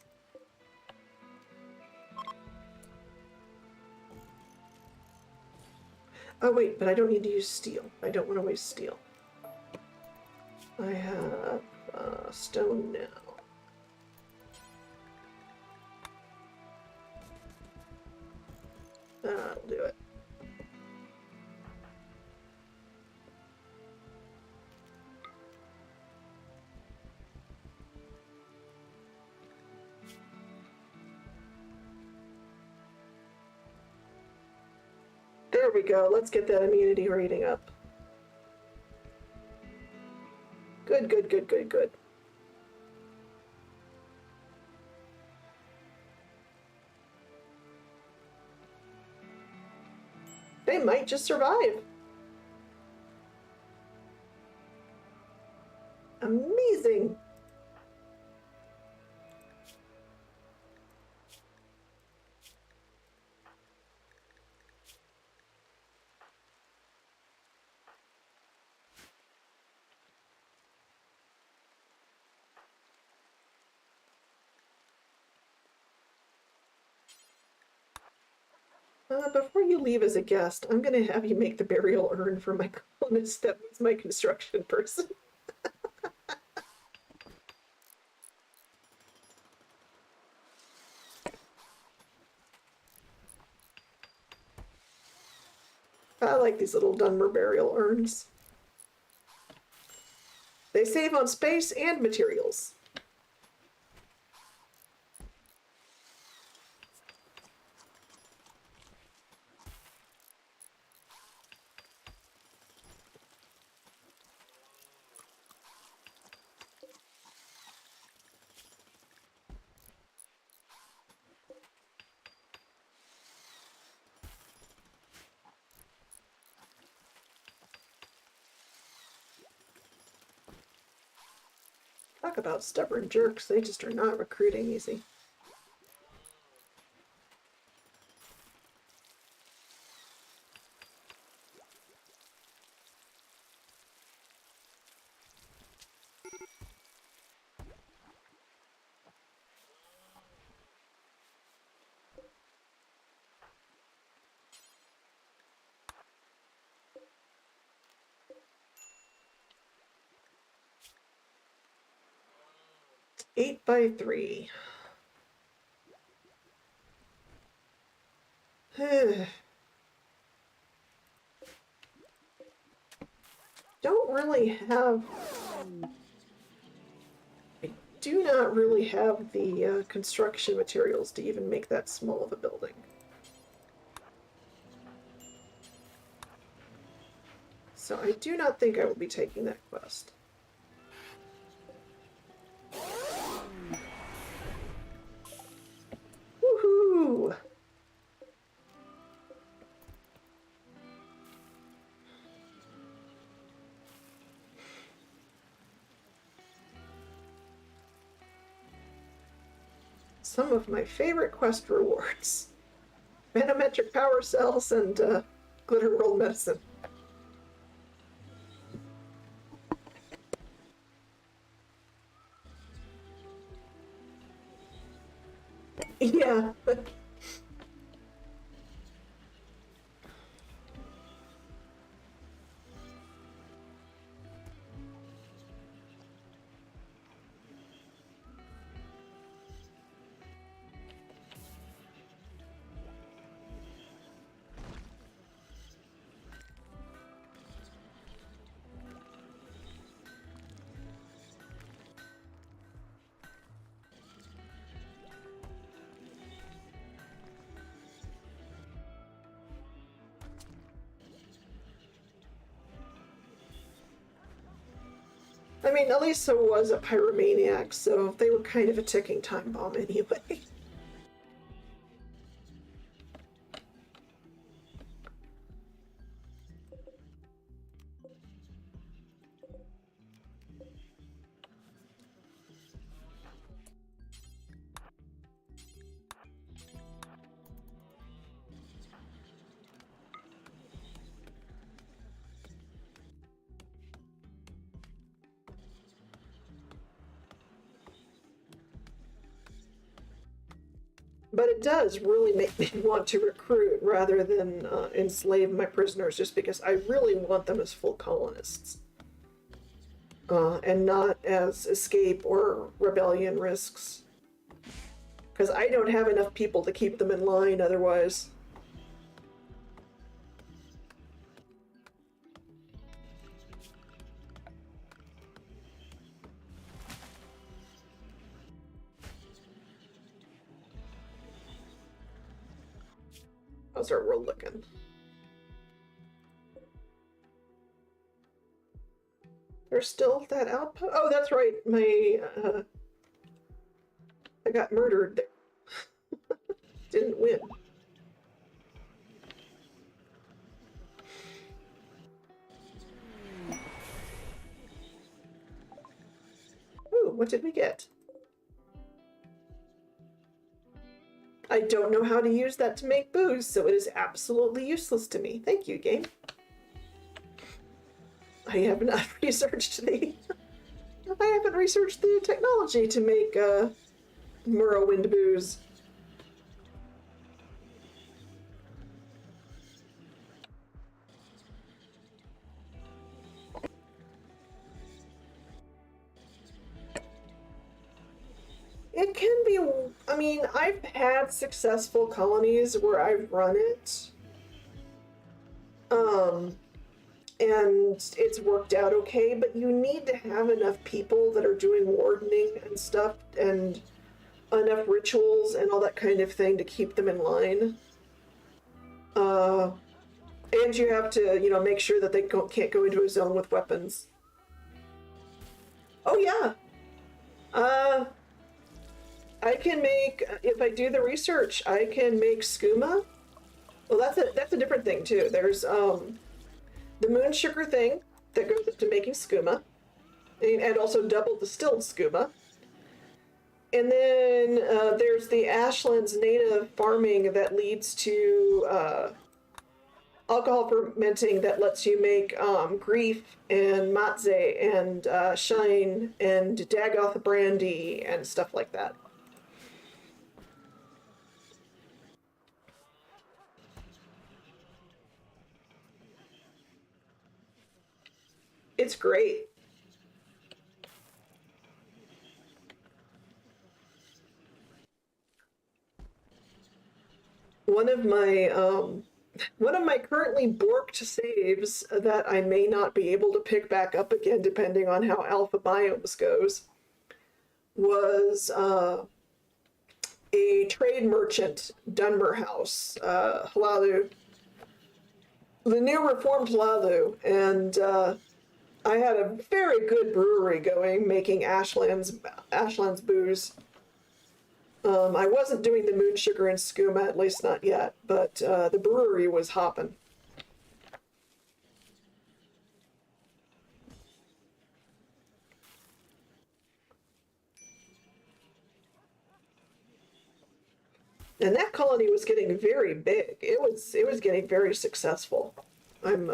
Oh wait, but I don't need to use steel. I don't want to waste steel. I have stone now. That'll do it. There we go. Let's get that immunity rating up. Good, good, good, good, good. They might just survive. Amazing. Before you leave as a guest, I'm going to have you make the burial urn for my colonist. That means my construction person. I like these little Dunmer burial urns. They save on space and materials. Talk about stubborn jerks. They just are not recruiting easy. It's 8 by 3. Don't really have... I do not really have the construction materials to even make that small of a building. So I do not think I will be taking that quest. Woohoo! Some of my favorite quest rewards. Manometric power cells and glitter world medicine. Yeah. I mean, Elisa was a pyromaniac, so they were kind of a ticking time bomb anyway. But it does really make me want to recruit rather than enslave my prisoners, just because I really want them as full colonists. And not as escape or rebellion risks. Because I don't have enough people to keep them in line otherwise. How's our world looking? There's still that outpost. Oh, that's right. I got murdered there. Didn't win. Ooh, what did we get? I don't know how to use that to make booze, so it is absolutely useless to me. Thank you, game. I have not researched the... I haven't researched the technology to make Morrowind booze. It can be, I mean, I've had successful colonies where I've run it. And it's worked out okay, but you need to have enough people that are doing wardening and stuff, and enough rituals and all that kind of thing to keep them in line. And you have to, you know, make sure that they can't go into a zone with weapons. Oh yeah. I can make, if I do the research, I can make skooma. Well, that's a different thing too. There's the moon sugar thing that goes into making skooma, and also double distilled skooma. And then there's the Ashland's native farming that leads to alcohol fermenting that lets you make grief and matze and shine and Dagoth brandy and stuff like that. It's great. One of my currently borked saves that I may not be able to pick back up again depending on how Alpha Biomes goes was a trade merchant, Dunmer House, Halalu, the new reformed Halalu, and I had a very good brewery going, making Ashland's booze. I wasn't doing the moon sugar and skooma, at least not yet, but the brewery was hopping. And that colony was getting very big. It was getting very successful. I'm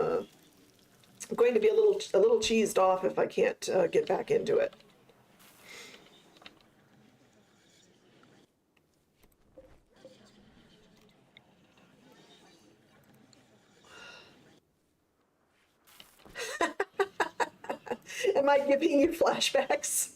going to be a little cheesed off if I can't get back into it. Am I giving you flashbacks?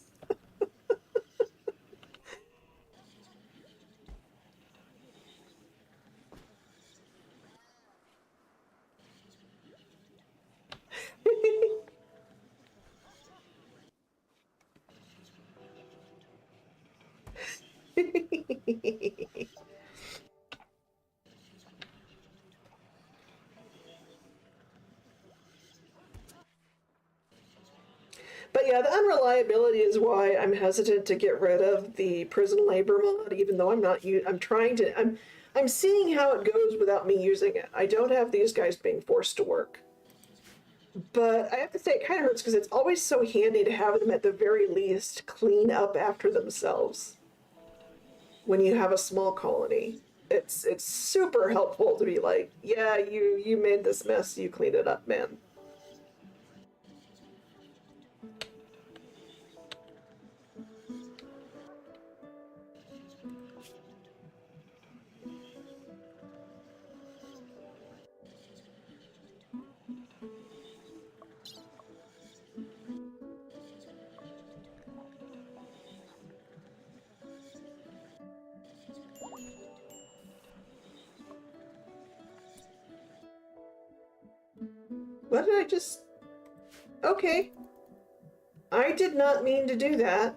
But yeah, the unreliability is why I'm hesitant to get rid of the prison labor mod, even though I'm seeing how it goes without me using it. I don't have these guys being forced to work. But I have to say it kind of hurts because it's always so handy to have them at the very least clean up after themselves when you have a small colony. It's super helpful to be like, yeah, you made this mess, you cleaned it up, man. What did I just... Okay. I did not mean to do that.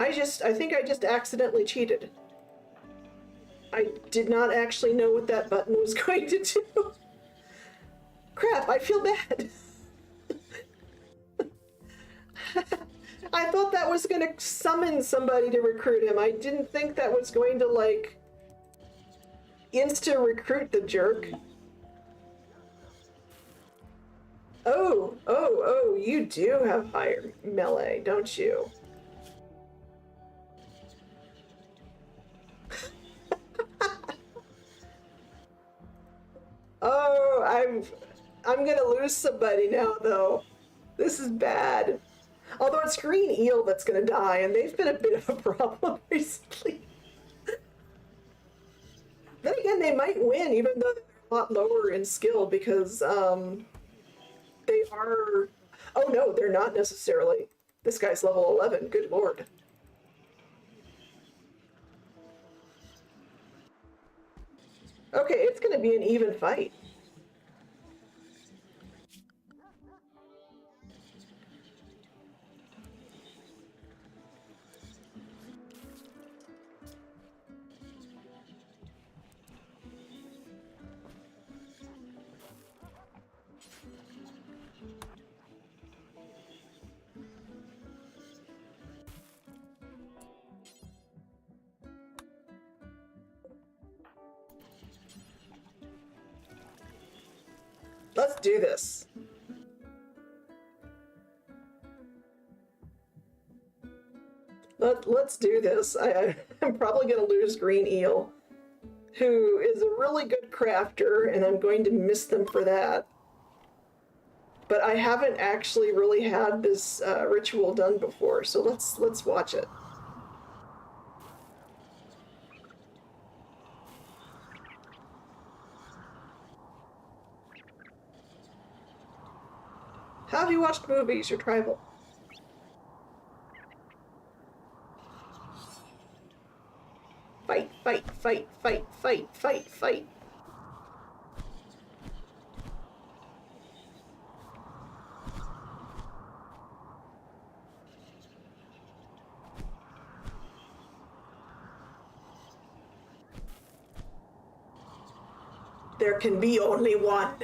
I think I just accidentally cheated. I did not actually know what that button was going to do. Crap, I feel bad. I thought that was going to summon somebody to recruit him. I didn't think that was going to, like, insta-recruit the jerk. Oh, you do have higher melee, don't you? Oh, I'm gonna lose somebody now, though. This is bad. Although it's Green Eel that's gonna die, and they've been a bit of a problem recently. Then again, they might win, even though they're a lot lower in skill, because, they are... Oh no, they're not necessarily. This guy's level 11, good lord. Okay, it's gonna be an even fight. Let's do this. Let's do this. I'm probably going to lose Green Eel, who is a really good crafter, and I'm going to miss them for that. But I haven't actually really had this ritual done before, so let's watch it. How have you watched movies? You're tribal. Fight, fight, fight, fight, fight, fight, fight. There can be only one.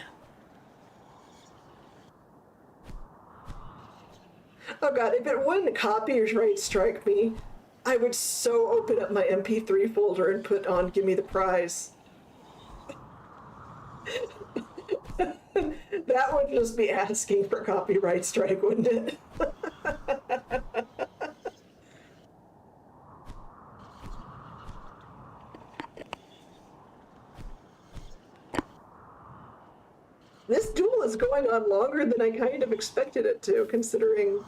Oh god, if it wouldn't copyright strike me, I would so open up my MP3 folder and put on Give Me the Prize. That would just be asking for copyright strike, wouldn't it? This duel is going on longer than I kind of expected it to, considering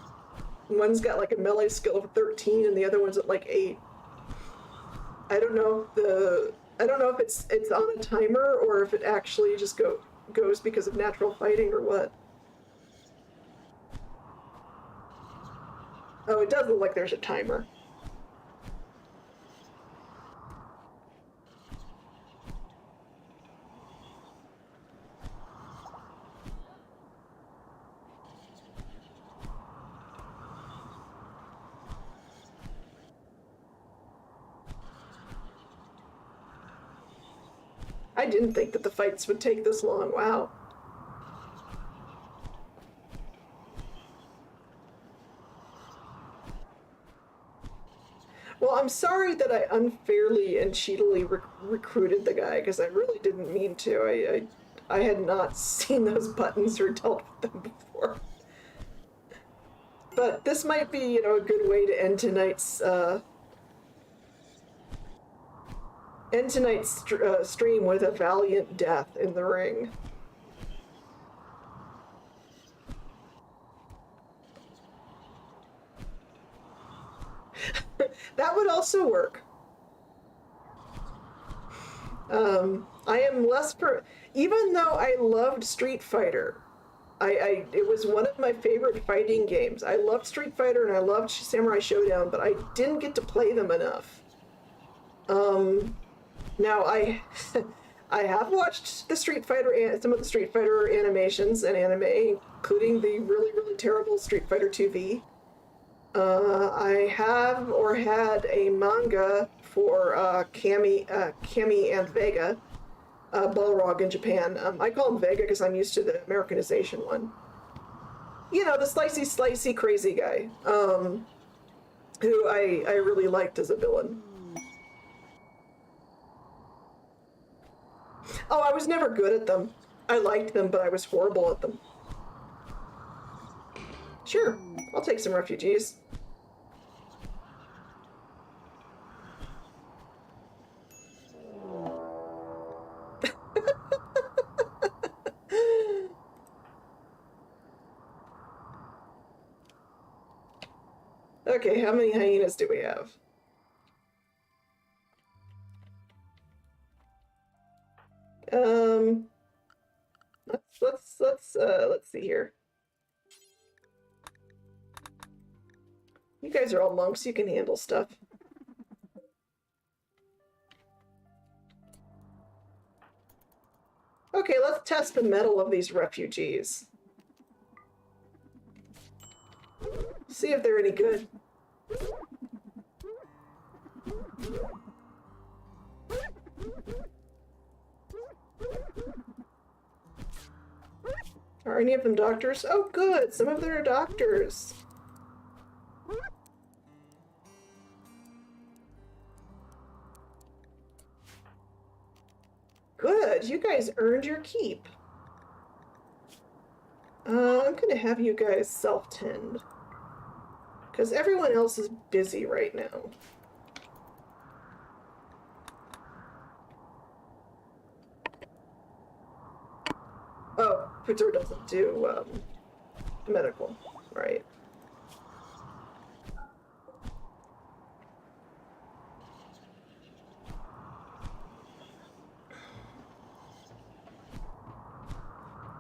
one's got like a melee skill of 13 and the other one's at like 8. I don't know if it's on a timer or if it actually just goes because of natural fighting or what. Oh, it does look like there's a timer. I didn't think that the fights would take this long. Wow. Well, I'm sorry that I unfairly and cheatily recruited the guy, because I really didn't mean to. I had not seen those buttons or dealt with them before. But this might be, a good way to end tonight's stream with a valiant death in the ring. That would also work. I am less even though I loved Street Fighter, it was one of my favorite fighting games. I loved Street Fighter and I loved Samurai Showdown, but I didn't get to play them enough. Now I have watched some of the Street Fighter animations and anime, including the really, really terrible Street Fighter 2V. I have or had a manga for Kami and Vega, Balrog in Japan. I call him Vega because I'm used to the Americanization one. The slicey, crazy guy, who I really liked as a villain. Oh, I was never good at them. I liked them, but I was horrible at them. Sure, I'll take some refugees. Okay, how many hyenas do we have? Let's see here. You guys are all monks, you can handle stuff. Okay, let's test the mettle of these refugees. See if they're any good. Are any of them doctors? Oh, good. Some of them are doctors. Good. You guys earned your keep. I'm going to have you guys self-tend. Because everyone else is busy right now. Oh, Couture doesn't do medical, right?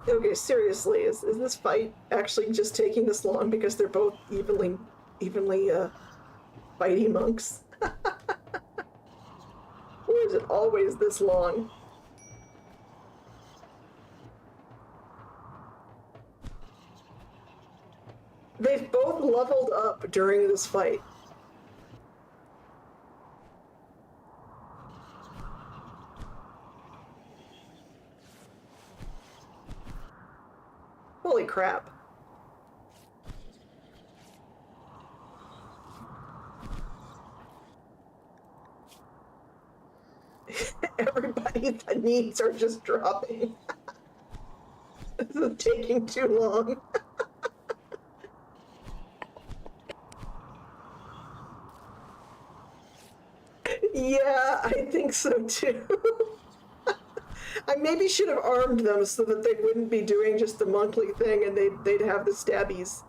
Okay, seriously, is this fight actually just taking this long because they're both evenly fighty monks? Or is it always this long? They've both leveled up during this fight. Holy crap. Everybody's needs are just dropping. This is taking too long. Yeah, I think so too. I maybe should have armed them so that they wouldn't be doing just the monthly thing and they'd have the stabbies.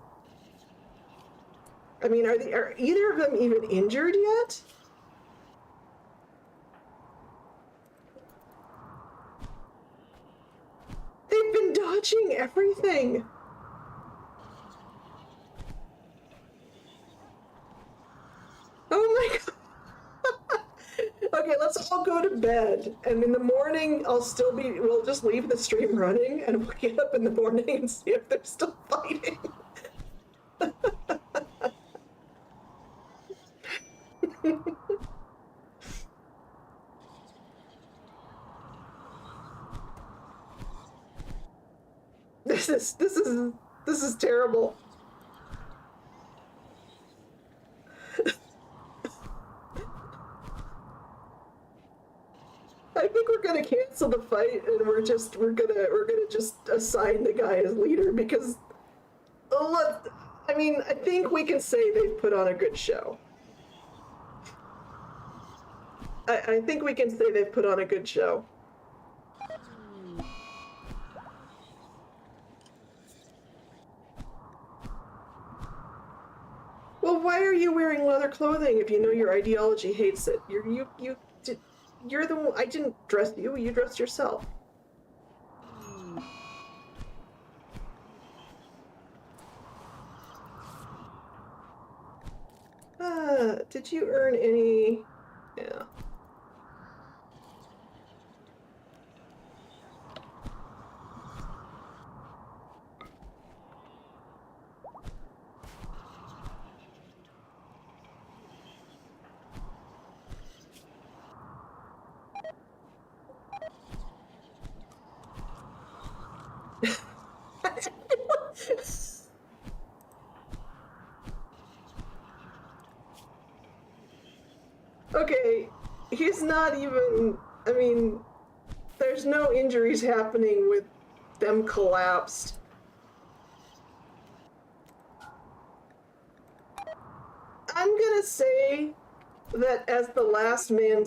I mean, are either of them even injured yet? They've been dodging everything. Oh my god. Okay, let's all go to bed. And in the morning, we'll just leave the stream running and we'll get up in the morning and see if they're still fighting. This is terrible. I think we're gonna cancel the fight and we're gonna just assign the guy as leader because I think we can say they've put on a good show. I think we can say they've put on a good show. Well, why are you wearing leather clothing if you know your ideology hates it? You're the one. I didn't dress you. You dressed yourself. Did you earn any? Yeah. Okay, he's not even. I mean, there's no injuries happening with them collapsed. I'm gonna say that as the last man.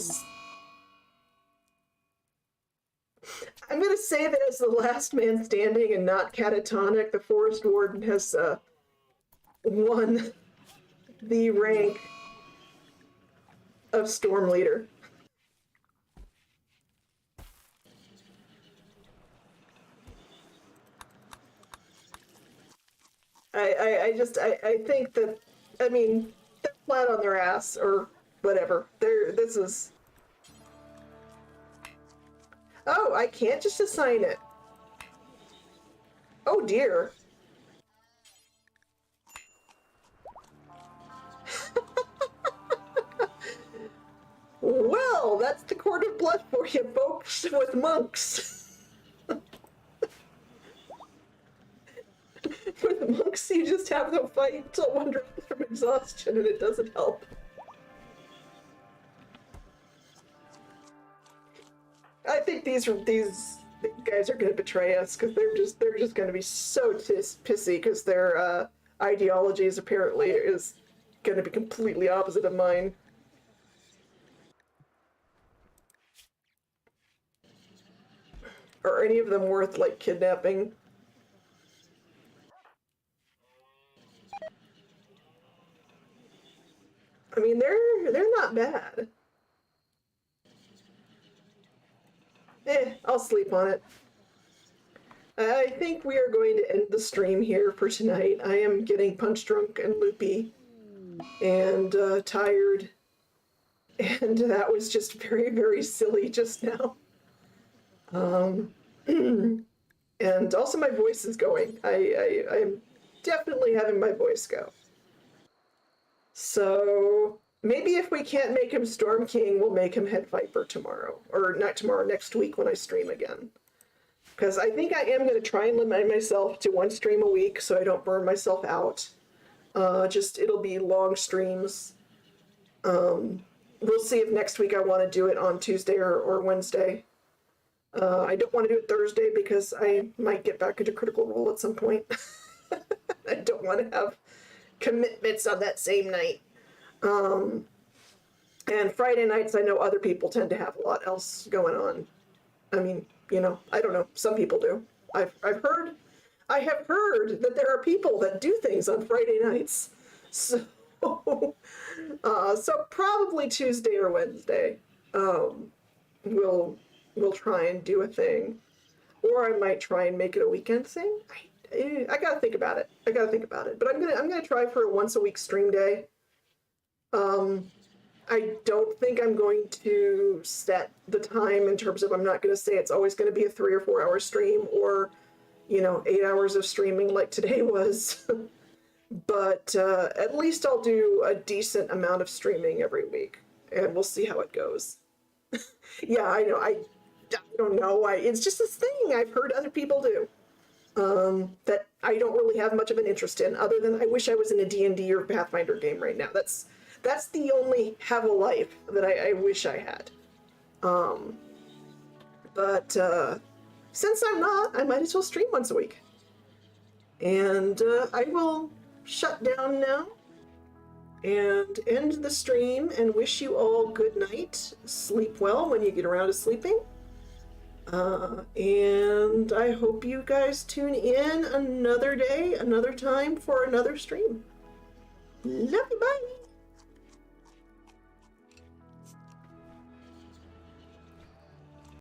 I'm gonna say that as the last man standing and not catatonic, the Forest Warden has won the rank of Storm Leader. I think that, I mean, they're flat on their ass or whatever. This is. Oh, I can't just assign it. Oh dear. Well, that's the Court of Blood for you folks with monks. With monks, you just have them fight until one drops from exhaustion and it doesn't help. I think these guys are going to betray us because they're just going to be so pissy because their ideologies apparently is going to be completely opposite of mine. Are any of them worth, like, kidnapping? I mean, they're not bad. I'll sleep on it. I think we are going to end the stream here for tonight. I am getting punch drunk and loopy and tired. And that was just very, very silly just now. And also my voice is going. I'm definitely having my voice go. So maybe if we can't make him Storm King, we'll make him Head Viper tomorrow. Or not tomorrow, next week when I stream again. Because I think I am going to try and limit myself to 1 stream a week so I don't burn myself out. It'll be long streams. We'll see if next week I want to do it on Tuesday or Wednesday. I don't want to do it Thursday because I might get back into Critical Role at some point. I don't want to have commitments on that same night. And Friday nights, I know other people tend to have a lot else going on. I mean, you know, I don't know. Some people do. I have heard that there are people that do things on Friday nights. So, so probably Tuesday or Wednesday, we'll try and do a thing, or I might try and make it a weekend thing. I gotta think about it. But I'm gonna try for a once a week stream day. I don't think I'm going to set the time in terms of, I'm not going to say it's always going to be a 3 or 4 hour stream or, you know, 8 hours of streaming like today was. But at least I'll do a decent amount of streaming every week, and we'll see how it goes. Yeah, I know. I don't know. It's just this thing I've heard other people do that I don't really have much of an interest in, other than I wish I was in a D&D or Pathfinder game right now. That's the only have a life that I wish I had. But since I'm not, I might as well stream once a week. And I will shut down now and end the stream and wish you all good night. Sleep well when you get around to sleeping. And I hope you guys tune in another day, another time for another stream. Love you, bye!